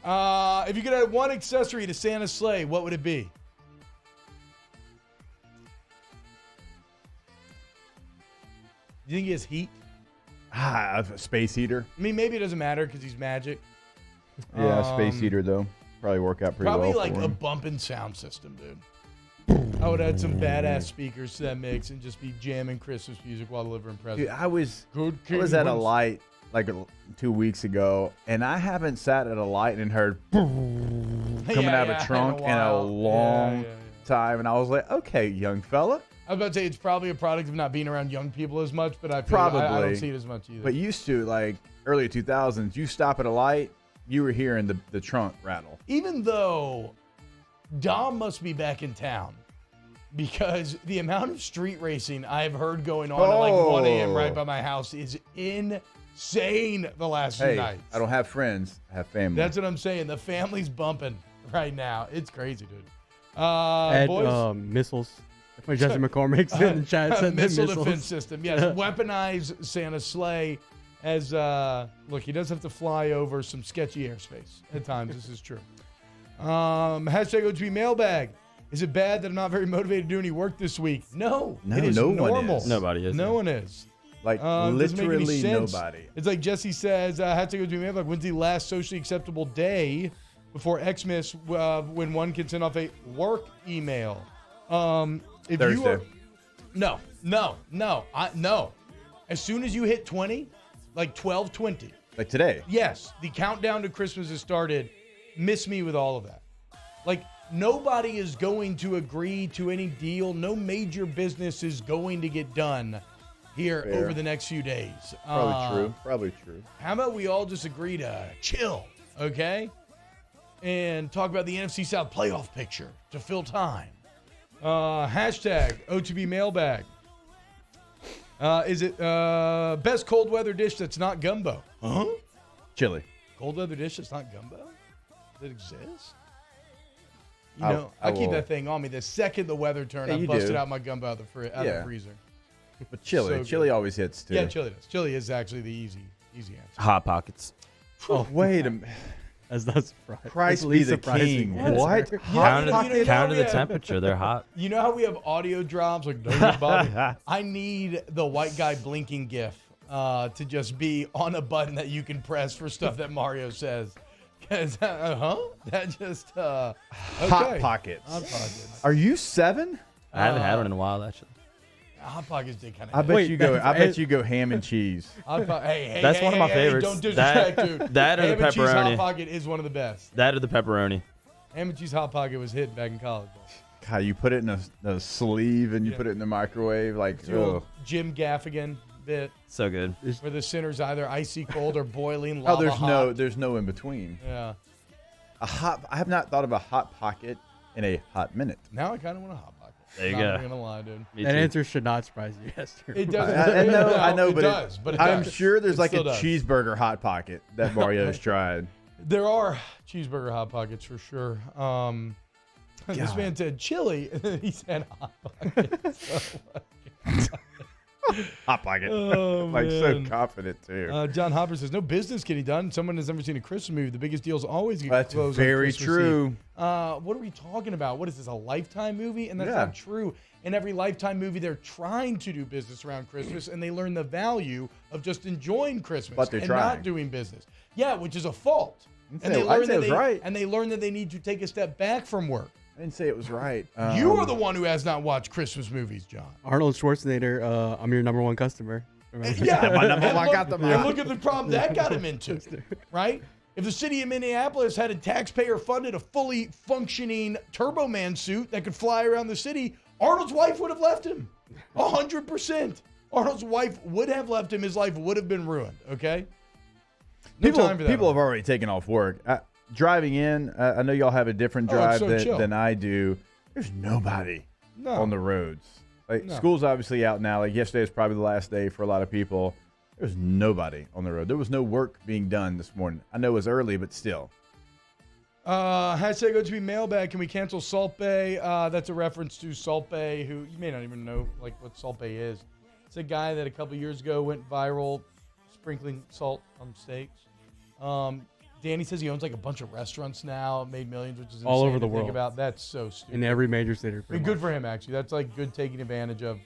If you could add one accessory to Santa's sleigh, what would it be? Do you think he has heat? A space heater. I mean, maybe it doesn't matter because he's magic. Yeah, space heater, though. Probably work out pretty well for him. Probably like a bumping sound system, dude. I would add some badass speakers to that mix and just be jamming Christmas music while delivering presents. Dude, I was at a light like 2 weeks ago, and I haven't sat at a light and heard coming out of a trunk in a long time, and I was like, okay, young fella. I was about to say it's probably a product of not being around young people as much, but I don't see it as much either. But used to, like early 2000s, you stop at a light, you were hearing the trunk rattle. Even though Dom must be back in town, because the amount of street racing I've heard going on at like 1 a.m. right by my house is insane the last few nights. I don't have friends. I have family. That's what I'm saying. The family's bumping right now. It's crazy, dude. Boys? Missiles. Like Jesse McCormick's in the chat said missile defense system. Yes, weaponize Santa's sleigh. As look, he does have to fly over some sketchy airspace at times. This is true. Hashtag OTB mailbag. Is it bad that I'm not very motivated to do any work this week? No, it is normal. One is. Nobody is. No one is. Like literally nobody. It's like Jesse says, hashtag OTB mailbag. When's the last socially acceptable day before Xmas when one can send off a work email? Thursday. No. No. As soon as you hit 20, like 12:20. Like today. Yes, the countdown to Christmas has started. Miss me with all of that. Like, nobody is going to agree to any deal. No major business is going to get done here over the next few days. Probably true. How about we all just agree to chill, okay? And talk about the NFC South playoff picture to fill time. Hashtag OTB mailbag. Is it best cold weather dish that's not gumbo? Huh? Chili. Cold weather dish that's not gumbo? Does it exist? You know, I keep that thing on me. The second the weather turned, I busted out my gumbo out of the freezer. But chili always hits too. Yeah, chili does. Chili is actually the easy answer. Hot Pockets. Oh, wait a minute. That's not surprising. Christ be the king. What? Count to the temperature. They're hot. You know how we have audio drops? Like, don't get Bobby. I need the white guy blinking gif to just be on a button that you can press for stuff that Mario says. That just okay. Hot Pockets. Hot Pockets. Are you 7? I haven't had one in a while, actually. Hot Pockets did kind of. I bet you go ham and cheese. That's one of my favorites. Don't disrespect, dude. That or the ham and cheese pepperoni. Hot Pocket is one of the best. That or the pepperoni. Ham and cheese Hot Pocket was hitting back in college. God, you put it in a sleeve and you put it in the microwave, like Jim Gaffigan bit. So good. Where the center's either icy cold or boiling lava there's no in between. Yeah. I have not thought of a Hot Pocket in a hot minute. Now I kind of want a Hot Pocket. There you I'm go. not gonna lie, dude. That answer should not surprise you, Esther. It doesn't. I know, it but does. But I'm sure there's like a does. cheeseburger Hot Pocket that Mario's tried. There are cheeseburger Hot Pockets for sure. This man said chili, and then he said Hot Pocket. Hot Pocket. Oh, like man. so confident too. John Hopper says, no business getting done. Someone has never seen a Christmas movie. The biggest deals always get That's closed very on Christmas true. Eve. What are we talking about? What is this, a Lifetime movie? And that's not true. In every Lifetime movie, they're trying to do business around Christmas, and they learn the value of just enjoying Christmas But they're and trying. not doing business. Yeah, which is a fault. I'd say it was right. And they learn that they need to take a step back from work. I didn't say it was right. You are the one who has not watched Christmas movies, John. Arnold Schwarzenegger, I'm your number one customer. Yeah, my number one customer. And look at the problem that got him into, right? If the city of Minneapolis had a taxpayer-funded, a fully functioning Turbo Man suit that could fly around the city, Arnold's wife would have left him. 100%. Arnold's wife would have left him. His life would have been ruined, okay? No time for that. People have already taken off work. Driving in, I know y'all have a different drive than I do. There's nobody on the roads. School's obviously out now. Like yesterday was probably the last day for a lot of people. There's nobody on the road. There was no work being done this morning. I know it was early, but still. Hashtag OTB mailbag. Can we cancel Salt Bay? That's a reference to Salt Bay, who you may not even know what Salt Bay is. It's a guy that a couple years ago went viral sprinkling salt on steaks. Danny says he owns like a bunch of restaurants now, made millions, which is insane all over the to world. think about. That's so stupid. In every major city. Good for him, actually. That's like good taking advantage of,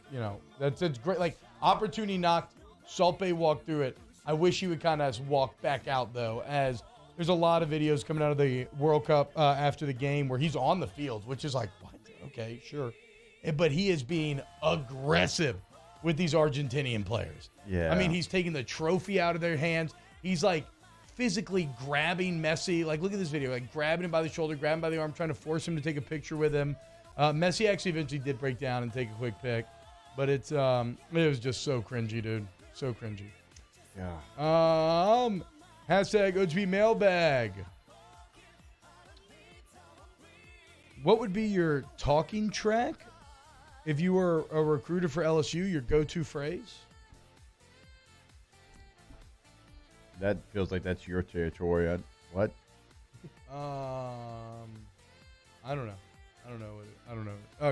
that's great. Like opportunity knocked. Salt Bay walked through it. I wish he would kind of walk back out though, as there's a lot of videos coming out of the World Cup after the game where he's on the field, which is like, what? Okay, sure. But he is being aggressive with these Argentinian players. Yeah. I mean, he's taking the trophy out of their hands. He's like physically grabbing Messi. Like, look at this video. Like, grabbing him by the shoulder, grabbing him by the arm, trying to force him to take a picture with him. Messi actually eventually did break down and take a quick pic. But it was just so cringy, dude. So cringy. Yeah. Hashtag OTB mailbag. What would be your talking track if you were a recruiter for LSU, your go-to phrase? That feels like that's your territory. What? I don't know.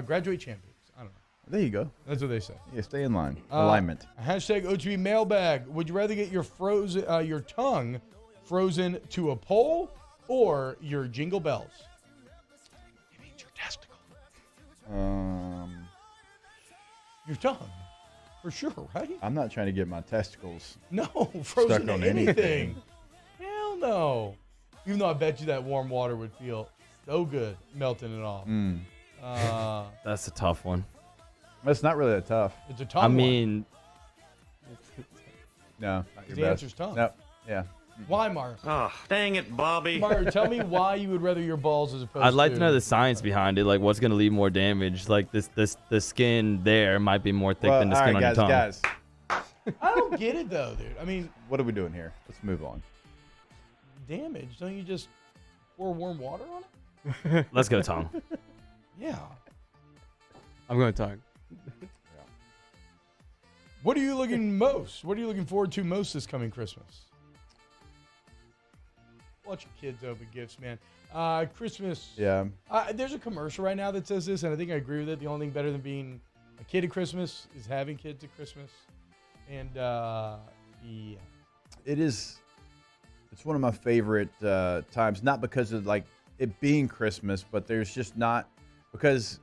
Graduate champions. I don't know. There you go. That's what they say. Yeah, stay in line. Alignment. Hashtag OTB mailbag. Would you rather get your tongue frozen to a pole or your jingle bells? It means your testicle. Your tongue. For sure, right? I'm not trying to get my testicles frozen stuck on to anything. anything. Hell no. Even though I bet you that warm water would feel so good melting it off. That's a tough one. It's not really that tough. It's a tough I mean, no. The answer's tough. Nope. Yeah. Why, Mark? Oh, dang it, Bobby. Mark, tell me why you would rather your balls as opposed to... I'd like to know the science behind it. Like, what's going to leave more damage? Like, the skin there might be more thick than the skin on your tongue. Guys. I don't get it, though, dude. I mean... What are we doing here? Let's move on. Damage? Don't you just pour warm water on it? Let's go tongue. Yeah. I'm going tongue. What are you looking forward to most this coming Christmas? Watch your kids open gifts, man. Christmas. Yeah. There's a commercial right now that says this, and I think I agree with it. The only thing better than being a kid at Christmas is having kids at Christmas. And yeah. It is. It's one of my favorite times, not because of like it being Christmas, but there's just not, because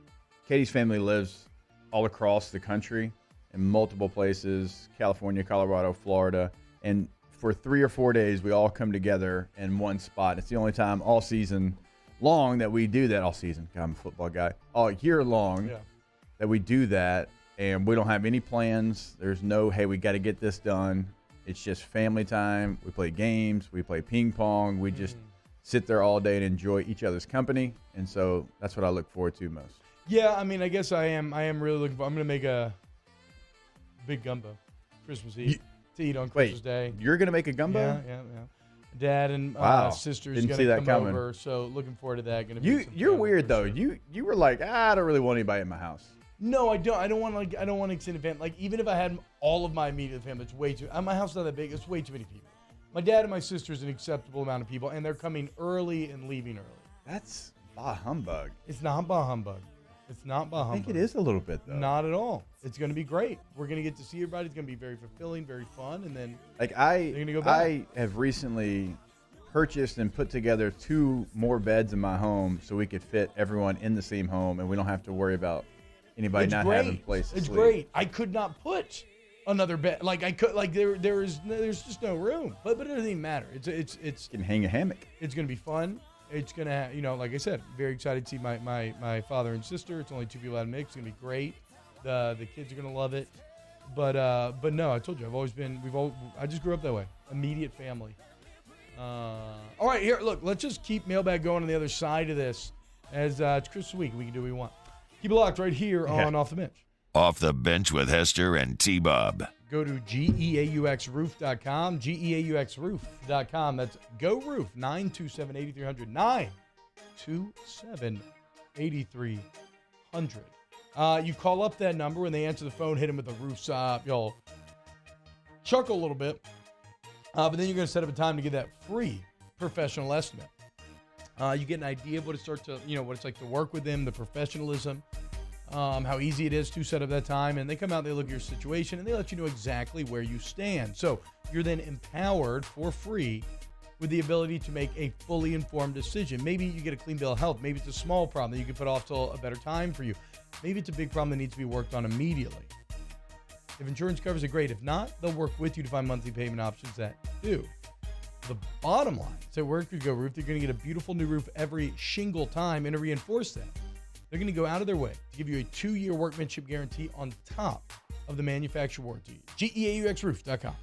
Katie's family lives all across the country in multiple places, California, Colorado, Florida, and for 3 or 4 days, we all come together in one spot. It's the only time all season long that we do that. All season, God, I'm a football guy. All year long that we do that, and we don't have any plans. There's no, hey, we got to get this done. It's just family time. We play games. We play ping pong. We just sit there all day and enjoy each other's company. And so that's what I look forward to most. Yeah, I mean, I guess I am really looking for. I'm going to make a big gumbo Christmas Eve to eat on Christmas Day. You're going to make a gumbo? Yeah. Dad and sister's going to come over, so looking forward to that. Going to You're weird though. You were like, I don't really want anybody in my house. No, I don't. I don't want an extended family. Like, even if I had all of my immediate family, it's way too. My house is not that big. It's way too many people. My dad and my sister is an acceptable amount of people, and they're coming early and leaving early. That's bah humbug. It's not bah humbug. It's not bah humbug. I think it is a little bit though. Not at all. It's going to be great. We're going to get to see everybody. It's going to be very fulfilling, very fun, and then like they're going to go back. I have recently purchased and put together 2 more beds in my home so we could fit everyone in the same home, and we don't have to worry about anybody not having places. It's great. I could not put another bed. Like I could. Like there's just no room. But it doesn't even matter. It's you can hang a hammock. It's gonna be fun. It's gonna like I said, very excited to see my father and sister. It's only 2 people out of the mix. It's gonna be great. The kids are gonna love it. But no, I told you I just grew up that way. Immediate family. All right, here. Look, let's just keep mailbag going on the other side of this. As it's Christmas week, we can do what we want. Keep it locked right here on Off the Bench. Off the Bench with Hester and T-Bob. Go to GEAUXroof.com, GEAUXroof.com. That's Go Roof, 927-8300, 927-8300. You call up that number. When they answer the phone, hit them with the roof's up. You'll chuckle a little bit, but then you're going to set up a time to get that free professional estimate. You get an idea of what it's like to work with them, the professionalism, how easy it is to set up that time. And they come out, they look at your situation, and they let you know exactly where you stand. So you're then empowered for free with the ability to make a fully informed decision. Maybe you get a clean bill of health. Maybe it's a small problem that you can put off till a better time for you. Maybe it's a big problem that needs to be worked on immediately. If insurance covers it, great. If not, they'll work with you to find monthly payment options that do. The bottom line is that work with Go Roof, they're going to get a beautiful new roof every shingle time, and to reinforce that, they're going to go out of their way to give you a 2-year workmanship guarantee on top of the manufacturer warranty. GEAUXroof.com.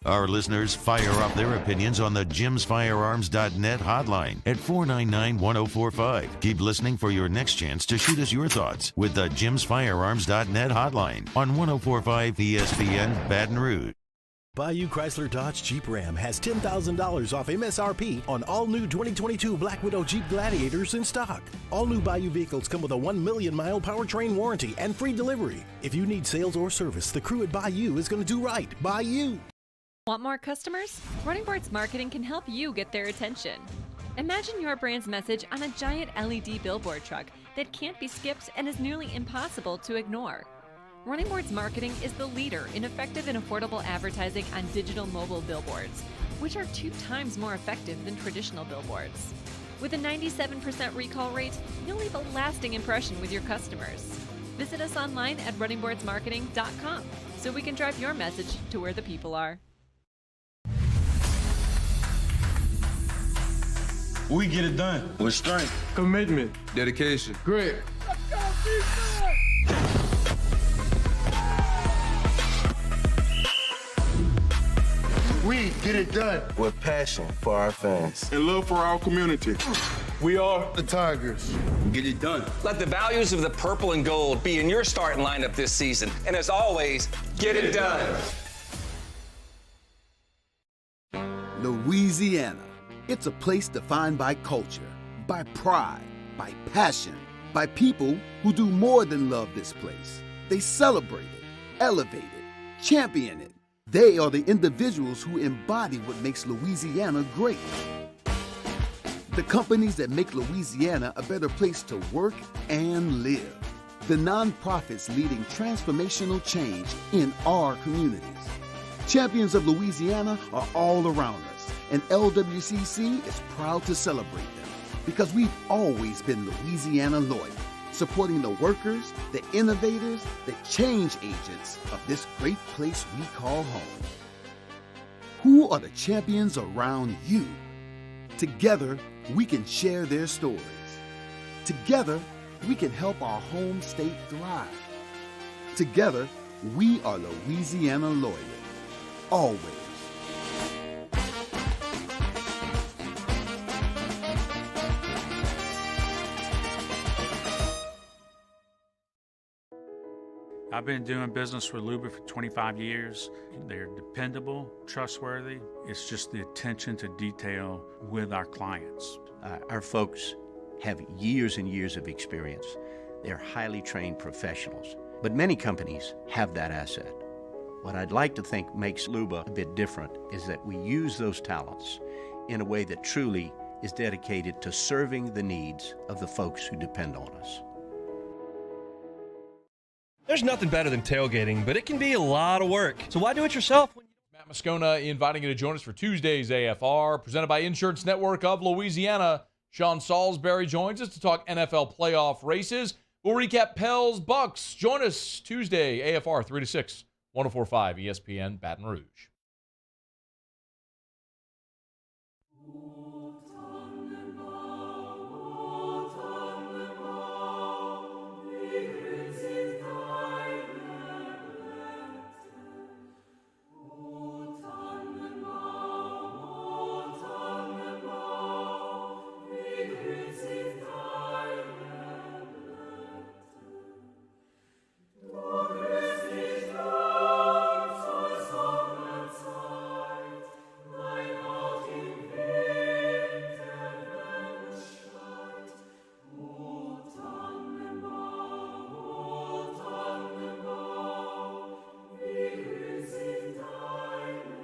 Our listeners fire up their opinions on the jimsfirearms.net hotline at 499-1045. Keep listening for your next chance to shoot us your thoughts with the jimsfirearms.net hotline on 1045 ESPN Baton Rouge. Bayou Chrysler Dodge Jeep Ram has $10,000 off MSRP on all new 2022 Black Widow Jeep Gladiators in stock. All new Bayou vehicles come with a 1 million mile powertrain warranty and free delivery. If you need sales or service, the crew at Bayou is going to do right by you. Want more customers? Running Boards Marketing can help you get their attention. Imagine your brand's message on a giant LED billboard truck that can't be skipped and is nearly impossible to ignore. Running Boards Marketing is the leader in effective and affordable advertising on digital mobile billboards, which are 2 times more effective than traditional billboards. With a 97% recall rate, you'll leave a lasting impression with your customers. Visit us online at runningboardsmarketing.com so we can drive your message to where the people are. We get it done with strength, commitment, dedication. Great. Let's go, defense! We get it done with passion for our fans and love for our community. We are the Tigers. Get it done. Let the values of the purple and gold be in your starting lineup this season. And as always, get it done. Louisiana. It's a place defined by culture, by pride, by passion, by people who do more than love this place. They celebrate it, elevate it, champion it. They are the individuals who embody what makes Louisiana great. The companies that make Louisiana a better place to work and live. The nonprofits leading transformational change in our communities. Champions of Louisiana are all around us, and LWCC is proud to celebrate them because we've always been Louisiana loyal, supporting the workers, the innovators, the change agents of this great place we call home. Who are the champions around you? Together, we can share their stories. Together, we can help our home state thrive. Together, we are Louisiana loyal. Always. I've been doing business with Luba for 25 years. They're dependable, trustworthy. It's just the attention to detail with our clients. Our folks have years and years of experience. They're highly trained professionals, but many companies have that asset. What I'd like to think makes Luba a bit different is that we use those talents in a way that truly is dedicated to serving the needs of the folks who depend on us. There's nothing better than tailgating, but it can be a lot of work. So why do it yourself? Matt Moscona inviting you to join us for Tuesday's AFR, presented by Insurance Network of Louisiana. Sean Salisbury joins us to talk NFL playoff races. We'll recap Pels Bucks. Join us Tuesday, AFR 3 to 6, 104.5 ESPN Baton Rouge.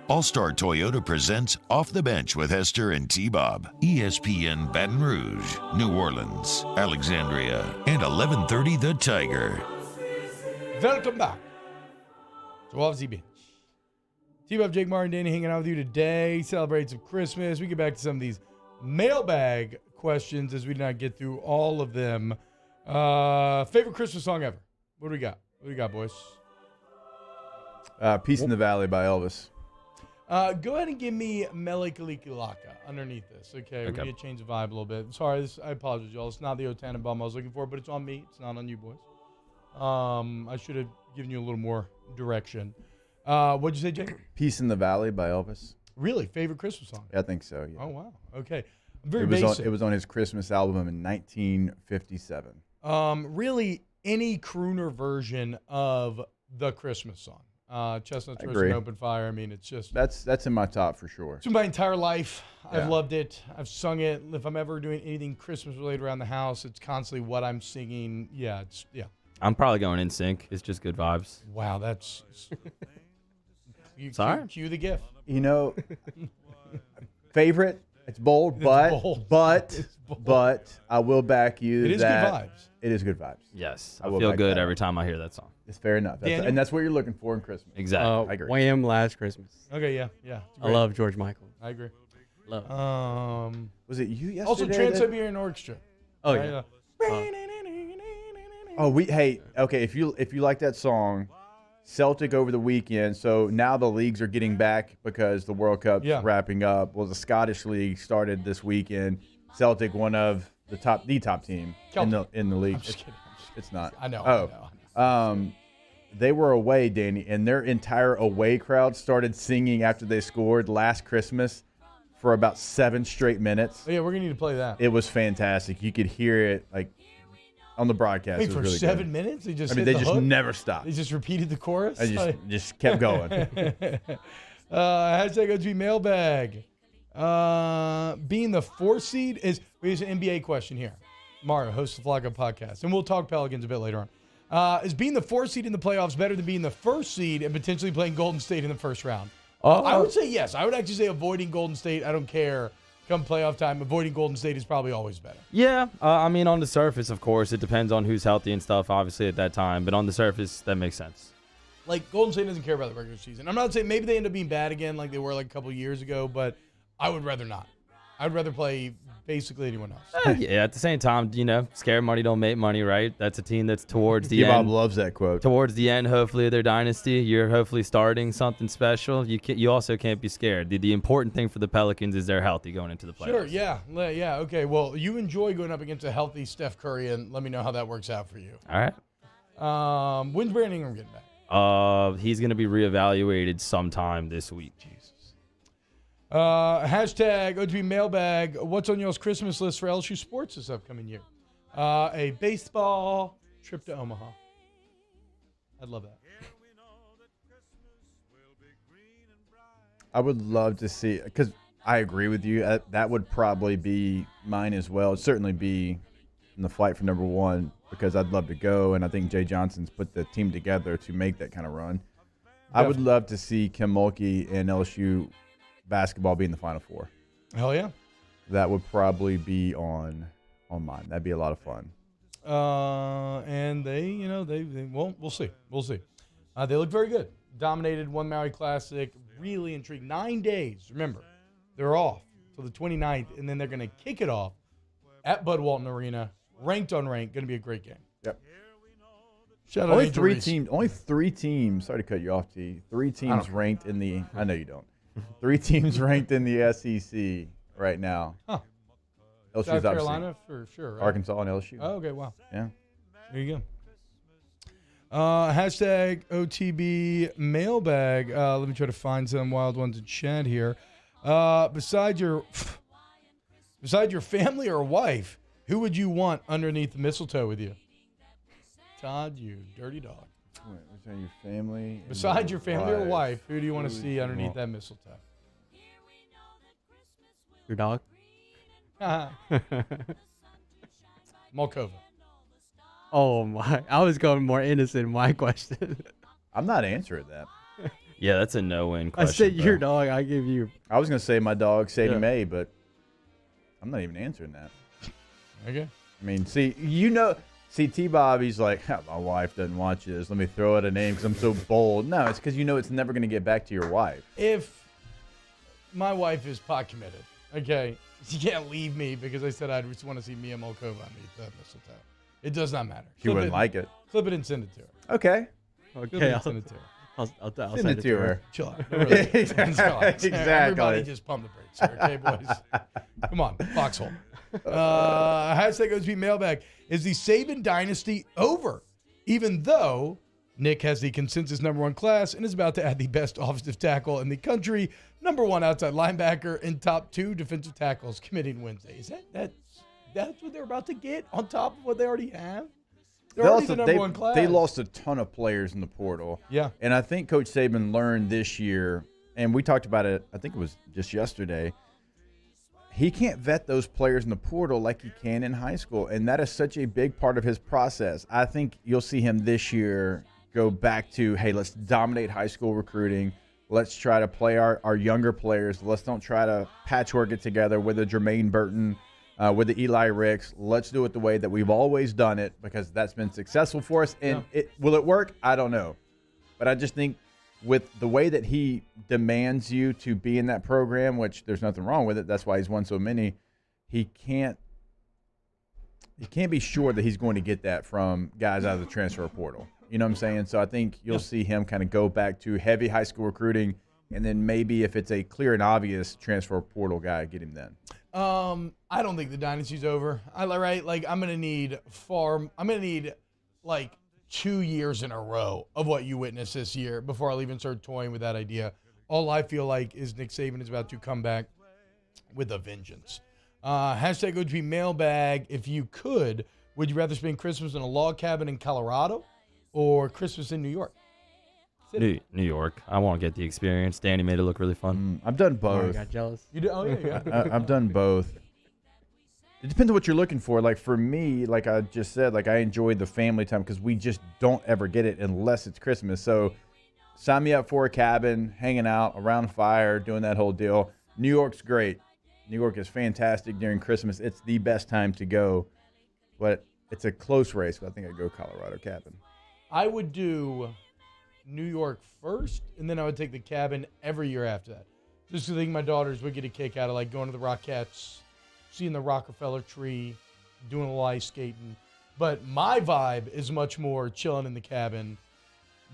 All-Star Toyota presents Off the Bench with Hester and T-Bob. ESPN Baton Rouge, New Orleans, Alexandria, and 1130 The Tiger. Welcome back to Off the Bench. T-Bob, Jake Martin, Danny hanging out with you today. Celebrate some Christmas. We get back to some of these mailbag questions as we did not get through all of them. Favorite Christmas song ever? What do we got? What do we got, boys? Peace in the Valley by Elvis. Go ahead and give me Mele Kalikilaka underneath this, okay? We're going to change the vibe a little bit. Sorry, I apologize, y'all. It's not the O Tannenbaum I was looking for, but it's on me. It's not on you, boys. I should have given you a little more direction. What'd you say, Jake? Peace in the Valley by Elvis. Really? Favorite Christmas song? I think so, yeah. Oh, wow. Okay. Very basic. It was on his Christmas album in 1957. Really, any crooner version of the Christmas song. Chestnuts Roasting Open Fire. I mean, it's just... That's in my top for sure. It's my entire life. Yeah. I've loved it. I've sung it. If I'm ever doing anything Christmas-related around the house, it's constantly what I'm singing. Yeah. I'm probably going in sync. It's just good vibes. Wow, that's... Sorry? Cue the gift. You know, favorite, it's bold, but I will back you. It is good vibes. It is good vibes. Yes, I feel good every time I hear that song. It's fair enough. And that's what you're looking for in Christmas. Exactly. I agree. Wham! Last Christmas. Okay, yeah. I love George Michael. I agree. Love. Was it you yesterday? Also, Trans-Siberian Orchestra. Oh yeah. Okay. If you like that song, Celtic over the weekend. So now the leagues are getting back because the World Cup's wrapping up. Well, the Scottish League started this weekend. Celtic, one of the top team in the league. I'm just kidding. It's not. I know. they were away, Danny, and their entire away crowd started singing after they scored last Christmas for about 7 straight minutes. Oh, yeah, we're going to need to play that. It was fantastic. You could hear it like on the broadcast. Wait, it was for really 7 good. minutes? They just never stopped. They just repeated the chorus? I just kept going. Hashtag OTB mailbag. Being the 4th seed here's an NBA question here. Mario, host of the Flacco podcast, and we'll talk Pelicans a bit later on. Is being the 4th seed in the playoffs better than being the 1st seed and potentially playing Golden State in the first round? I would say yes. I would actually say avoiding Golden State, I don't care. Come playoff time, avoiding Golden State is probably always better. Yeah, I mean, on the surface, of course, it depends on who's healthy and stuff, obviously, at that time. But on the surface, that makes sense. Like, Golden State doesn't care about the regular season. I'm not saying maybe they end up being bad again like they were like a couple years ago, but I would rather not. I'd rather play basically anyone else. Yeah, at the same time, scared money don't make money, right? That's a team that's towards the end. Bob loves that quote. Towards the end, hopefully, of their dynasty. You're hopefully starting something special. You also can't be scared. The important thing for the Pelicans is they're healthy going into the playoffs. Sure, yeah. Okay, well, you enjoy going up against a healthy Steph Curry, and let me know how that works out for you. All right. When's Brandon Ingram getting back? He's going to be reevaluated sometime this week. Hashtag OTB mailbag. What's on y'all's Christmas list for LSU sports this upcoming year? A baseball trip to Omaha. I'd love that. I would love to see, because I agree with you. That would probably be mine as well. It'd certainly be in the fight for number 1 because I'd love to go, and I think Jay Johnson's put the team together to make that kind of run. I would love to see Kim Mulkey and LSU basketball be in the Final Four. Hell yeah. That would probably be on mine. That'd be a lot of fun. And we'll see. We'll see. They look very good. Dominated, won Maui Classic. Really intrigued. 9 days. Remember, they're off till the 29th, and then they're going to kick it off at Bud Walton Arena, ranked on rank. Going to be a great game. Yep. Shout only out three teams. Only 3 teams. Sorry to cut you off, T. 3 teams ranked in the. I know you don't. 3 teams ranked in the SEC right now. Huh. LSU's South Carolina for sure. Right? Arkansas and LSU. Oh, okay, wow. Yeah. There you go. Hashtag OTB mailbag. Let me try to find some wild ones in chat here. Besides your family or wife, who would you want underneath the mistletoe with you? Todd, you dirty dog. Wait, your family. Besides your family or wife, who do you want to see underneath that mistletoe? Your dog? Molkova. Oh my! I was going more innocent in my question. I'm not answering that. Yeah, that's a no-win question. I said your dog. I give you. I was gonna say my dog Sadie Mae, but I'm not even answering that. Okay. I mean, see, T-Bob, he's like, my wife doesn't watch this. Let me throw out a name because I'm so bold. No, it's because it's never going to get back to your wife. If my wife is pot committed, okay, you can't leave me because I said I just want to see Mia Molkova underneath that mistletoe. It does not matter. She wouldn't like it. Clip it and send it to her. Okay. Send it to her. I'll send it to her. Chill out. Really. Exactly. Everybody just pump the brakes here, okay, boys? Come on, foxhole. Hashtag OTB mailbag. Is the Saban dynasty over? Even though Nick has the consensus number 1 class and is about to add the best offensive tackle in the country, number 1 outside linebacker, and top 2 defensive tackles committing Wednesday. Is that's what they're about to get on top of what they already have? They're already the number 1 class. They lost a ton of players in the portal. Yeah. And I think Coach Saban learned this year, and we talked about it, I think it was just yesterday, he can't vet those players in the portal like he can in high school, and that is such a big part of his process. I think you'll see him this year go back to, hey, let's dominate high school recruiting. Let's try to play our younger players. Let's don't try to patchwork it together with a Jermaine Burton, with the Eli Ricks. Let's do it the way that we've always done it because that's been successful for us. And will it work? I don't know. But I just think with the way that he demands you to be in that program, which there's nothing wrong with it. That's why he's won so many. He can't be sure that he's going to get that from guys out of the transfer portal. You know what I'm saying? So I think you'll see him kind of go back to heavy high school recruiting, and then maybe if it's a clear and obvious transfer portal guy, get him then. I don't think the dynasty's over. I'm gonna need 2 years in a row of what you witnessed this year before I'll even start toying with that idea. All I feel like is Nick Saban is about to come back with a vengeance. Hashtag OTB mailbag. If you could, would you rather spend Christmas in a log cabin in Colorado or Christmas in New York? New York. I want to get the experience. Danny made it look really fun. I've done both. I got jealous. You do? Oh, yeah. I've done both. It depends on what you're looking for. Like for me, like I just said, like I enjoyed the family time because we just don't ever get it unless it's Christmas. So sign me up for a cabin, hanging out around a fire, doing that whole deal. New York's great. New York is fantastic during Christmas. It's the best time to go, but it's a close race. But I think I'd go Colorado cabin. I would do New York first, and then I would take the cabin every year after that. Just because I think my daughters would get a kick out of like going to the Rockettes, seeing the Rockefeller tree, doing a little ice skating. But my vibe is much more chilling in the cabin,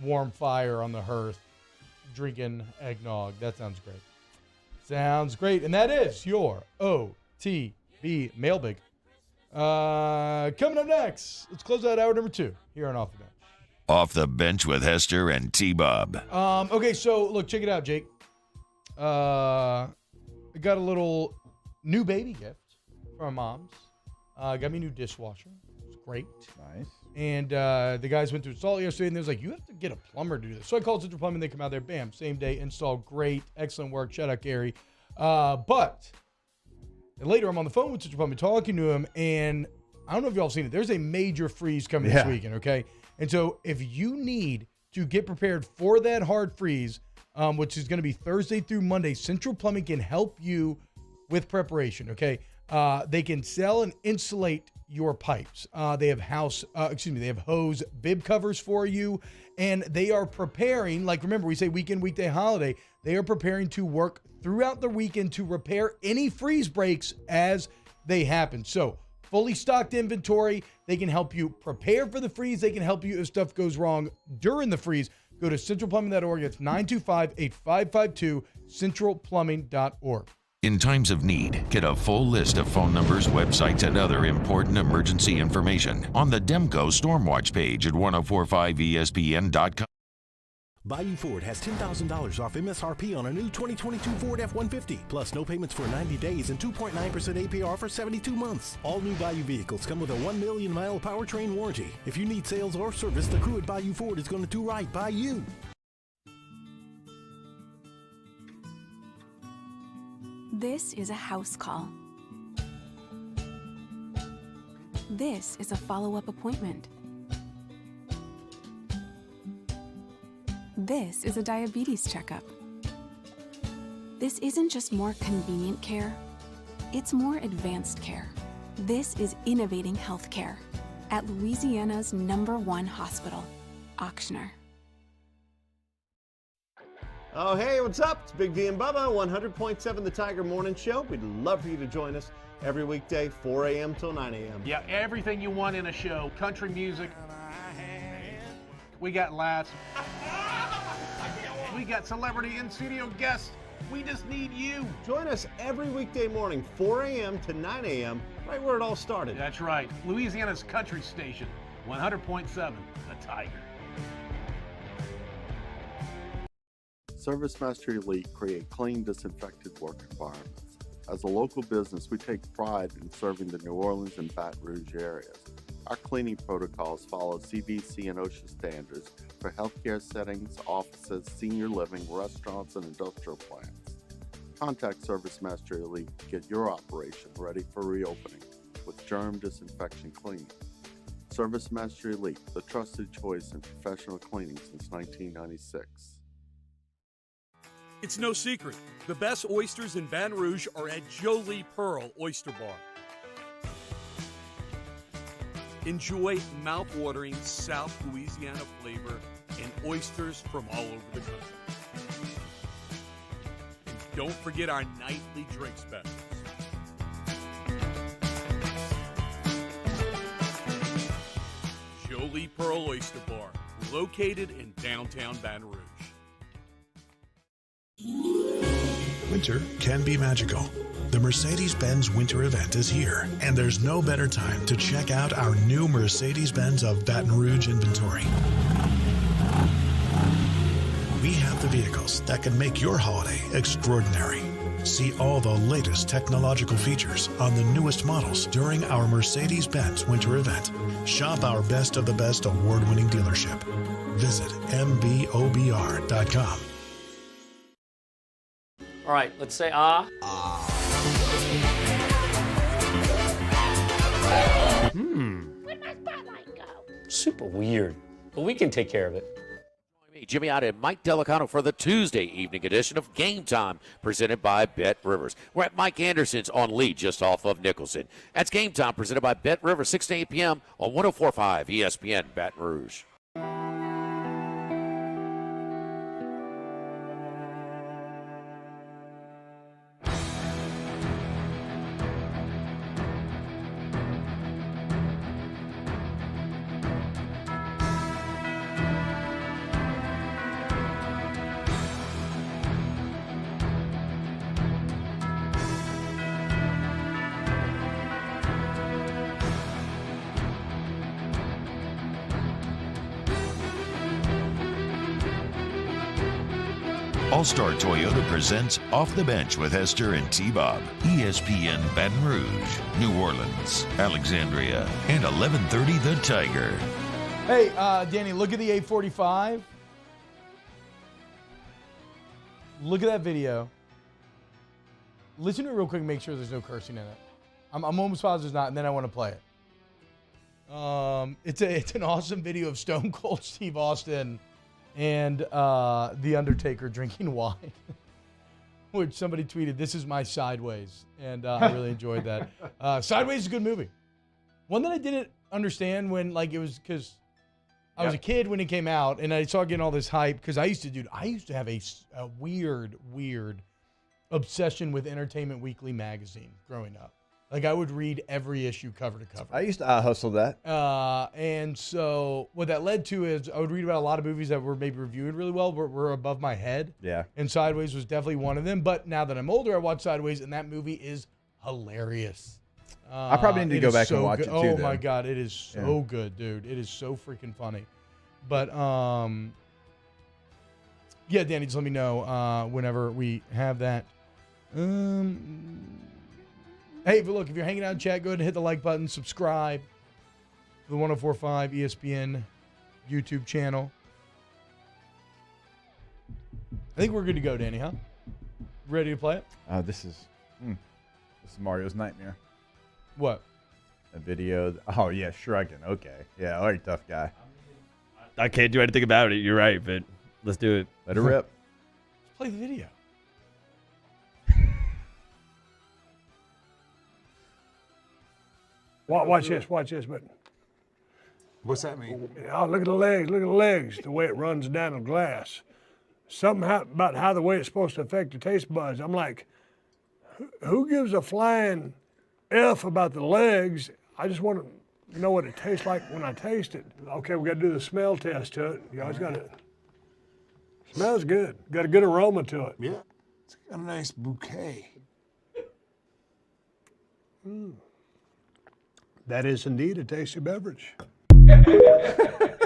warm fire on the hearth, drinking eggnog. That sounds great. Sounds great. And that is your OTB mailbag. Coming up next, let's close out hour number 2 here on Off the Bench. Off the Bench with Hester and T-Bob. Okay, so look, check it out, Jake. I got a little new baby gift from our moms. Got me a new dishwasher. It's great. Nice. And the guys went to install it yesterday, and they was like, you have to get a plumber to do this. So I called Central Plumbing. They come out there, bam, same day, install. Great, excellent work. Shout out, Gary. But later, I'm on the phone with Central Plumbing talking to him, and I don't know if y'all have seen it. There's a major freeze coming this weekend, okay? And so if you need to get prepared for that hard freeze, which is going to be Thursday through Monday, Central Plumbing can help you with preparation, okay? They can sell and insulate your pipes. They have they have hose bib covers for you, and they are preparing, like remember we say weekend, weekday, holiday, they are preparing to work throughout the weekend to repair any freeze breaks as they happen. So fully stocked inventory. They can help you prepare for the freeze. They can help you if stuff goes wrong during the freeze. Go to centralplumbing.org. It's 925-8552, centralplumbing.org. In times of need, get a full list of phone numbers, websites, and other important emergency information on the Demco Stormwatch page at 1045ESPN.com. Bayou Ford has $10,000 off MSRP on a new 2022 Ford F-150, plus no payments for 90 days and 2.9% APR for 72 months. All new Bayou vehicles come with a 1 million mile powertrain warranty. If you need sales or service, the crew at Bayou Ford is going to do right by you. This is a house call. This is a follow-up appointment. This is a diabetes checkup. This isn't just more convenient care, it's more advanced care. This is innovating healthcare at Louisiana's #1 hospital, Ochsner. Oh, hey, what's up? It's Big D and Bubba, 100.7 The Tiger Morning Show. We'd love for you to join us every weekday, 4 a.m. till 9 a.m. Yeah, everything you want in a show. Country music. We got laughs. We got celebrity in-studio guests. We just need you. Join us every weekday morning, 4 a.m. to 9 a.m., right where it all started. That's right. Louisiana's country station, 100.7 The Tiger. Service Mastery Elite create clean, disinfected work environments. As a local business, we take pride in serving the New Orleans and Baton Rouge areas. Our cleaning protocols follow CDC and OSHA standards for healthcare settings, offices, senior living, restaurants, and industrial plants. Contact Service Mastery Elite to get your operation ready for reopening with germ disinfection cleaning. Service Mastery Elite, the trusted choice in professional cleaning since 1996. It's no secret. The best oysters in Baton Rouge are at Jolie Pearl Oyster Bar. Enjoy mouth-watering South Louisiana flavor and oysters from all over the country. And don't forget our nightly drink specials. Jolie Pearl Oyster Bar, located in downtown Baton Rouge. Winter can be magical. The Mercedes-Benz winter event is here, and there's no better time to check out our new Mercedes-Benz of Baton Rouge inventory. We have the vehicles that can make your holiday extraordinary. See all the latest technological features on the newest models during our Mercedes-Benz winter event. Shop our best of the best award-winning dealership. Visit mbobr.com. All right, let's say ah. Where'd my spotlight go? Super weird, but we can take care of it. Jimmy Otta and Mike Delicano for the Tuesday evening edition of Game Time, presented by Bet Rivers. We're at Mike Anderson's on Lee, just off of Nicholson. That's Game Time, presented by Bet Rivers, 6 to 8 p.m. on 104.5 ESPN Baton Rouge. All-Star Toyota presents Off the Bench with Hester and T-Bob. ESPN Baton Rouge, New Orleans, Alexandria, and 1130 The Tiger. Hey, Danny, look at the 845. Look at that video. Listen to it real quick and make sure there's no cursing in it. I'm almost positive there's not, and then I want to play it. It's an awesome video of Stone Cold Steve Austin and The Undertaker drinking wine, which somebody tweeted, "This is my Sideways," and I really enjoyed that. Sideways is a good movie. One that I didn't understand when, like, it was because I was a kid when it came out, and I saw getting all this hype because I used to have a weird obsession with Entertainment Weekly magazine growing up. Like, I would read every issue cover to cover. I used to hustle that. And so what that led to is I would read about a lot of movies that were maybe reviewed really well, but were above my head. Yeah. And Sideways was definitely one of them. But now that I'm older, I watch Sideways, and that movie is hilarious. I probably need to go back and watch it too. Oh my God, it is so good, dude. It is so freaking funny. But yeah, Danny, just let me know whenever we have that. Hey, but look, if you're hanging out in chat, go ahead and hit the like button, subscribe to the 104.5 ESPN YouTube channel. I think we're good to go, Danny, huh? Ready to play it? This is Mario's nightmare. What? A video. Oh, yeah, Shrugging. Okay. Yeah, all right, tough guy. I can't do anything about it. You're right, but let's do it. Let it rip. Let's play the video. Watch this, but What's that mean? oh, look at the legs, the way it runs down the glass. Something about how the way it's supposed to affect the taste buds. I'm like, who gives a flying F about the legs? I just want to know what it tastes like when I taste it. Okay, we got to do the smell test to it. You always got to. Smells good. Got a good aroma to it. Yeah, it's got a nice bouquet. That is indeed a tasty beverage. The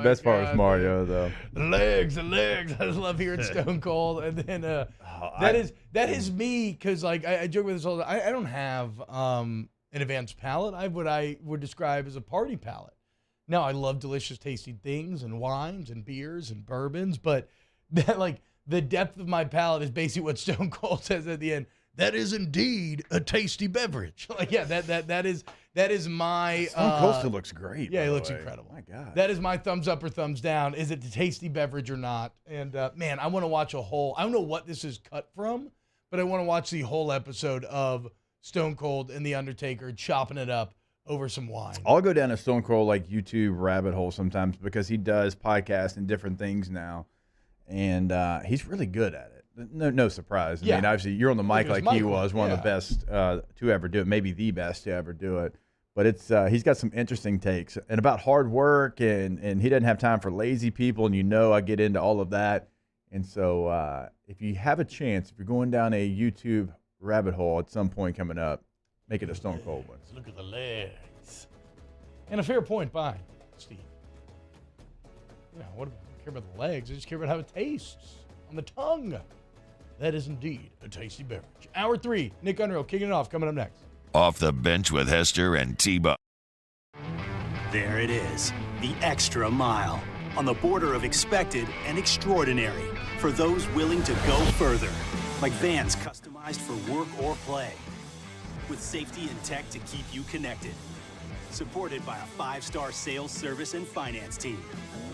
best part was Mario, though. The legs. I just love hearing Stone Cold. And then that is me, because like I joke with this all the time. I don't have an advanced palate. I have what I would describe as a party palate. Now, I love delicious, tasty things and wines and beers and bourbons, but that, like, the depth of my palate is basically what Stone Cold says at the end. That is indeed a tasty beverage. Like, yeah, that is my. Stone Cold still looks great. Yeah, he looks incredible. My God, that is my thumbs up or thumbs down. Is it a tasty beverage or not? And man, I want to watch a whole. I don't know what this is cut from, but I want to watch the whole episode of Stone Cold and the Undertaker chopping it up over some wine. I'll go down a Stone Cold like YouTube rabbit hole sometimes because he does podcasts and different things now, and he's really good at it. No surprise. I mean, obviously, you're on the mic like he was, one of the best to ever do it, maybe the best to ever do it. But it's he's got some interesting takes and about hard work, and he doesn't have time for lazy people, and I get into all of that. And so if you have a chance, if you're going down a YouTube rabbit hole at some point coming up, make it a Stone Cold one. Look at the legs. And a fair point by Steve. Yeah, what about, I don't care about the legs. I just care about how it tastes on the tongue. That is indeed a tasty beverage. Hour 3, Nick Underhill kicking it off, coming up next. Off the Bench with Hester and T-Buck. There it is, the extra mile. On the border of expected and extraordinary for those willing to go further. Like vans customized for work or play. With safety and tech to keep you connected. Supported by a 5-star sales, service, and finance team.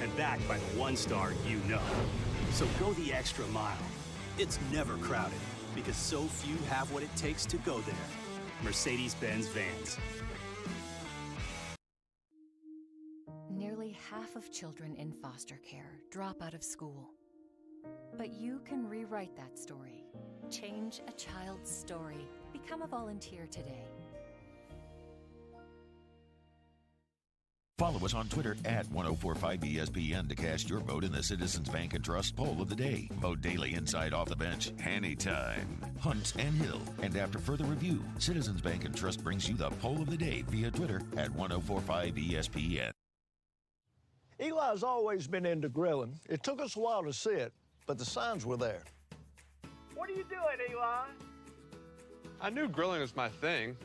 And backed by the 1-star you know. So go the extra mile. It's never crowded because so few have what it takes to go there. Mercedes-Benz Vans. Nearly half of children in foster care drop out of school. But you can rewrite that story. Change a child's story. Become a volunteer today. Follow us on Twitter at 1045ESPN to cast your vote in the Citizens Bank and Trust Poll of the Day. Vote daily inside Off the Bench, anytime. Hunt and Hill. And after further review, Citizens Bank and Trust brings you the Poll of the Day via Twitter at 1045ESPN. Eli's always been into grilling. It took us a while to see it, but the signs were there. What are you doing, Eli? I knew grilling was my thing.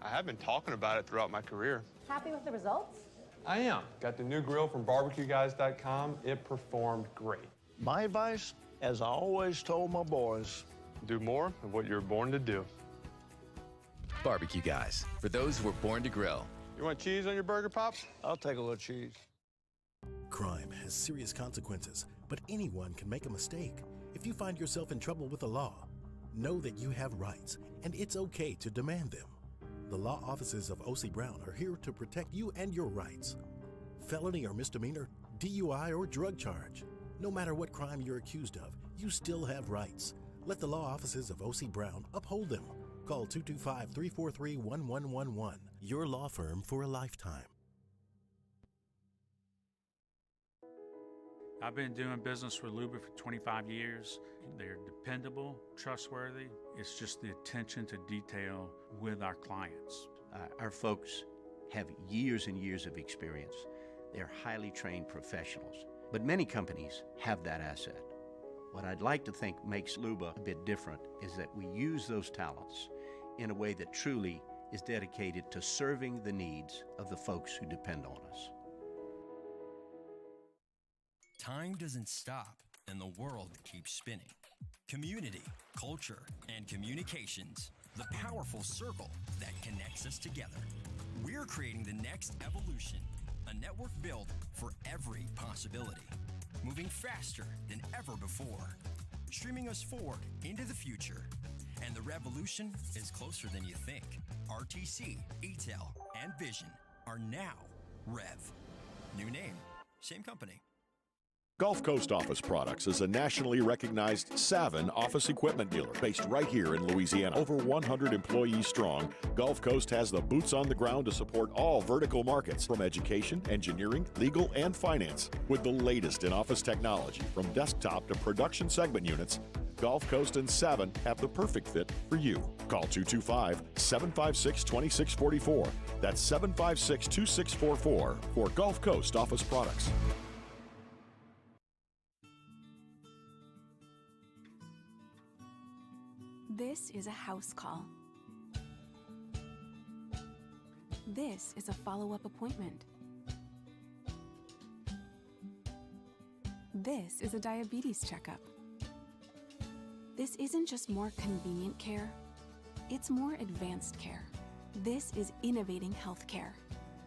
I have been talking about it throughout my career. Happy with the results? I am. Got the new grill from barbecueguys.com. It performed great. My advice, as I always told my boys, do more of what you were born to do. Barbecue Guys, for those who were born to grill. You want cheese on your burger, Pops? I'll take a little cheese. Crime has serious consequences, but anyone can make a mistake. If you find yourself in trouble with the law, know that you have rights, and it's okay to demand them. The law offices of O.C. Brown are here to protect you and your rights. Felony or misdemeanor, DUI or drug charge. No matter what crime you're accused of, you still have rights. Let the law offices of O.C. Brown uphold them. Call 225-343-1111. Your law firm for a lifetime. I've been doing business with Luba for 25 years. They're dependable, trustworthy. It's just the attention to detail with our clients. Our folks have years and years of experience. They're highly trained professionals, but many companies have that asset. What I'd like to think makes Luba a bit different is that we use those talents in a way that truly is dedicated to serving the needs of the folks who depend on us. Time doesn't stop, and the world keeps spinning. Community, culture, and communications, the powerful circle that connects us together. We're creating the next evolution, a network built for every possibility, moving faster than ever before, streaming us forward into the future. And the revolution is closer than you think. RTC, ETEL, and Vision are now Rev. New name, same company. Gulf Coast Office Products is a nationally recognized Saban office equipment dealer based right here in Louisiana. Over 100 employees strong, Gulf Coast has the boots on the ground to support all vertical markets from education, engineering, legal, and finance. With the latest in office technology from desktop to production segment units, Gulf Coast and Saban have the perfect fit for you. Call 225-756-2644. That's 756-2644 for Gulf Coast Office Products. This is a house call. This is a follow-up appointment. This is a diabetes checkup. This isn't just more convenient care, it's more advanced care. This is innovating healthcare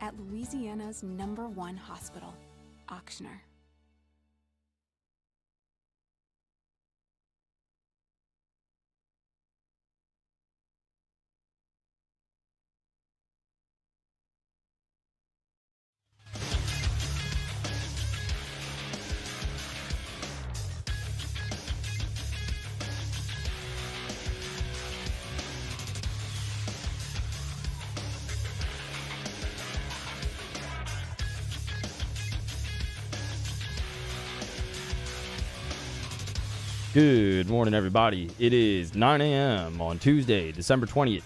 at Louisiana's #1 hospital, Ochsner. Good morning, everybody. It is 9 a.m. on Tuesday, December 20th.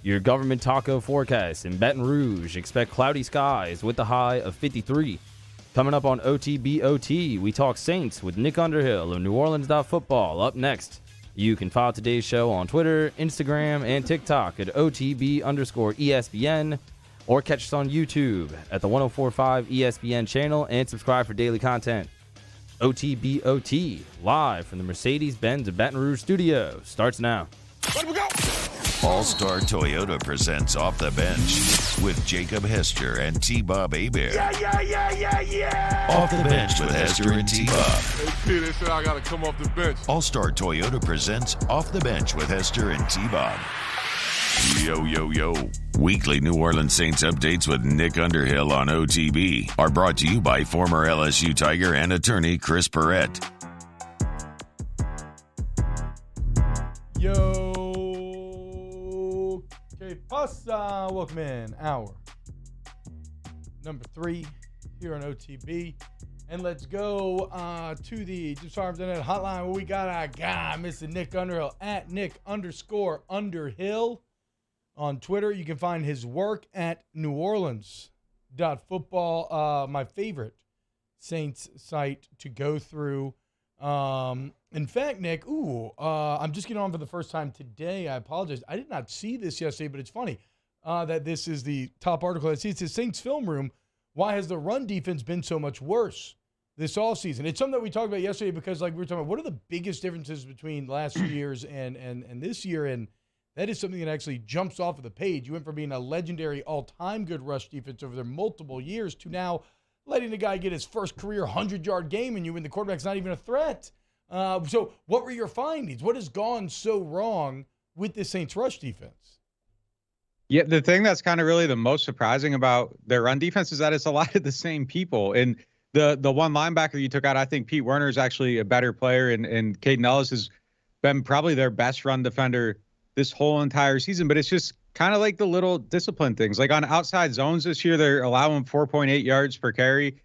Your government taco forecast in Baton Rouge. Expect cloudy skies with a high of 53. Coming up on OTB OT, we talk Saints with Nick Underhill of NewOrleans.football. Up next, you can follow today's show on Twitter, Instagram, and TikTok at OTB_ESPN, or catch us on YouTube at the 1045 ESPN channel and subscribe for daily content. OTB OT, live from the Mercedes-Benz of Baton Rouge studio, starts now. Let we go! All-Star Toyota presents Off the Bench with Jacob Hester and T-Bob Hebert. Yeah. Off the Bench with Hester and T-Bob. Hey, P, they said I got to come off the bench. All-Star Toyota presents Off the Bench with Hester and T-Bob. Yo. Weekly New Orleans Saints updates with Nick Underhill on OTB are brought to you by former LSU Tiger and attorney Chris Perrette. Yo, que pasa? Welcome in. Hour number 3 here on OTB. And let's go to the Just Farms Internet hotline where we got our guy, Mr. Nick Underhill, at Nick_Underhill. On Twitter, you can find his work at NewOrleans.football, my favorite Saints site to go through. In fact, Nick, I'm just getting on for the first time today. I apologize. I did not see this yesterday, but it's funny that this is the top article I see. It says Saints Film Room. Why has the run defense been so much worse this offseason? It's something that we talked about yesterday because, like, we were talking about what are the biggest differences between last few years and this year, and that is something that actually jumps off of the page. You went from being a legendary all-time good rush defense over the multiple years to now letting the guy get his first career 100-yard game and you when the quarterback's not even a threat. So what were your findings? What has gone so wrong with the Saints rush defense? Yeah, the thing that's kind of really the most surprising about their run defense is that it's a lot of the same people. And the one linebacker you took out, I think Pete Werner is actually a better player, and Caden Ellis has been probably their best run defender this whole entire season, but it's just kind of like the little discipline things. Like on outside zones this year, they're allowing 4.8 yards per carry.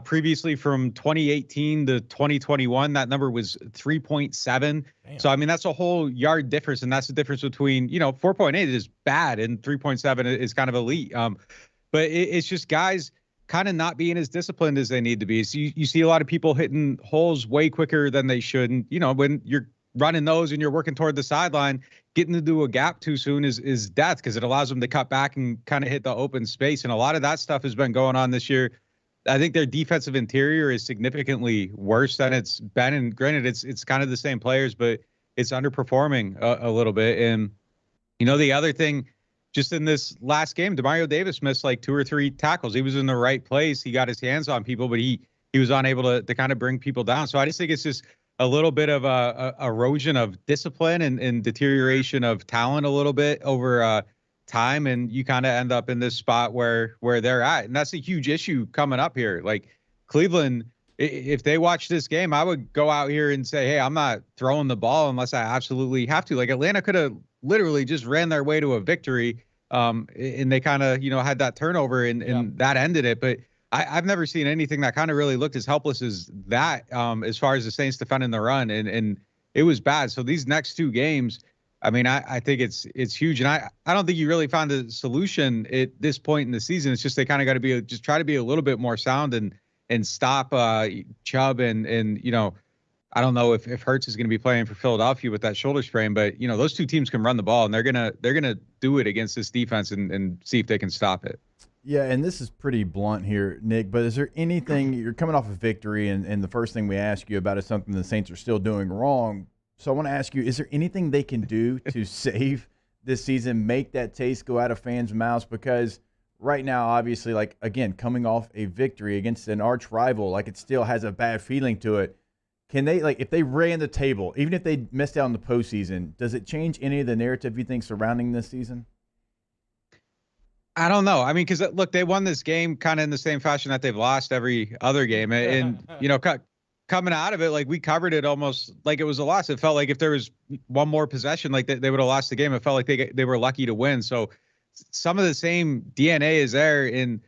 Previously from 2018 to 2021, that number was 3.7. So, I mean, that's a whole yard difference, and that's the difference between, 4.8 is bad and 3.7 is kind of elite. But it's just guys kind of not being as disciplined as they need to be. So you see a lot of people hitting holes way quicker than they should. And, when you're running those and you're working toward the sideline, getting into a gap too soon is death because it allows them to cut back and kind of hit the open space. And a lot of that stuff has been going on this year. I think their defensive interior is significantly worse than it's been. And granted, it's kind of the same players, but it's underperforming a little bit. And, the other thing, just in this last game, Demario Davis missed like 2 or 3 tackles. He was in the right place. He got his hands on people, but he was unable to kind of bring people down. So I just think it's just a little bit of a erosion of discipline and deterioration of talent a little bit over time, and you kind of end up in this spot where they're at, and that's a huge issue coming up here. Like Cleveland, if they watch this game, I would go out here and say, hey, I'm not throwing the ball unless I absolutely have to. Like Atlanta could have literally just ran their way to a victory, and they kind of had that turnover and that ended it. But I've never seen anything that kind of really looked as helpless as that, as far as the Saints defending the run, and it was bad. So these next 2 games, I mean, I think it's huge, and I don't think you really found a solution at this point in the season. It's just they kind of got to just try to be a little bit more sound and stop Chubb and I don't know if Hurts is going to be playing for Philadelphia with that shoulder sprain, but those 2 teams can run the ball, and they're gonna do it against this defense and see if they can stop it. Yeah, and this is pretty blunt here, Nick, but is there anything, you're coming off a victory, and the first thing we ask you about is something the Saints are still doing wrong. So I want to ask you, is there anything they can do to save this season, make that taste go out of fans' mouths? Because right now, obviously, like, again, coming off a victory against an arch rival, like, it still has a bad feeling to it. Can they, like, if they ran the table, even if they missed out in the postseason, does it change any of the narrative you think surrounding this season? I don't know. I mean, because, look, they won this game kind of in the same fashion that they've lost every other game. And, coming out of it, like, we covered it almost like it was a loss. It felt like if there was one more possession, like they would have lost the game. It felt like they were lucky to win. So some of the same DNA is there. And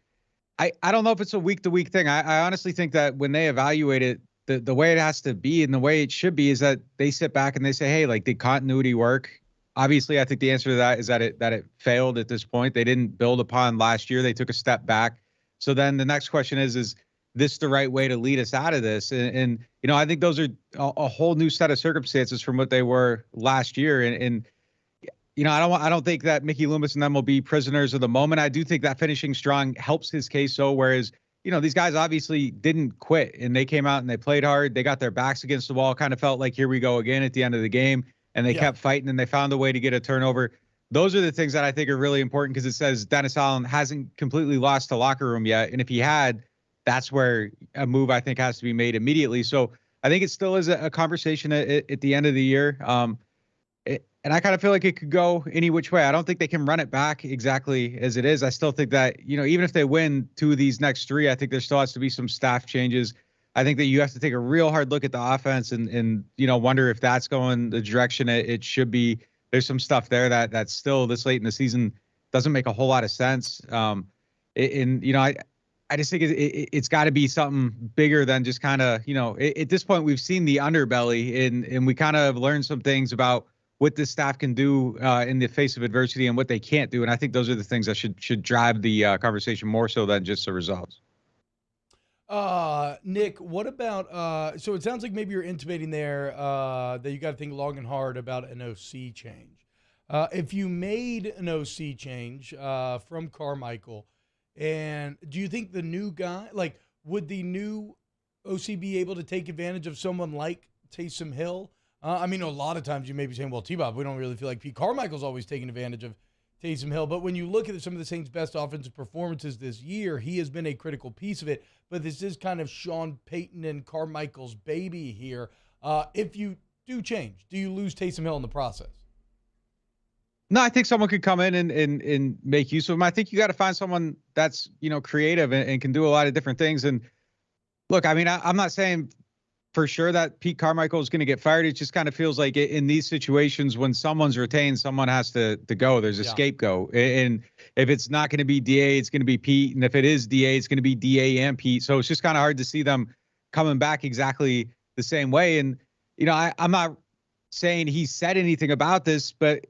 I don't know if it's a week-to-week thing. I honestly think that when they evaluate it, the way it has to be and the way it should be is that they sit back and they say, hey, like, did continuity work? Obviously, I think the answer to that is that it failed at this point. They didn't build upon last year. They took a step back. So then the next question is this the right way to lead us out of this? And I think those are a whole new set of circumstances from what they were last year. And I don't think that Mickey Loomis and them will be prisoners of the moment. I do think that finishing strong helps his case. So whereas, these guys obviously didn't quit and they came out and they played hard. They got their backs against the wall, kind of felt like here we go again at the end of the game. And they kept fighting and they found a way to get a turnover. Those are the things that I think are really important because it says Dennis Allen hasn't completely lost the locker room yet. And if he had, that's where a move I think has to be made immediately. So I think it still is a conversation at the end of the year. And I kind of feel like it could go any which way. I don't think they can run it back exactly as it is. I still think that, even if they win 2 of these next 3, I think there still has to be some staff changes. I think that you have to take a real hard look at the offense and wonder if that's going the direction it should be. There's some stuff there that's still this late in the season doesn't make a whole lot of sense. I just think it's got to be something bigger than just kind of, at this point we've seen the underbelly and we kind of learned some things about what this staff can do in the face of adversity and what they can't do. And I think those are the things that should drive the conversation more so than just the results. Nick, what about, so it sounds like maybe you're intimating there that you got to think long and hard about an OC change. If you made an OC change from Carmichael, and do you think the new guy, like, would the new OC be able to take advantage of someone like Taysom Hill? A lot of times you may be saying, well, T-Bob, we don't really feel like Pete Carmichael's always taking advantage of Taysom Hill. But when you look at some of the Saints' best offensive performances this year, he has been a critical piece of it. But this is kind of Sean Payton and Carmichael's baby here. If you do change, do you lose Taysom Hill in the process? No, I think someone could come in and make use of him. I think you got to find someone that's, creative and can do a lot of different things. And look, I'm not saying for sure that Pete Carmichael is going to get fired. It just kind of feels like in these situations when someone's retained, someone has to go. There's a scapegoat. And if it's not going to be DA, it's going to be Pete. And if it is DA, it's going to be DA and Pete. So it's just kind of hard to see them coming back exactly the same way. And, I'm not saying he said anything about this, but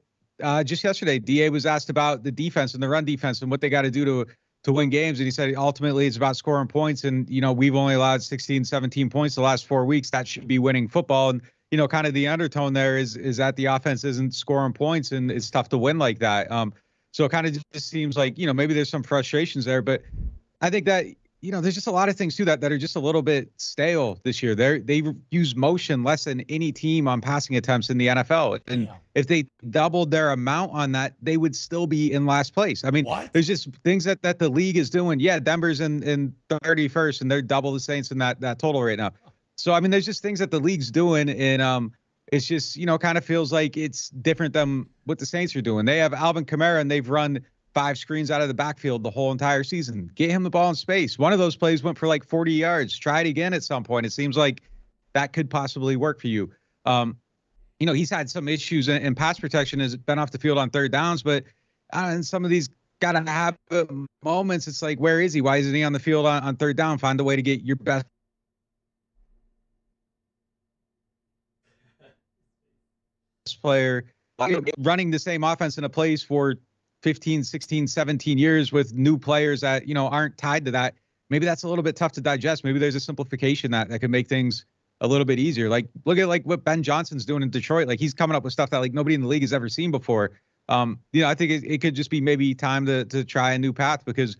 just yesterday, DA was asked about the defense and the run defense and what they got to do to win games. And he said, ultimately, it's about scoring points. And, we've only allowed 16, 17 points the last 4 weeks. That should be winning football. And, kind of the undertone there is that the offense isn't scoring points and it's tough to win like that. So it kind of just seems like, maybe there's some frustrations there. But I think that, there's just a lot of things, too, that are just a little bit stale this year. They use motion less than any team on passing attempts in the NFL. And if they doubled their amount on that, they would still be in last place. There's just things that the league is doing. Yeah, Denver's in 31st, and they're double the Saints in that total right now. So, there's just things that the league's doing, and it's just, kind of feels like it's different than what the Saints are doing. They have Alvin Kamara, and they've run 5 screens out of the backfield the whole entire season. Get him the ball in space. One of those plays went for like 40 yards. Try it again at some point. It seems like that could possibly work for you. He's had some issues in pass protection, has been off the field on 3rd downs, but and some of these got to have moments. It's like, where is he? Why isn't he on the field on 3rd down? Find a way to get your best player running the same offense in a place for 15, 16, 17 years with new players that, aren't tied to that. Maybe that's a little bit tough to digest. Maybe there's a simplification that could make things a little bit easier. Like, look at what Ben Johnson's doing in Detroit. Like, he's coming up with stuff that nobody in the league has ever seen before. I think it could just be maybe time to try a new path because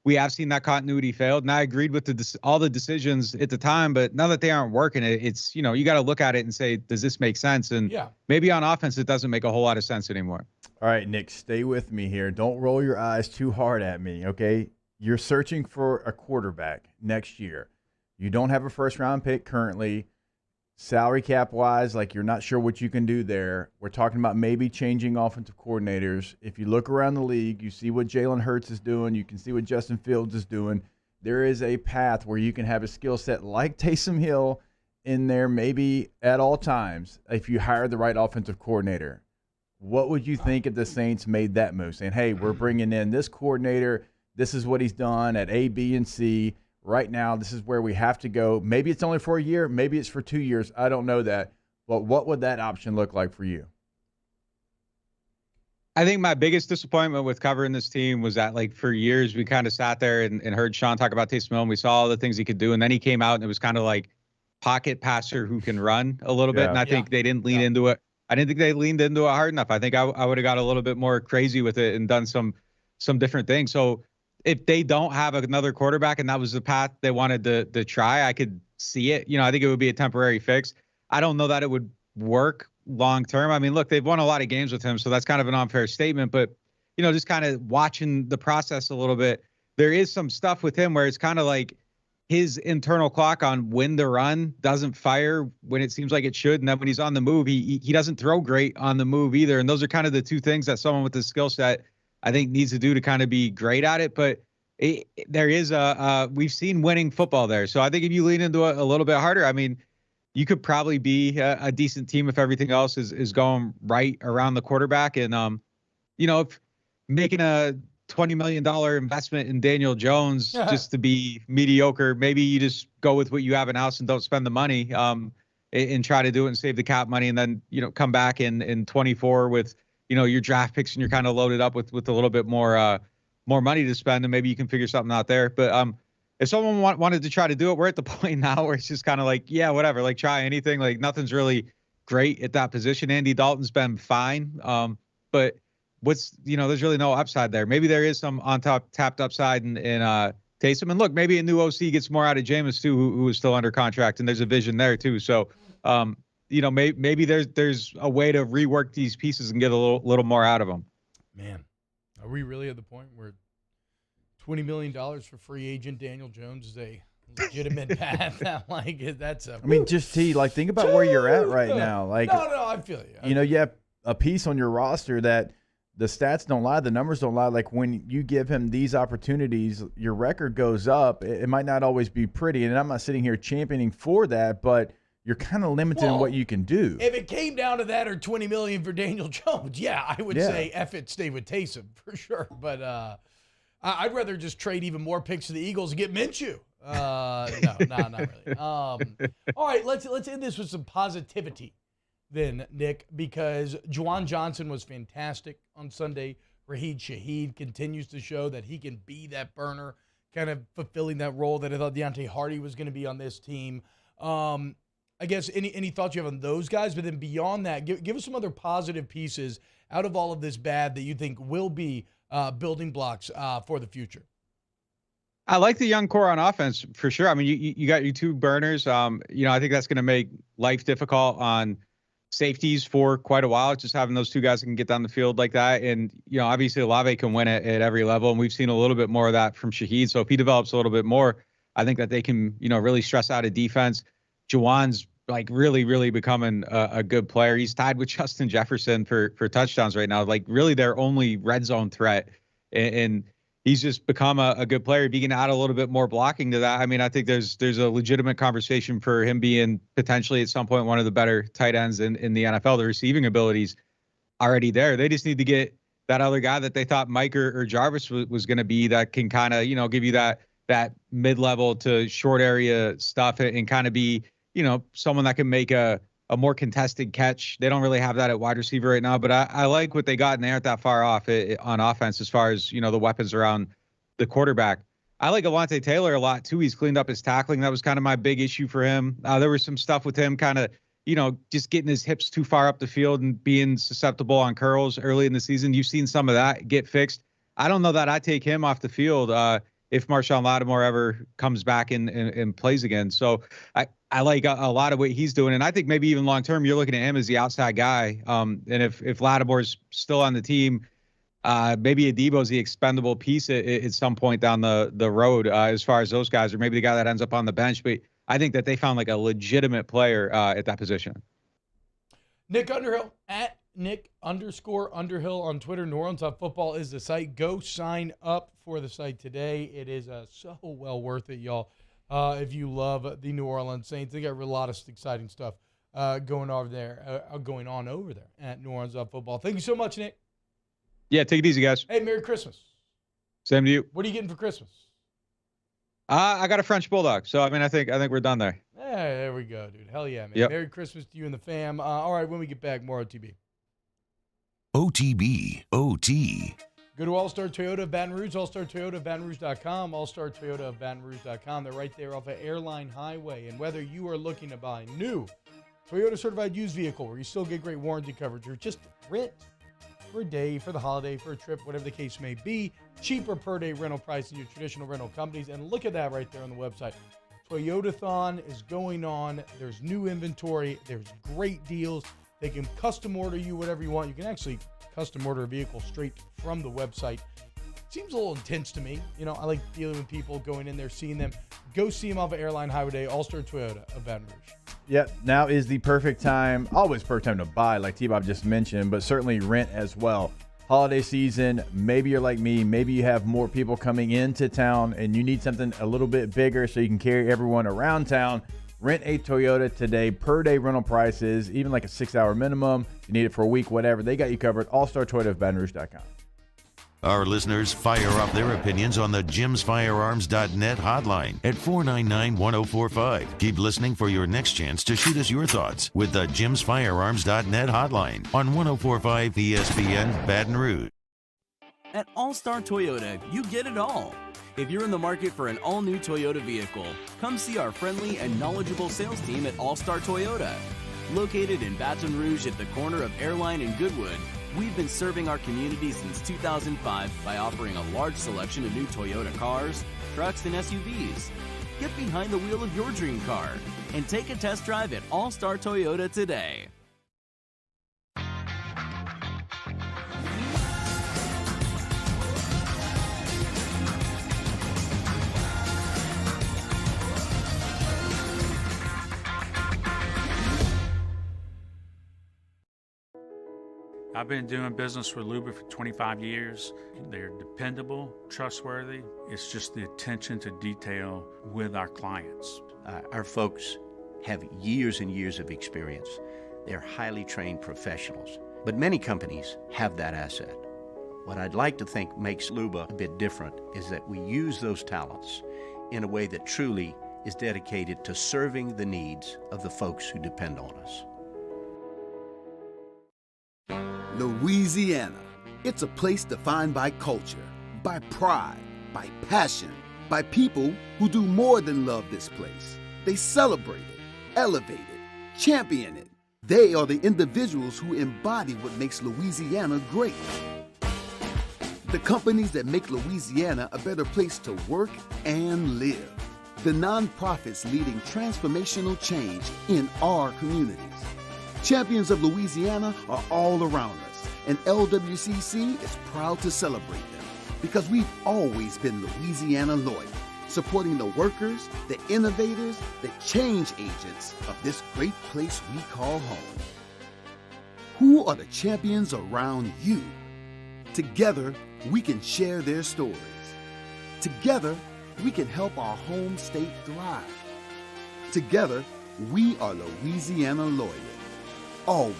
we have seen that continuity failed. And I agreed with all the decisions at the time, but now that they aren't working, it's, you got to look at it and say, does this make sense? And maybe on offense, it doesn't make a whole lot of sense anymore. All right, Nick, stay with me here. Don't roll your eyes too hard at me, okay? You're searching for a quarterback next year. You don't have a first-round pick currently. Salary cap-wise, you're not sure what you can do there. We're talking about maybe changing offensive coordinators. If you look around the league, you see what Jalen Hurts is doing. You can see what Justin Fields is doing. There is a path where you can have a skill set like Taysom Hill in there maybe at all times if you hire the right offensive coordinator. What would you think if the Saints made that move, saying, hey, we're bringing in this coordinator. This is what he's done at A, B, and C. right now, this is where we have to go. Maybe it's only for a year. Maybe it's for 2 years. I don't know that. But what would that option look like for you? I think my biggest disappointment with covering this team was that, like, for years we kind of sat there and heard Sean talk about Taysom Hill, and we saw all the things he could do. And then he came out and it was kind of like pocket passer who can run a little bit. And I think they didn't lean into it. I didn't think they leaned into it hard enough. I think I would have got a little bit more crazy with it and done some different things. So if they don't have another quarterback and that was the path they wanted to try, I could see it. I think it would be a temporary fix. I don't know that it would work long term. I mean, look, they've won a lot of games with him, so that's kind of an unfair statement. But, just kind of watching the process a little bit, there is some stuff with him where it's kind of like his internal clock on when to run doesn't fire when it seems like it should. And then when he's on the move, he doesn't throw great on the move either. And those are kind of the two things that someone with the skill set I think needs to do to kind of be great at it. But there is we've seen winning football there. So I think if you lean into it a little bit harder, I mean, you could probably be a decent team if everything else is going right around the quarterback. And, if making a $20 million investment in Daniel Jones just to be mediocre, maybe you just go with what you have in house and don't spend the money and try to do it and save the cap money. And then, come back in 24 with, your draft picks and you're kind of loaded up with a little bit more money to spend, and maybe you can figure something out there. But if someone wanted to try to do it, we're at the point now where it's just kind of like, yeah, whatever, like try anything. Like nothing's really great at that position. Andy Dalton's been fine. But there's really no upside there. Maybe there is some on top tapped upside in Taysom. And look, maybe a new OC gets more out of Jameis too, who is still under contract, and there's a vision there too. So, maybe there's a way to rework these pieces and get a little more out of them. Man, are we really at the point where $20 million for free agent Daniel Jones is a legitimate path? That's a. I mean, just think about where you're at right now. Like, no, I feel you. You have a piece on your roster that the stats don't lie, the numbers don't lie. Like when you give him these opportunities, your record goes up. It might not always be pretty, and I'm not sitting here championing for that, but you're kind of limited in what you can do. If it came down to that or $20 million for Daniel Jones, I would say F it, stay with Taysom for sure. But I'd rather just trade even more picks to the Eagles and get Minshew. No, not really. All right, let's end this with some positivity then, Nick, because Juwan Johnson was fantastic on Sunday. Raheed Shaheed continues to show that he can be that burner, kind of fulfilling that role that I thought Deontay Hardy was going to be on this team. I guess any thoughts you have on those guys? But then beyond that, give us some other positive pieces out of all of this bad that you think will be building blocks for the future. I like the young core on offense for sure. I mean, you got your two burners. I think that's going to make life difficult on safeties for quite a while. Just having those two guys that can get down the field like that. And, obviously Olave can win at every level. And we've seen a little bit more of that from Shaheed. So if he develops a little bit more, I think that they can, really stress out a defense. Juwan's really, really becoming a good player. He's tied with Justin Jefferson for touchdowns right now. Like really their only red zone threat. And he's just become a good player. If he can add a little bit more blocking to that, I mean, I think there's a legitimate conversation for him being potentially at some point one of the better tight ends in the NFL. The receiving ability's already there. They just need to get that other guy that they thought Mike or Jarvis was going to be that can kind of, give you that mid-level to short area stuff and kind of be, someone that can make a more contested catch. They don't really have that at wide receiver right now, but I like what they got, and they aren't that far off on offense as far as, the weapons around the quarterback. I like Alontae Taylor a lot too. He's cleaned up his tackling. That was kind of my big issue for him. There was some stuff with him kind of, just getting his hips too far up the field and being susceptible on curls early in the season. You've seen some of that get fixed. I don't know that I take him off the field if Marshawn Lattimore ever comes back and plays again. So I like a lot of what he's doing. And I think maybe even long-term, you're looking at him as the outside guy. And if Lattimore's still on the team, maybe Adebo's the expendable piece at some point down the road as far as those guys, or maybe the guy that ends up on the bench. But I think that they found like a legitimate player at that position. Nick Underhill at Nick_Underhill on Twitter. New Orleans Football is the site. Go sign up for the site today. It is so well worth it, y'all. If you love the New Orleans Saints, they got a lot of exciting stuff going on over there at New Orleans Football. Thank you so much, Nick. Yeah, take it easy, guys. Hey, Merry Christmas. Same to you. What are you getting for Christmas? I got a French bulldog, so I mean, I think we're done there. Yeah, there we go, dude. Hell yeah, man. Yep. Merry Christmas to you and the fam. All right, when we get back, more OTB. OTB OT. Go to All-Star Toyota of Baton Rouge, allstartoyotaofbatonrouge.com, allstartoyotaofbatonrouge.com. They're right there off of Airline Highway. And whether you are looking to buy new Toyota certified used vehicle where you still get great warranty coverage, or just rent for a day, for the holiday, for a trip, whatever the case may be, cheaper per day rental price than your traditional rental companies. And look at that right there on the website. Toyotathon is going on. There's new inventory. There's great deals. They can custom order you whatever you want. You can actually custom order a vehicle straight from the website. Seems a little intense to me. You know, I like dealing with people, going in there, seeing them. Go see them off of Airline Highway Day, All-Star Toyota of Baton Rouge. Yep, now is the perfect time, always perfect time to buy, like T-Bob just mentioned, but certainly rent as well. Holiday season, maybe you're like me, maybe you have more people coming into town and you need something a little bit bigger so you can carry everyone around town. Rent a Toyota today, per day rental prices, even like a 6-hour minimum. You need it for a week, whatever. They got you covered. allstartoyotaofbatonrouge.com. Our listeners fire up their opinions on the jimsfirearms.net hotline at 499-1045. Keep listening for your next chance to shoot us your thoughts with the jimsfirearms.net hotline on 1045 ESPN Baton Rouge. At All-Star Toyota, you get it all. If you're in the market for an all-new Toyota vehicle, come see our friendly and knowledgeable sales team at All-Star Toyota. Located in Baton Rouge at the corner of Airline and Goodwood, we've been serving our community since 2005 by offering a large selection of new Toyota cars, trucks, and SUVs. Get behind the wheel of your dream car and take a test drive at All-Star Toyota today. I've been doing business with Luba for 25 years. They're dependable, trustworthy. It's just the attention to detail with our clients. Our folks have years and years of experience. They're highly trained professionals, but many companies have that asset. What I'd like to think makes Luba a bit different is that we use those talents in a way that truly is dedicated to serving the needs of the folks who depend on us. Louisiana. It's a place defined by culture, by pride, by passion, by people who do more than love this place. They celebrate it, elevate it, champion it. They are the individuals who embody what makes Louisiana great. The companies that make Louisiana a better place to work and live. The nonprofits leading transformational change in our communities. Champions of Louisiana are all around us, and LWCC is proud to celebrate them because we've always been Louisiana loyal, supporting the workers, the innovators, the change agents of this great place we call home. Who are the champions around you? Together, we can share their stories. Together, we can help our home state thrive. Together, we are Louisiana loyal. Always.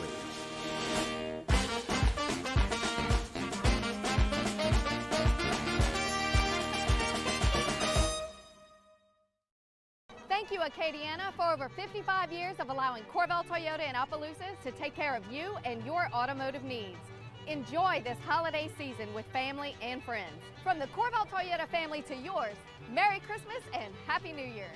Thank you, Acadiana, for over 55 years of allowing Corval Toyota in Opelousas to take care of you and your automotive needs. Enjoy this holiday season with family and friends. From the Corval Toyota family to yours, Merry Christmas and Happy New Year.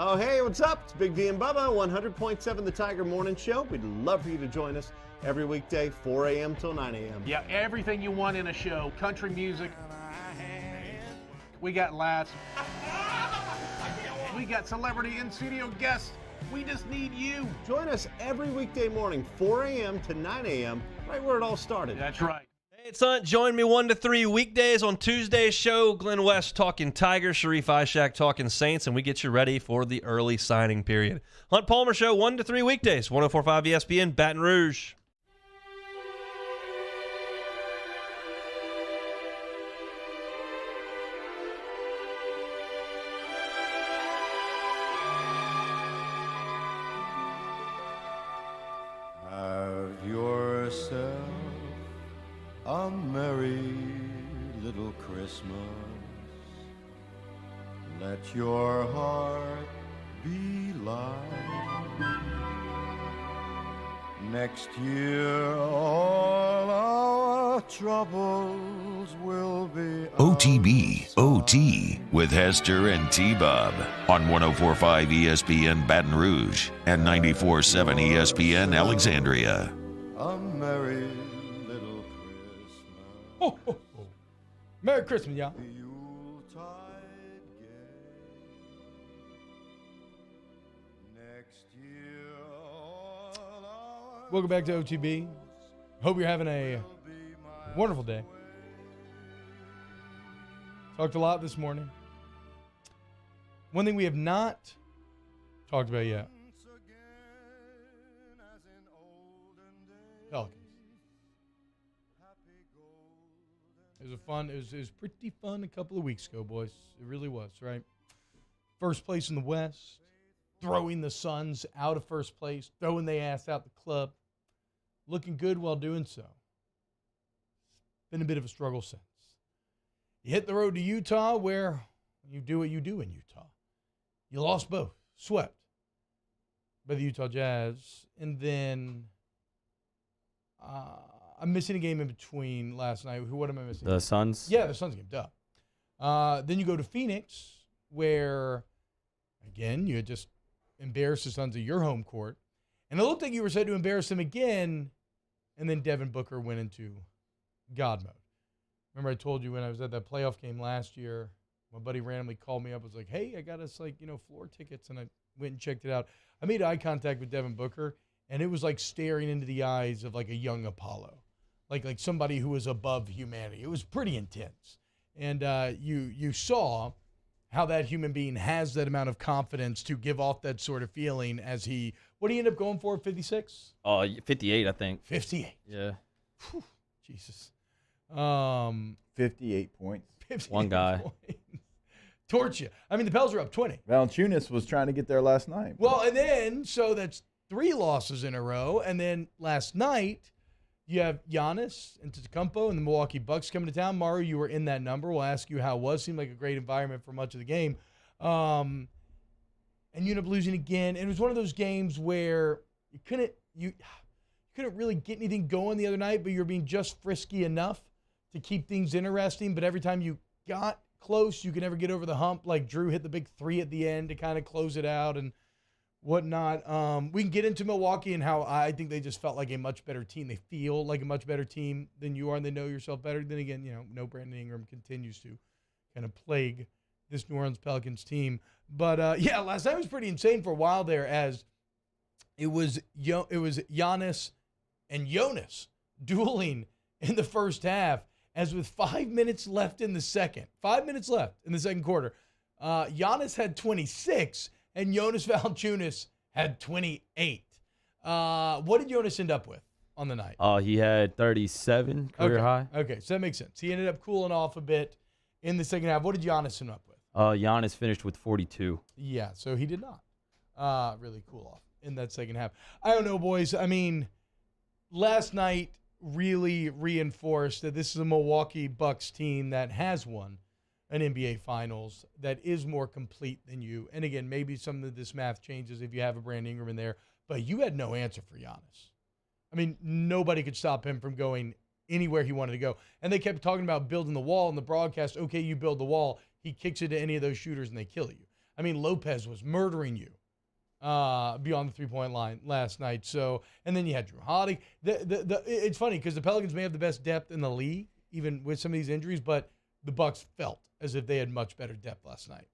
Oh, hey, what's up? It's Big D and Bubba, 100.7 The Tiger Morning Show. We'd love for you to join us every weekday, 4 a.m. till 9 a.m. Yeah, everything you want in a show. Country music. We got laughs. We got celebrity in-studio guests. We just need you. Join us every weekday morning, 4 a.m. to 9 a.m., right where it all started. That's right. Hey, it's Hunt. Join me 1 to 3 weekdays on Tuesday's show. Glenn West talking Tigers, Sharif Ishak talking Saints, and we get you ready for the early signing period. Hunt Palmer Show 1 to 3 weekdays, 104.5 ESPN, Baton Rouge. Have yourself a merry little Christmas. Let your heart be light. Next year, all our troubles will be OTB OT with Hester and T-Bob on 104.5 ESPN Baton Rouge and 94.7 ESPN Alexandria. a merry little Christmas. Ho, ho, ho. Merry Christmas, y'all. The Yuletide gay. Next year, all our Welcome back to OTB. Hope you're having a wonderful day. Talked a lot this morning. One thing we have not talked about yet. Pelicans. It was pretty fun a couple of weeks ago, boys. It really was, right? First place in the West, throwing the Suns out of first place, throwing their ass out the club, looking good while doing so. Been a bit of a struggle since. You hit the road to Utah, where you do what you do in Utah. You lost both, swept by the Utah Jazz, and then I'm missing a game in between last night. What am I missing? The Suns? Yeah, the Suns game, duh. Then you go to Phoenix, where, again, you had just embarrassed the Suns at your home court. And it looked like you were set to embarrass them again, and then Devin Booker went into God mode. Remember I told you when I was at that playoff game last year, my buddy randomly called me up and was like, hey, I got us, floor tickets, and I went and checked it out. I made eye contact with Devin Booker, and it was like staring into the eyes of like a young Apollo, like somebody who was above humanity. It was pretty intense. And you saw how that human being has that amount of confidence to give off that sort of feeling as he, what did he end up going for, 56? 58, I think. 58. Yeah. Whew, Jesus. 58 points. 58 One guy. points. Torch you. I mean, the Pels are up 20. Valanciunas was trying to get there last night. Well, and then, so that's 3 losses in a row. And then last night, you have Giannis and Antetokounmpo and the Milwaukee Bucks coming to town. Mario, you were in that number. We'll ask you how it was. Seemed like a great environment for much of the game. And you end up losing again. And it was one of those games where you couldn't really get anything going the other night, but you were being just frisky enough to keep things interesting. But every time you got close, you could never get over the hump. Like Drew hit the big 3 at the end to kind of close it out and whatnot. We can get into Milwaukee and how I think they just felt like a much better team. They feel like a much better team than you are, and they know yourself better. Then again, no Brandon Ingram continues to kind of plague this New Orleans Pelicans team. But yeah, last night was pretty insane for a while there, as it was Giannis and Jonas dueling in the first half, as with 5 minutes left in the second. 5 minutes left in the second quarter. Giannis had 26, and Jonas Valanciunas had 28. What did Jonas end up with on the night? He had 37 career high. Okay, so that makes sense. He ended up cooling off a bit in the second half. What did Giannis end up with? Giannis finished with 42. Yeah, so he did not really cool off in that second half. I don't know, boys. I mean, last night really reinforced that this is a Milwaukee Bucks team that has won an NBA Finals, that is more complete than you. And again, maybe some of this math changes if you have a Brandon Ingram in there, but you had no answer for Giannis. I mean, nobody could stop him from going anywhere he wanted to go. And they kept talking about building the wall in the broadcast. Okay, you build the wall. He kicks it to any of those shooters and they kill you. I mean, Lopez was murdering you beyond the three-point line last night. So, and then you had Drew Holiday. It's funny because the Pelicans may have the best depth in the league, even with some of these injuries, but the Bucks felt as if they had much better depth last night.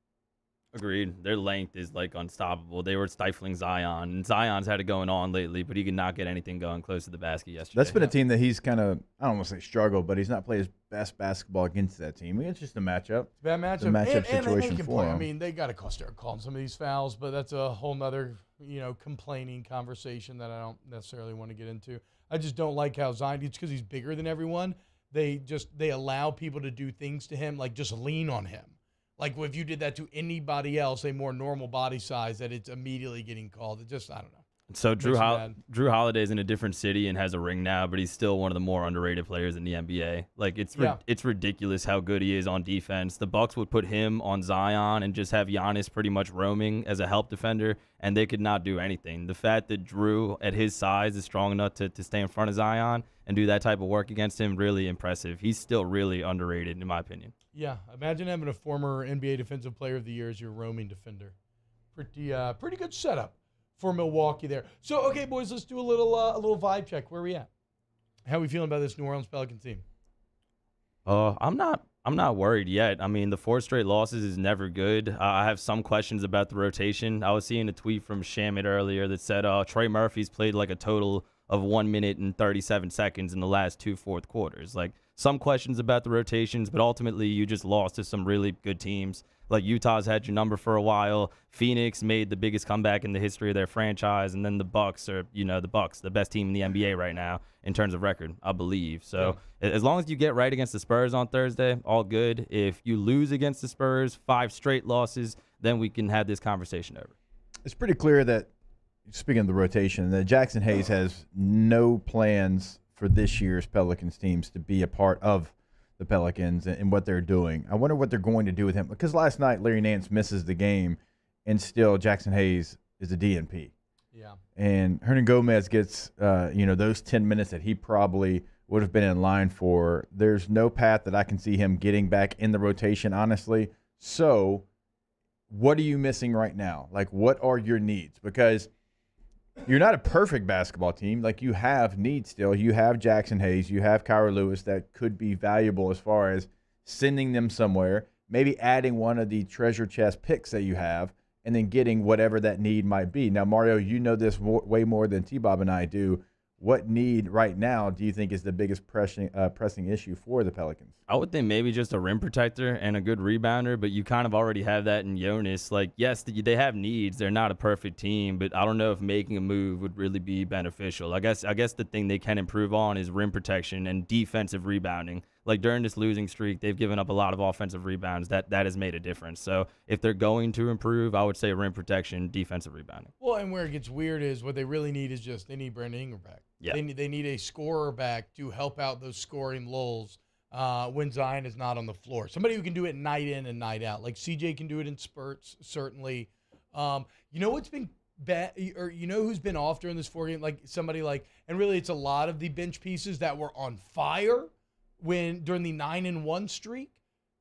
Agreed. Their length is like unstoppable. They were stifling Zion, and Zion's had it going on lately, but he could not get anything going close to the basket yesterday. That's been a team that he's kind of, I don't want to say struggled, but he's not played his best basketball against that team. It's just a matchup. It's a bad matchup. It's a matchup situation for him. I mean, they got to start calling some of these fouls, but that's a whole nother, complaining conversation that I don't necessarily want to get into. I just don't like how Zion, it's because he's bigger than everyone. They allow people to do things to him, like just lean on him. Like if you did that to anybody else, a more normal body size, that it's immediately getting called. It just, I don't know. So Drew Makes me mad. Drew Holiday's in a different city and has a ring now, but he's still one of the more underrated players in the NBA. Like it's ridiculous how good he is on defense. The Bucks would put him on Zion and just have Giannis pretty much roaming as a help defender, and they could not do anything. The fact that Drew at his size is strong enough to stay in front of Zion and do that type of work against him, really impressive. He's still really underrated in my opinion. Yeah, imagine having a former NBA Defensive Player of the Year as your roaming defender. Pretty good setup for Milwaukee there. So, okay, boys, let's do a little vibe check. Where are we at? How are we feeling about this New Orleans Pelicans team? I'm not worried yet. I mean, the 4 straight losses is never good. I have some questions about the rotation. I was seeing a tweet from Shamit earlier that said Trey Murphy's played like a total of 1 minute and 37 seconds in the last 2 fourth quarters. Like, some questions about the rotations, but ultimately you just lost to some really good teams. Like Utah's had your number for a while. Phoenix made the biggest comeback in the history of their franchise, and then the Bucks are, the best team in the NBA right now in terms of record, I believe. So as long as you get right against the Spurs on Thursday, all good. If you lose against the Spurs, 5 straight losses, then we can have this conversation over. It's pretty clear that, speaking of the rotation, that Jackson Hayes has no plans for this year's Pelicans teams to be a part of the Pelicans and what they're doing. I wonder what they're going to do with him, because last night Larry Nance misses the game and still Jackson Hayes is a DNP. Yeah. And Hernan Gomez gets those 10 minutes that he probably would have been in line for. There's no path that I can see him getting back in the rotation, honestly. So what are you missing right now? Like, what are your needs? Because you're not a perfect basketball team. Like, you have needs still. You have Jackson Hayes. You have Kyra Lewis that could be valuable as far as sending them somewhere, maybe adding one of the treasure chest picks that you have, and then getting whatever that need might be. Now, Mario, you know this way more than T-Bob and I do. What need right now do you think is the biggest pressing issue for the Pelicans? I would think maybe just a rim protector and a good rebounder, but you kind of already have that in Jonas. Like, yes, they have needs. They're not a perfect team, but I don't know if making a move would really be beneficial. I guess the thing they can improve on is rim protection and defensive rebounding. Like, during this losing streak, they've given up a lot of offensive rebounds. That has made a difference. So if they're going to improve, I would say rim protection, defensive rebounding. Well, and where it gets weird is what they really need is just they need Brandon Ingram back. Yeah. They need a scorer back to help out those scoring lulls when Zion is not on the floor. Somebody who can do it night in and night out. Like CJ can do it in spurts, certainly. You know what's been bad, or you know who's been off during this 4 game? Like somebody like, and really it's a lot of the bench pieces that were on fire during the 9-1 streak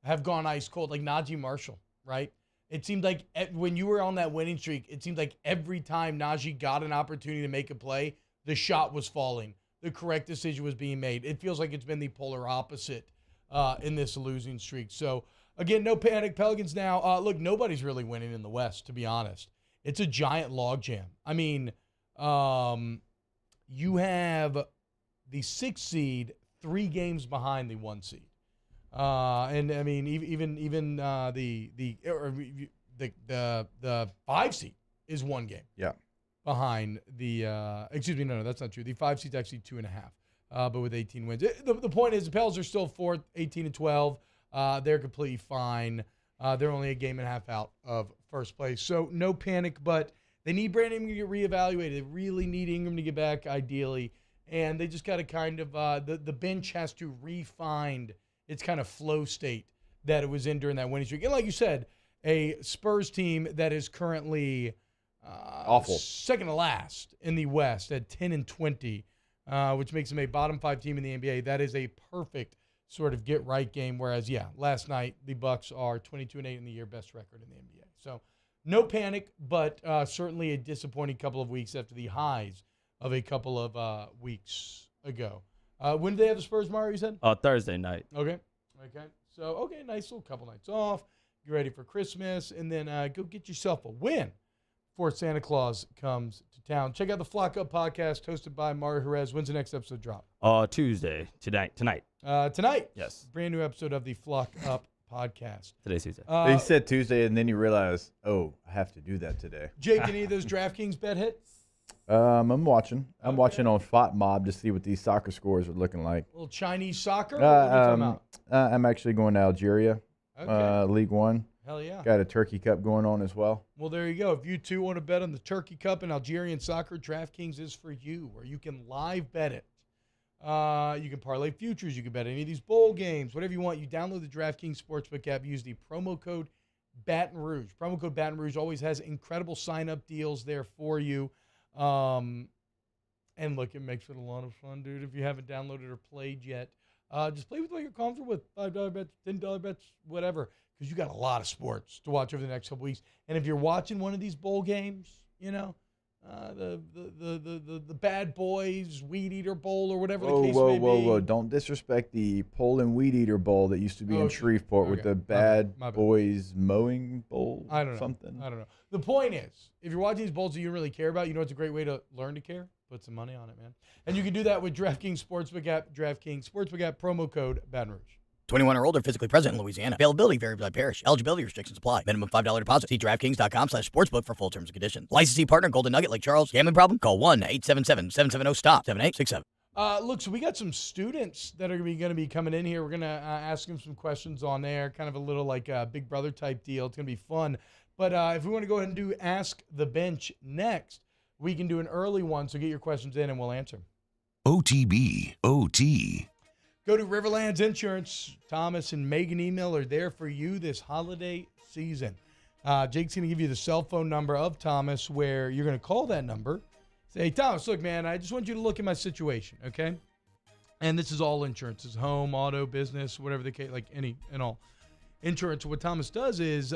have gone ice cold, like Najee Marshall, right? It seemed like when you were on that winning streak, it seemed like every time Najee got an opportunity to make a play, the shot was falling. The correct decision was being made. It feels like it's been the polar opposite in this losing streak. So, again, no panic. Pelicans now. Look, nobody's really winning in the West, to be honest. It's a giant logjam. I mean, you have the 6th seed 3 games behind the 1 seed. And I mean, even the 5 seed is 1 game. Yeah. Behind the no, that's not true. The 5 seed's actually 2.5, but with 18 wins. The point is the Pels are still 4th, 18-12. They're completely fine. They're only a game and a half out of first place. So no panic, but they need Brandon Ingram to get reevaluated. They really need Ingram to get back, ideally. And they just got to kind of the bench has to re-find its kind of flow state that it was in during that winning streak. And like you said, a Spurs team that is currently awful, second to last in the West at 10-20, which makes them a bottom 5 team in the NBA. That is a perfect sort of get right game. Whereas, last night the Bucks are 22-8 in the year, best record in the NBA. So no panic, but certainly a disappointing couple of weeks after the highs of a couple of weeks ago. When did they have the Spurs, Mario, you said? Thursday night. Okay. So, nice little couple nights off. Get ready for Christmas, and then go get yourself a win before Santa Claus comes to town. Check out the Flock Up podcast hosted by Mario Jerez. When's the next episode drop? Tuesday. Tonight. Tonight? Yes. Brand new episode of the Flock Up podcast. Today's Tuesday. He said Tuesday, and then you realize, I have to do that today. Jake, any of those DraftKings bet hits? I'm watching. I'm watching on Fot Mob to see what these soccer scores are looking like. A little Chinese soccer? What are you talking about? I'm actually going to Algeria, League One. Hell yeah. Got a Turkey Cup going on as well. Well, there you go. If you too want to bet on the Turkey Cup and Algerian soccer, DraftKings is for you, where you can live bet it. You can parlay futures. You can bet any of these bowl games, whatever you want. You download the DraftKings Sportsbook app. Use the promo code Baton Rouge. Promo code Baton Rouge always has incredible sign-up deals there for you. And look, it makes it a lot of fun, dude. If you haven't downloaded or played yet, just play with what you're comfortable with. $5 bets, $10 bets, whatever. Because you got a lot of sports to watch over the next couple weeks. And if you're watching one of these bowl games, you know, the Bad Boys Weed Eater Bowl or whatever the case may be. Whoa. Don't disrespect the Poland Weed Eater Bowl that used to be in Shreveport with the Bad Boys Mowing Bowl. I don't know. Something. I don't know. The point is, if you're watching these bowls that you don't really care about, you know it's a great way to learn to care? Put some money on it, man. And you can do that with DraftKings Sportsbook app. DraftKings Sportsbook app, promo code Baton Rouge. 21 or older, physically present in Louisiana. Availability varies by parish. Eligibility restrictions apply. Minimum $5 deposit. See DraftKings.com/sportsbook for full terms and conditions. Licensee partner Golden Nugget Lake Charles. Gambling problem? Call 1-877-770-STOP. 7867. Look, so we got some students that are going to be coming in here. We're going to ask them some questions on air, kind of a little like a Big Brother type deal. It's going to be fun. But if we want to go ahead and do Ask the Bench next, we can do an early one. So get your questions in and we'll answer them. OTB OT. Go to Riverlands Insurance. Thomas and Megan Email are there for you this holiday season. Jake's going to give you the cell phone number of Thomas where you're going to call that number. Say, hey, Thomas, look, man, I just want you to look at my situation, okay? And this is all insurance. It's home, auto, business, whatever the case, like any and all. Insurance, what Thomas does is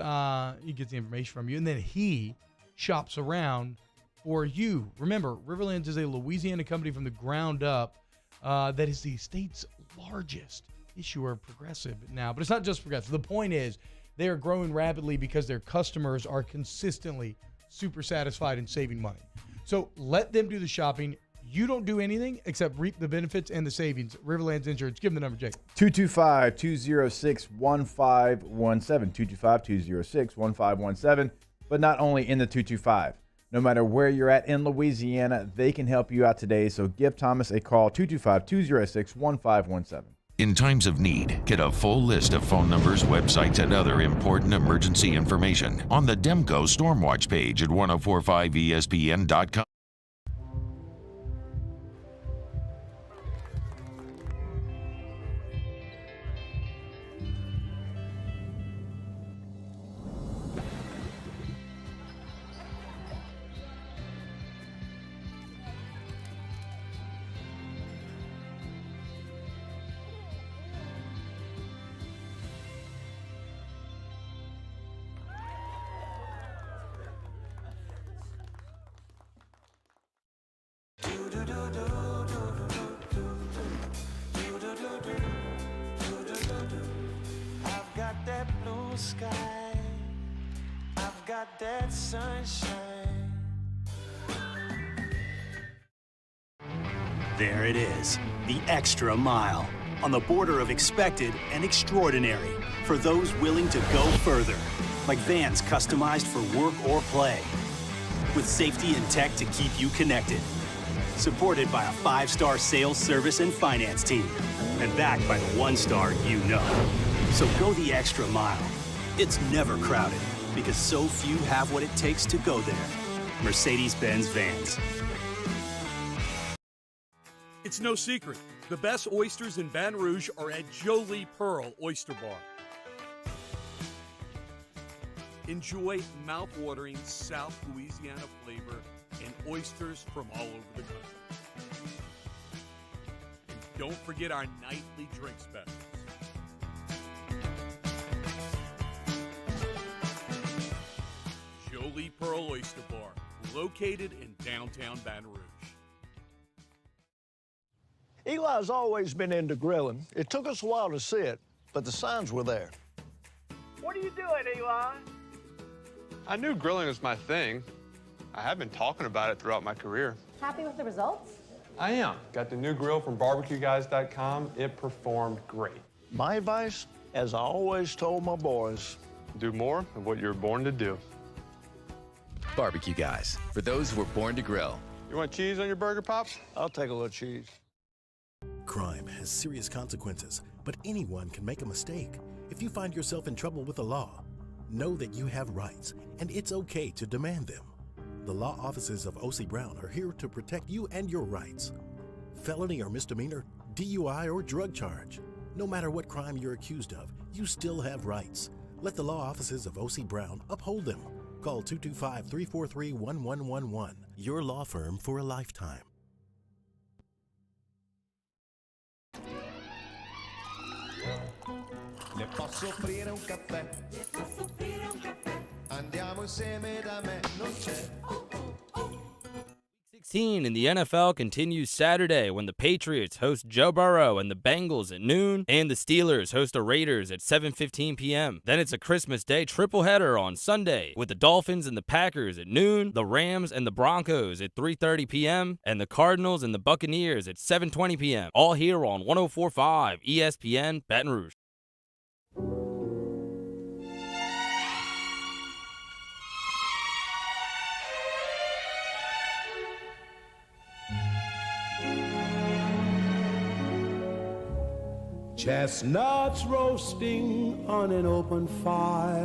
he gets the information from you, and then he shops around for you. Remember, Riverlands is a Louisiana company from the ground up that is the state's largest issuer of Progressive now. But it's not just Progressive. The point is they are growing rapidly because their customers are consistently super satisfied and saving money. So let them do the shopping. You don't do anything except reap the benefits and the savings. Riverlands Insurance. Give them the number, Jake. 225-206-1517. 225-206-1517. But not only in the 225. No matter where you're at in Louisiana, they can help you out today. So give Thomas a call, 225-206-1517. In times of need, get a full list of phone numbers, websites, and other important emergency information on the Demco Stormwatch page at 1045ESPN.com. I've got that blue sky, I've got that sunshine. There it is, the extra mile, on the border of expected and extraordinary for those willing to go further, like vans customized for work or play, with safety and tech to keep you connected. Supported by a 5-star sales, service, and finance team, and backed by the 1-star you know. So go the extra mile. It's never crowded, because so few have what it takes to go there. Mercedes-Benz Vans. It's no secret. The best oysters in Baton Rouge are at Jolie Pearl Oyster Bar. Enjoy mouth-watering South Louisiana flavor and oysters from all over the country. And don't forget our nightly drink specials. Jolie Pearl Oyster Bar, located in downtown Baton Rouge. Eli's always been into grilling. It took us a while to see it, but the signs were there. What are you doing, Eli? I knew grilling was my thing. I have been talking about it throughout my career. Happy with the results? I am. Got the new grill from barbecueguys.com. It performed great. My advice, as I always told my boys, do more of what you're born to do. Barbecue Guys, for those who were born to grill. You want cheese on your burger, Pops? I'll take a little cheese. Crime has serious consequences, but anyone can make a mistake. If you find yourself in trouble with the law, Know that you have rights, and it's okay to demand them. The law offices of O.C. Brown are here to protect you and your rights. Felony or misdemeanor, DUI or drug charge. No matter what crime you're accused of, you still have rights. Let the law offices of O.C. Brown uphold them. Call 225-343-1111. Your law firm for a lifetime. Le posso offrire un caffè? Andiamo insieme da me, non c'è. 16 in the NFL continues Saturday when the Patriots host Joe Burrow and the Bengals at noon, and the Steelers host the Raiders at 7:15 p.m. Then it's a Christmas Day triple header on Sunday with the Dolphins and the Packers at noon, the Rams and the Broncos at 3:30 p.m., and the Cardinals and the Buccaneers at 7:20 p.m. All here on 104.5 ESPN Baton Rouge. Chestnuts roasting on an open fire,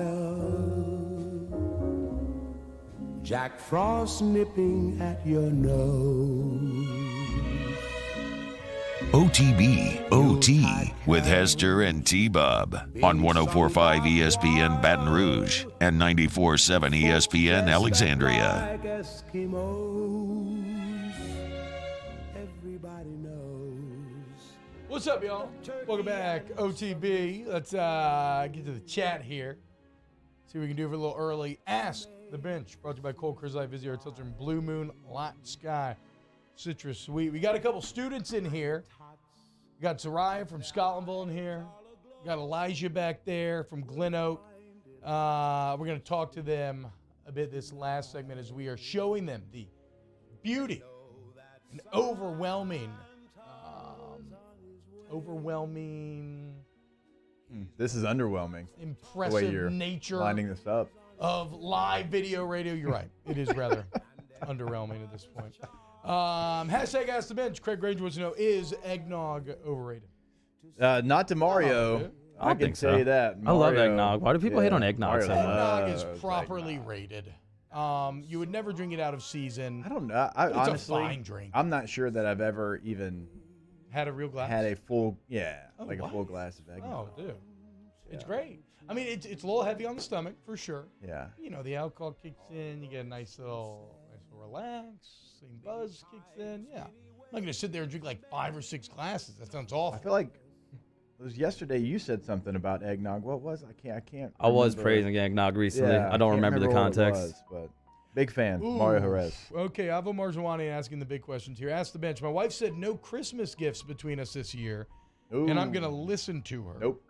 Jack Frost nipping at your nose. OTB OT with Hester and T-Bob on 104.5 ESPN Baton Rouge and 94.7 ESPN Alexandria. Like Eskimos, everybody knows. What's up, y'all? Welcome back, OTB. Let's get to the chat here. See what we can do for a little early. Ask the Bench, brought to you by Cold Cruise Visit Our Tilton Blue Moon Light Sky Citrus Sweet. We got a couple students in here. We got Soraya from Scotlandville in here. We got Elijah back there from Glen Oak. We're going to talk to them a bit this last segment as we are showing them the beauty and overwhelming. This is underwhelming. Impressive the way you're nature lining this up of live video radio. You're right. It is rather underwhelming at this point. Hashtag Ask the Bench. Craig Granger wants to know, is eggnog overrated? Not to Mario. I don't can think say so. that. I love Mario- eggnog. Why do people hate on eggnog so much? Eggnog is properly rated. You would never drink it out of season. I don't know. It's honestly, a fine drink. I'm not sure that I've ever even Had a real glass? had a full, a what? full glass of eggnog. Oh, dude. It's great. I mean, it's a little heavy on the stomach, for sure. Yeah. You know, the alcohol kicks in. You get a nice little relax. Same buzz kicks in. Yeah. I'm not going to sit there and drink like 5 or 6 glasses. That sounds awful. I feel like it was yesterday you said something about eggnog. What was I can't I was remember. praising eggnog recently. Yeah, I don't can't remember the what it context. was, but big fan. Ooh. Mario Jerez. Okay, Avo Marjawani asking the big questions here. Ask the Bench. My wife said no Christmas gifts between us this year, and I'm going to listen to her. Nope.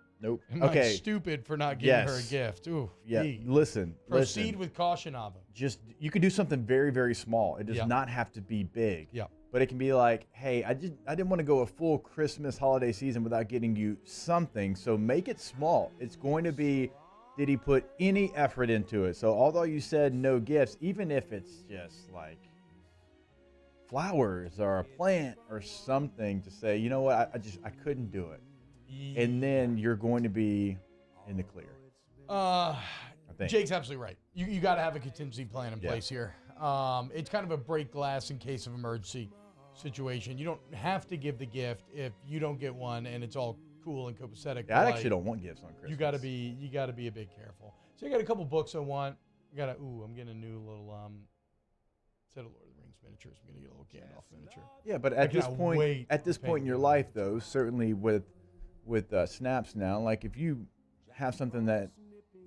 Am Okay. I stupid for not giving her a gift? Ooh. Yeah. gee. Listen. Proceed with caution, Avo. Just you could do something very, very small. It does Yeah. not have to be big. Yeah. But it can be like, hey, I didn't want to go a full Christmas holiday season without getting you something. So make it small. It's going to be, did he put any effort into it? So although you said no gifts, even if it's just like flowers or a plant or something to say, you know what, I couldn't do it. And then you're going to be in the clear. I think. Jake's absolutely right. You got to have a contingency plan in place here. It's kind of a break glass in case of emergency situation. You don't have to give the gift if you don't get one and it's all cool and copacetic. Yeah, I actually don't want gifts on Christmas. You got to be a bit careful. So I got a couple books I want. I'm getting a new little set of Lord of the Rings miniatures. I'm gonna get a little Gandalf miniature. Yeah, but I at this cannot point, wait to in paint your life, though, certainly with snaps now, like if you have something that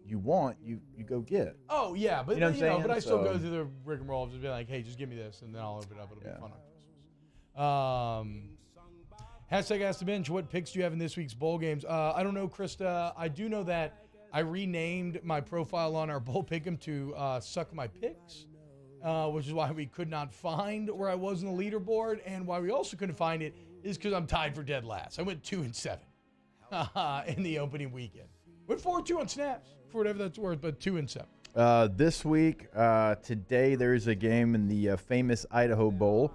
you want, you go get. Oh yeah, but you know what I'm saying? but I still go So- through the rigmarole of just being like, hey, just give me this, and then I'll open it up. It'll be fun on Christmas. Hashtag Ask the Bench. What picks do you have in this week's bowl games? I don't know, Krista. I do know that I renamed my profile on our bowl pick'em to Suck My Picks, which is why we could not find where I was in the leaderboard, and why we also couldn't find it is because I'm tied for dead last. I went 2-7 in the opening weekend. Went 4-2 on snaps, for whatever that's worth, but 2-7. This week, today, there's a game in the famous Idaho Bowl.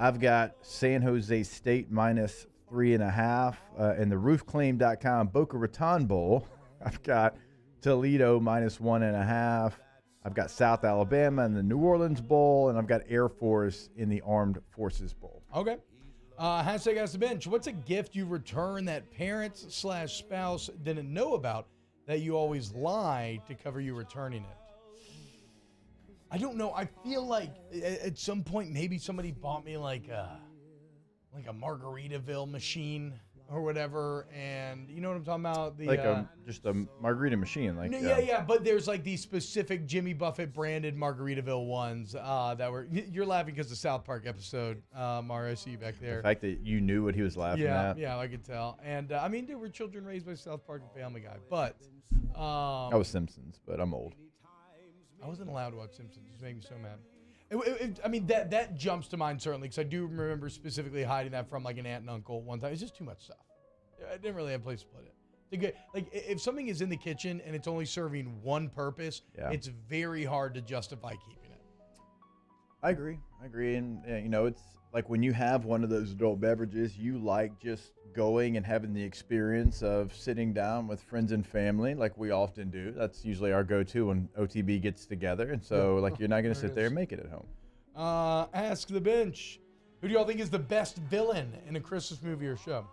I've got San Jose State -3.5. In the roofclaim.com Boca Raton Bowl, I've got Toledo -1.5. I've got South Alabama in the New Orleans Bowl, and I've got Air Force in the Armed Forces Bowl. Okay. Hashtag Ask the Bench. What's a gift you return that parents/spouse didn't know about that you always lied to cover you returning it? I don't know. I feel like at some point maybe somebody bought me like a Margaritaville machine or whatever, and you know what I'm talking about? Just a margarita machine. Yeah, but there's like these specific Jimmy Buffett branded Margaritaville ones that were. You're laughing because the South Park episode, Mario, I see you back there. The fact that you knew what he was laughing at. Yeah, I could tell. And I mean, there were children raised by South Park and Family Guy, but I was Simpsons, but I'm old. I wasn't allowed to watch Simpsons. It made me so mad. I mean, that jumps to mind, certainly, because I do remember specifically hiding that from, like, an aunt and uncle one time. It's just too much stuff. I didn't really have a place to put it. Like, if something is in the kitchen and it's only serving one purpose, it's very hard to justify keeping it. I agree. And, it's like when you have one of those adult beverages, you like just going and having the experience of sitting down with friends and family like we often do. That's usually our go-to when OTB gets together. And so, you're not going to sit there and make it at home. Ask the Bench. Who do y'all think is the best villain in a Christmas movie or show?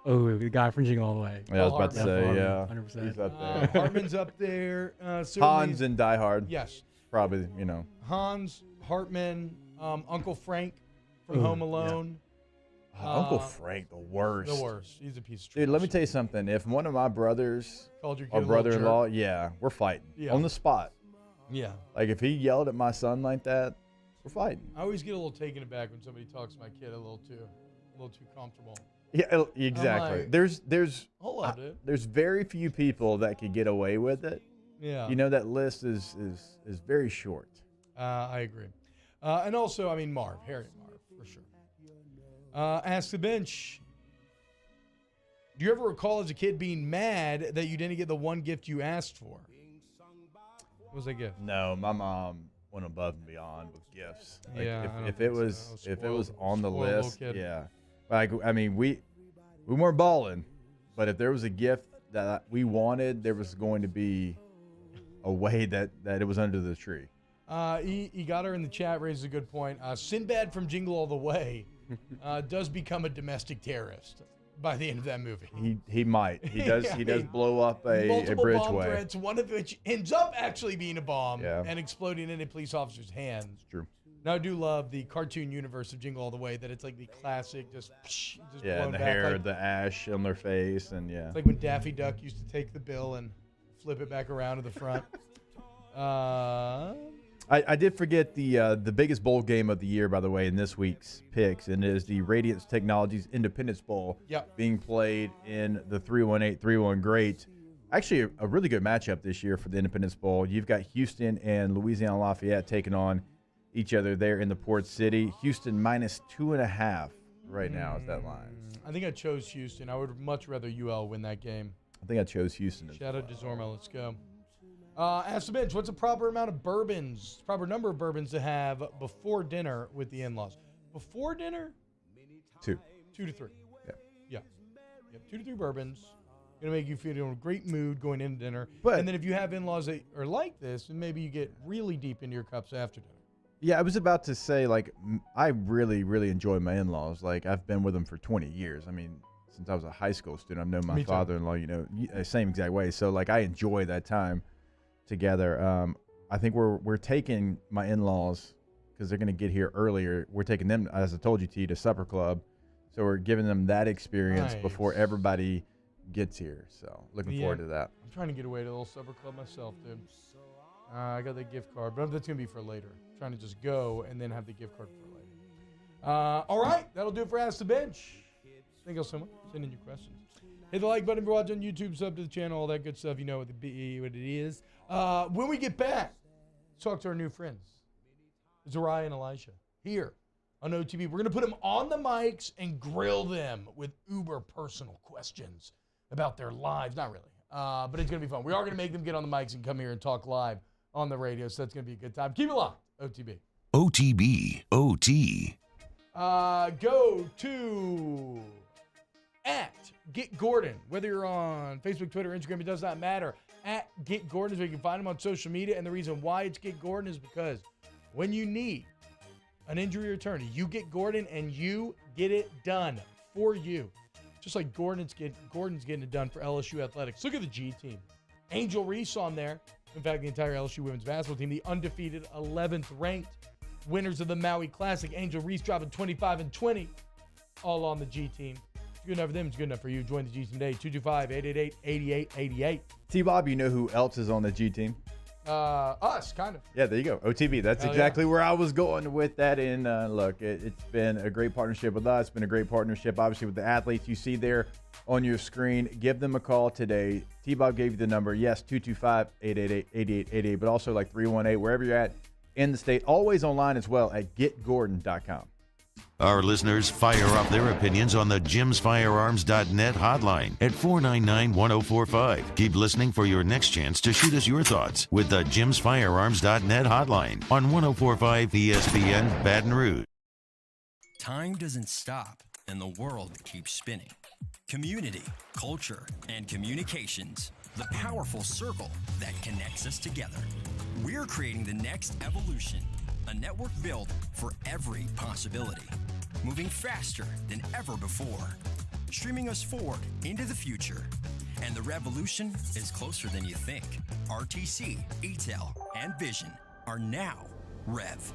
Oh, the guy from Jingle All the Way. Yeah, I was about to say, 100%. He's up there. Hartman's up there. Hans in Die Hard. Yes. Probably, Hans, Hartman, Uncle Frank from Home Alone. Yeah. Uncle Frank, the worst. The worst. He's a piece of trash. Dude, let me tell you something. If one of my brothers called your kid or a little brother-in-law, jerk. we're fighting. Yeah. On the spot. Yeah. Like, if he yelled at my son like that, we're fighting. I always get a little taken aback when somebody talks to my kid a little too comfortable. Yeah, exactly. Like, There's very few people that could get away with it. Yeah. That list is very short. I agree. And also, I mean, Harriet Marv, for sure. Ask the Bench. Do you ever recall as a kid being mad that you didn't get the one gift you asked for? What was that gift? No, my mom went above and beyond with gifts. Like, Yeah, if it was on the spoiled list, little kid. yeah. Like, I mean, we weren't balling, but if there was a gift that we wanted, there was going to be a way that it was under the tree. He got her in the chat, raises a good point. Sinbad from Jingle All the Way does become a domestic terrorist by the end of that movie. He might. He does. He does blow up a multiple bridgeway. bomb threats, one of which ends up actually being a bomb Yeah. and exploding in a police officer's hand. It's true. Now, I do love the cartoon universe of Jingle All the Way, that it's like the classic, just Yeah, blown and the back, hair, like, the ash on their face, and it's like when Daffy Duck used to take the bill and flip it back around to the front. I did forget the biggest bowl game of the year, by the way, in this week's picks, and it is the Radiance Technologies Independence Bowl being played in the 318-3-1 Great. Actually, a really good matchup this year for the Independence Bowl. You've got Houston and Louisiana Lafayette taking on each other there in the Port City. Houston -2.5 right now is that line. I think I chose Houston. I would much rather UL win that game. I think I chose Houston. Shout out to Zorma. Let's go. Ask the Bench, what's the proper amount of bourbons, proper number of bourbons to have before dinner with the in-laws? Before dinner? 2. 2 to 3. Yeah. 2 to 3 bourbons. Going to make you feel in a great mood going into dinner. But- and then if you have in-laws that are like this, then maybe you get really deep into your cups after dinner. Yeah, I was about to say, like, I really, really enjoy my in-laws. Like, I've been with them for 20 years. I mean, since I was a high school student, I've known my Me too. father-in-law, same exact way. So, like, I enjoy that time together. I think we're taking my in-laws, because they're going to get here earlier. We're taking them, as I told you, to Supper Club. So we're giving them that experience before everybody gets here. So looking forward to that. I'm trying to get away to a little supper club myself, dude. I got that gift card, but that's going to be for later. I'm trying to just go and then have the gift card for later. All right, that'll do it for Ask the Bench. Thank you all so much for sending your questions. Hit the like button if you're watching on YouTube, sub to the channel, all that good stuff. You know what it is. When we get back, talk to our new friends, Zariah and Elisha, here on OTB. We're going to put them on the mics and grill them with uber personal questions about their lives. Not really, but it's going to be fun. We are going to make them get on the mics and come here and talk live on the radio, so that's going to be a good time. Keep it locked, OTB. OTB OT. Go to at Get Gordon. Whether you're on Facebook, Twitter, Instagram, it does not matter. At Get Gordon is where you can find him on social media. And the reason why it's Get Gordon is because when you need an injury attorney, you get Gordon and you get it done for you. Just like Gordon's getting it done for LSU Athletics. Look at the G team. Angel Reese on there. In fact, the entire LSU women's basketball team, the undefeated 11th ranked winners of the Maui Classic. Angel Reese dropping 25 and 20, all on the G team. It's good enough for them. It's good enough for you. Join the G team today. 225-888-8888. T-Bob, you know who else is on the G team? Us, kind of. Yeah, there you go. OTB. That's exactly where I was going with that. And look, it's been a great partnership with us. It's been a great partnership, obviously, with the athletes you see there on your screen. Give them a call today. T-Bob gave you the number. Yes, 225-888-8888, but also like 318, wherever you're at in the state. Always online as well at getgordon.com. Our listeners fire up their opinions on the jimsfirearms.net hotline at 499-1045. Keep listening for your next chance to shoot us your thoughts with the jimsfirearms.net hotline on 1045 ESPN Baton Rouge. Time doesn't stop, and the world keeps spinning. Community, culture, and communications, the powerful circle that connects us together. We're creating the next evolution, a network built for every possibility, moving faster than ever before, streaming us forward into the future. And the revolution is closer than you think. RTC, ATEL, and Vision are now Rev.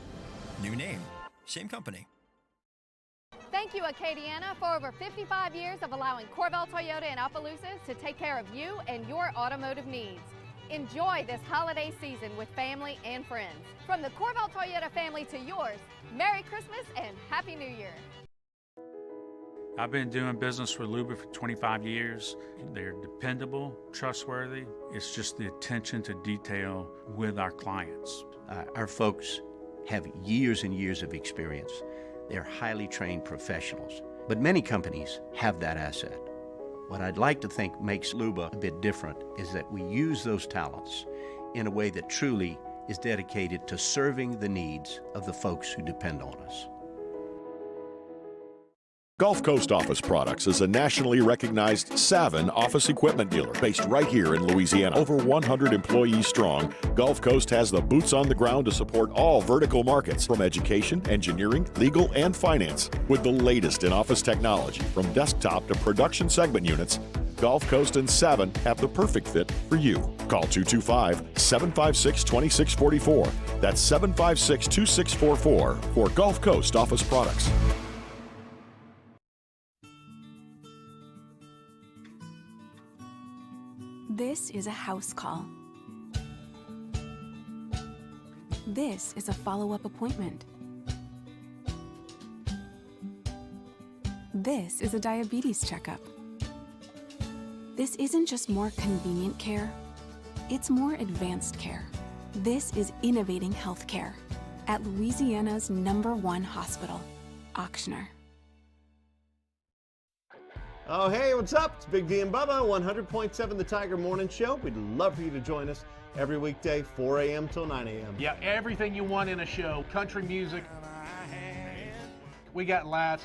New name, same company. Thank you, Acadiana, for over 55 years of allowing Corval Toyota in Opelousas to take care of you and your automotive needs. Enjoy this holiday season with family and friends. From the Corval Toyota family to yours, Merry Christmas and Happy New Year. I've been doing business with Luba for 25 years. They're dependable, trustworthy. It's just the attention to detail with our clients. Our folks have years and years of experience. They're highly trained professionals, but many companies have that asset. What I'd like to think makes Luba a bit different is that we use those talents in a way that truly is dedicated to serving the needs of the folks who depend on us. Gulf Coast Office Products is a nationally recognized Saban office equipment dealer based right here in Louisiana. Over 100 employees strong, Gulf Coast has the boots on the ground to support all vertical markets from education, engineering, legal, and finance. With the latest in office technology from desktop to production segment units, Gulf Coast and Saban have the perfect fit for you. Call 225-756-2644. That's 756-2644 for Gulf Coast Office Products. This is a house call. This is a follow-up appointment. This is a diabetes checkup. This isn't just more convenient care, it's more advanced care. This is innovating healthcare at Louisiana's #1 hospital, Auctioner. Oh, hey, what's up? It's Big D and Bubba, 100.7 The Tiger Morning Show. We'd love for you to join us every weekday, 4 a.m. till 9 a.m. Yeah, everything you want in a show. Country music. We got laughs.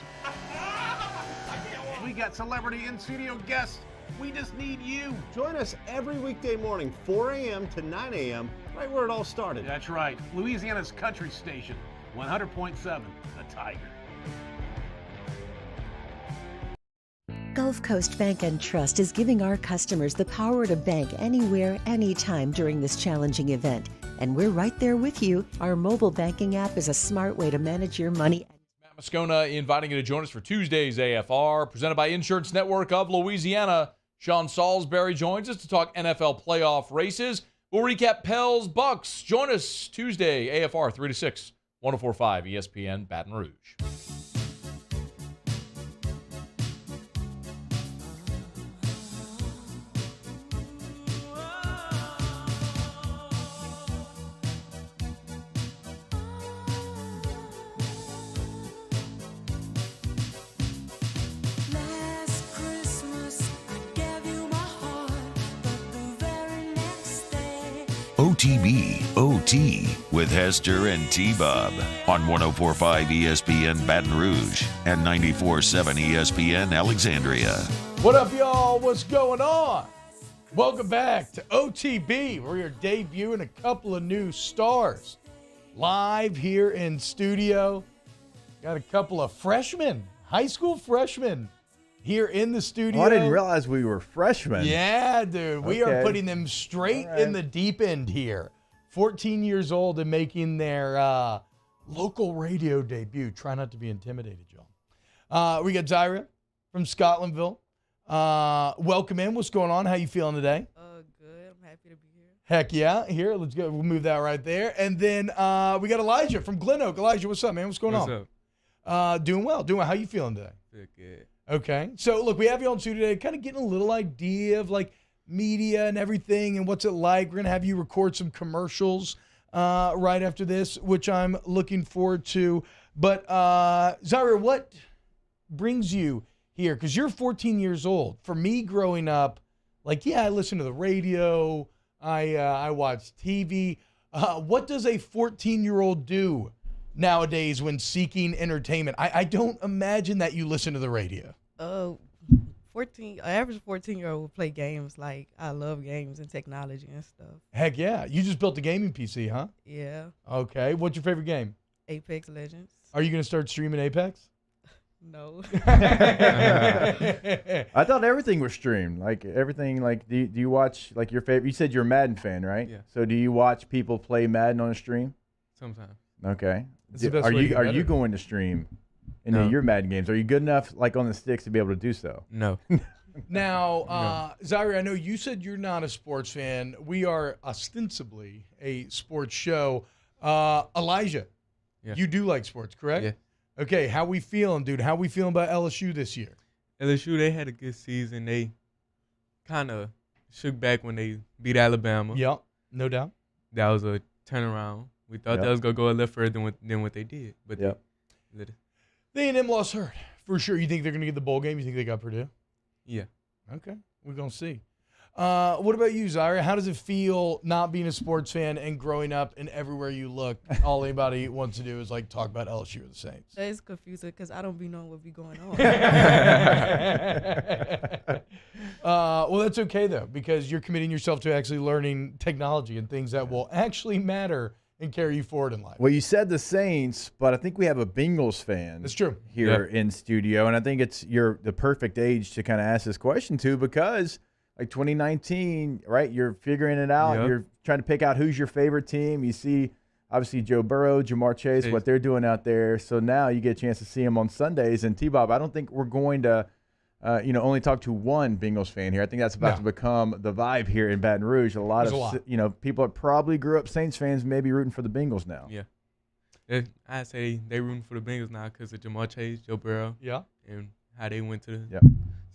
We got celebrity in-studio guests. We just need you. Join us every weekday morning, 4 a.m. to 9 a.m., right where it all started. That's right. Louisiana's country station, 100.7 The Tiger. Gulf Coast Bank and Trust is giving our customers the power to bank anywhere, anytime during this challenging event. And we're right there with you. Our mobile banking app is a smart way to manage your money. Matt Moscona inviting you to join us for Tuesday's AFR, presented by Insurance Network of Louisiana. Sean Salisbury joins us to talk NFL playoff races. We'll recap Pels Bucks. Join us Tuesday, AFR 3 to 6, 104.5 ESPN Baton Rouge. OTB OT with Hester and T-Bob on 104.5 ESPN Baton Rouge and 94.7 ESPN Alexandria. What up, y'all? What's going on? Welcome back to OTB. We're debuting a couple of new stars live here in studio. Got a couple of freshmen, high school freshmen here in the studio. Oh, I didn't realize we were freshmen. Yeah, dude. We are putting them straight in the deep end here. 14 years old and making their local radio debut. Try not to be intimidated, y'all. We got Zyra from Scotlandville. Welcome in. What's going on? How you feeling today? Good. I'm happy to be here. Heck yeah. Here, let's go. We'll move that right there. And then we got Elijah from Glen Oak. Elijah, what's up, man? What's going on? What's up? Doing well. Doing well. How you feeling today? Good. Okay. So, look, we have you on studio today, kind of getting a little idea of, like, media and everything and what's it like. We're going to have you record some commercials right after this, which I'm looking forward to. But, Zyra, what brings you here? Because you're 14 years old. For me growing up, like, yeah, I listen to the radio. I watch TV. What does a 14-year-old do nowadays when seeking entertainment? I don't imagine that you listen to the radio. 14. Average 14-year-old will play games. Like, I love games and technology and stuff. Heck yeah. You just built a gaming PC, huh? Yeah. Okay. What's your favorite game? Apex Legends. Are you going to start streaming Apex? No. I thought everything was streamed. Like everything. Like, do you watch like your favorite? You said you're a Madden fan, right? Yeah. So do you watch people play Madden on a stream? Sometimes. Okay. That's the best Are way to you get are better. you going to stream any of your Madden games? Are you good enough, like on the sticks, to be able to do so? No. Now, Zyra, I know you said you're not a sports fan. We are ostensibly a sports show. Elijah, you do like sports, correct? Yeah. Okay, how we feeling, dude? How we feeling about LSU this year? LSU, they had a good season. They kind of shook back when they beat Alabama. Yep, no doubt. That was a turnaround. We thought that was going to go a little further than what they did. But They A&M lost hurt, for sure. You think they're going to get the bowl game? You think they got Purdue? Yeah. Okay, we're going to see. What about you, Zyra? How does it feel not being a sports fan and growing up and everywhere you look, all anybody wants to do is, like, talk about LSU or the Saints? It's confusing because I don't be knowing what be going on. Well, that's okay, though, because you're committing yourself to actually learning technology and things that will actually matter and carry you forward in life. Well, you said the Saints, but I think we have a Bengals fan. That's true. Here in studio, and I think you're the perfect age to kind of ask this question to, because like 2019, right? You're figuring it out. You're trying to pick out who's your favorite team. You see, obviously, Joe Burrow, Jamar Chase, what they're doing out there. So now you get a chance to see them on Sundays. And T-Bob, I don't think we're going to, only talk to one Bengals fan here. I think that's about to become the vibe here in Baton Rouge. A lot of people that probably grew up Saints fans maybe rooting for the Bengals now. Yeah. I say they rooting for the Bengals now because of Jamar Chase, Joe Burrow. Yeah. And how they went to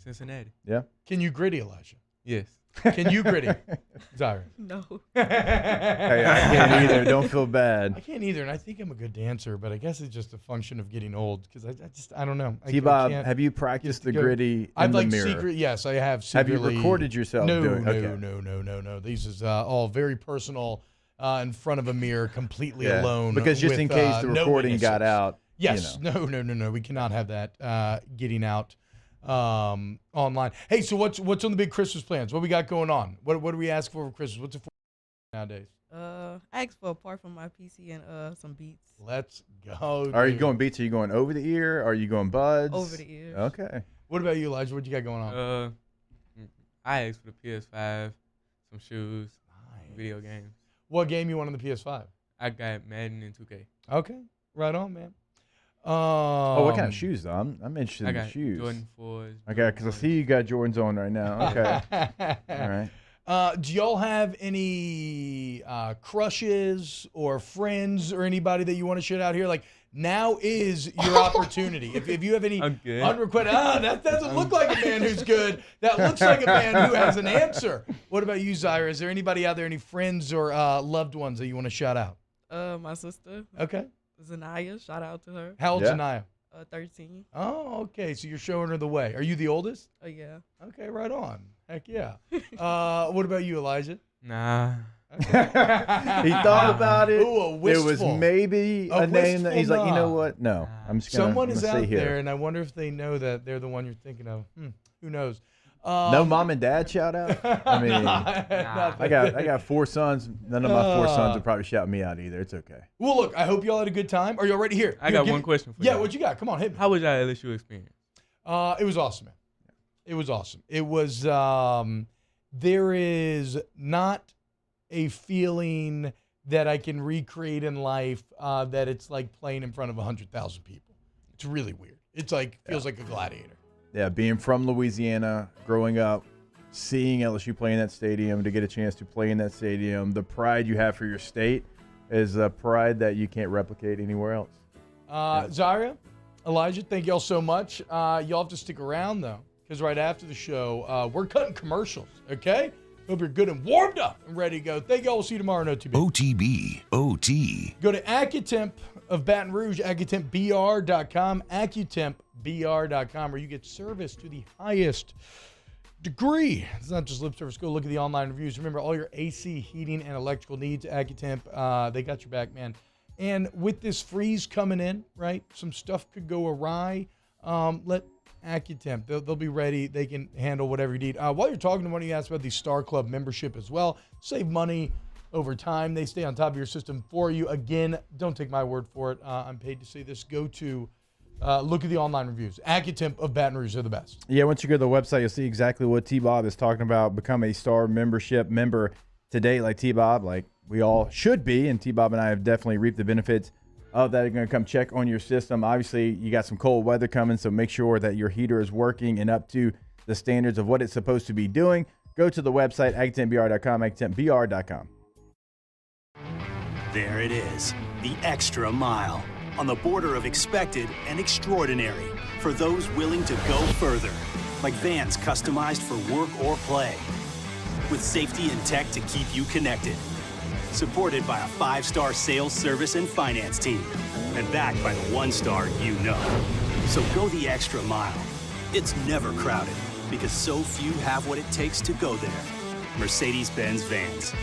Cincinnati. Yeah. Can you gritty, Elijah? Yes. Can you gritty, Zyra? No. Hey, I can't either. Don't feel bad. I can't either, and I think I'm a good dancer, but I guess it's just a function of getting old because I don't know. T-Bob, have you practiced the gritty in the mirror? Yes, I have. Have you recorded yourself doing it? No. These is all very personal in front of a mirror, completely alone. Because just in case the recording got out. Yes. No. We cannot have that getting out online. Hey, so what's on the big Christmas plans? What we got going on? What do we ask for Christmas? What's it for nowadays? I asked for a part from my PC and some beats. Let's go. Are you going beats? Are you going over the ear? Are you going buds? Over the ears. Okay. What about you, Elijah? What you got going on? I asked for the PS5, some shoes, video games. What game you want on the PS5? I got Madden and 2K. Okay, right on, man. What kind of shoes, though? I'm interested in the shoes. Jordan 4s. Okay, because I see you got Jordans on right now. Okay. All right. Do y'all have any crushes or friends or anybody that you want to shout out here? Like, now is your opportunity. If you have any unrequited, that doesn't look like a man who's good. That looks like a man who has an answer. What about you, Zyra? Is there anybody out there, any friends or loved ones that you want to shout out? My sister. Okay. Zanaya, shout out to her. How old's Zanaya? 13. Oh, okay. So you're showing her the way. Are you the oldest? Yeah. Okay, right on. Heck yeah. What about you, Elijah? Nah. He thought about it. Ooh, it was maybe a name that he's like, you know what? No, I'm just gonna. Someone is out here. there, and I wonder if they know that they're the one you're thinking of. Who knows? No mom and dad shout out. I mean, I got 4 sons. None of my 4 sons would probably shout me out either. It's okay. Well, look, I hope you all had a good time. Are you all ready? Here, I got one question for you. Yeah, what you got? Come on, hit me. How was your LSU experience? It was awesome, man. It was awesome. It was. There is not a feeling that I can recreate in life that it's like playing in front of 100,000 people. It's really weird. It's like feels like a gladiator. Yeah, being from Louisiana, growing up, seeing LSU play in that stadium, to get a chance to play in that stadium, the pride you have for your state is a pride that you can't replicate anywhere else. Zaria, Elijah, thank y'all so much. Y'all have to stick around, though, because right after the show, we're cutting commercials, okay? Hope you're good and warmed up and ready to go. Thank y'all. We'll see you tomorrow on OTB. OTB OT. Go to AccuTemp of Baton Rouge, AccuTempBR.com, AccuTempBR.com, where you get service to the highest degree. It's not just lip service. Go look at the online reviews. Remember, all your AC, heating, and electrical needs, AccuTemp, they got your back, man. And with this freeze coming in, right, some stuff could go awry. Let AccuTemp, they'll be ready. They can handle whatever you need. While you're talking to one of you, asked about the Star Club membership as well. Save money over time. They stay on top of your system for you. Again, don't take my word for it. I'm paid to say this. Go to look at the online reviews. AccuTemp of Baton Rouge, they're the best. Yeah, once you go to the website, you'll see exactly what T-Bob is talking about. Become a Star membership member today, like T-Bob, like we all should be. And T-Bob and I have definitely reaped the benefits of that. Are going to come check on your system. Obviously, you got some cold weather coming, so make sure that your heater is working and up to the standards of what it's supposed to be doing. Go to the website, AccuTempBR.com, AccuTempBR.com. There it is, the extra mile, on the border of expected and extraordinary for those willing to go further, like vans customized for work or play, with safety and tech to keep you connected, supported by a 5-star sales, service, and finance team, and backed by the 1-star you know. So go the extra mile. It's never crowded, because so few have what it takes to go there. Mercedes-Benz Vans.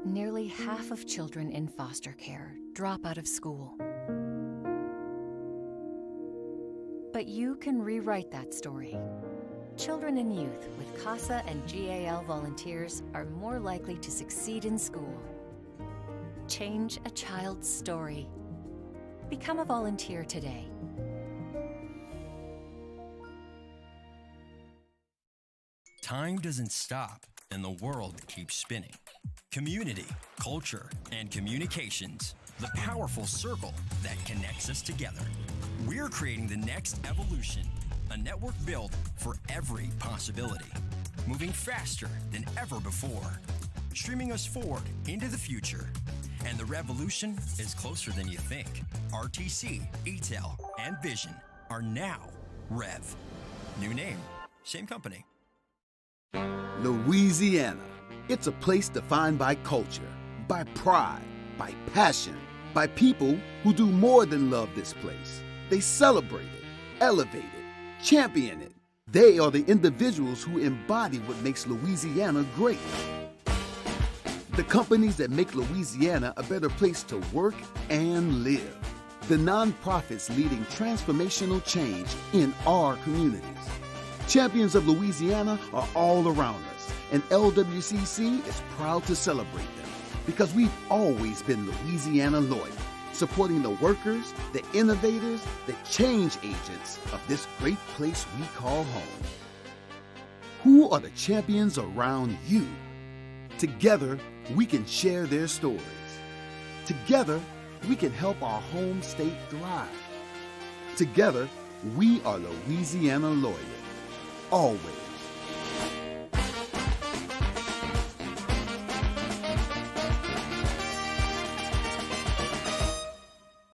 Nearly half of children in foster care drop out of school. But you can rewrite that story. Children and youth with CASA and GAL volunteers are more likely to succeed in school. Change a child's story. Become a volunteer today. Time doesn't stop, and the world keeps spinning. Community, culture, and communications, the powerful circle that connects us together. We're creating the next evolution, a network built for every possibility, moving faster than ever before, streaming us forward into the future. And the revolution is closer than you think. RTC, ETEL, and Vision are now Rev. New name, same company. Louisiana. It's a place defined by culture, by pride, by passion, by people who do more than love this place. They celebrate it, elevate it, champion it. They are the individuals who embody what makes Louisiana great. The companies that make Louisiana a better place to work and live. The nonprofits leading transformational change in our communities. Champions of Louisiana are all around us, and LWCC is proud to celebrate them because we've always been Louisiana loyal, supporting the workers, the innovators, the change agents of this great place we call home. Who are the champions around you? Together, we can share their stories. Together, we can help our home state thrive. Together, We are Louisiana Lawyer. Always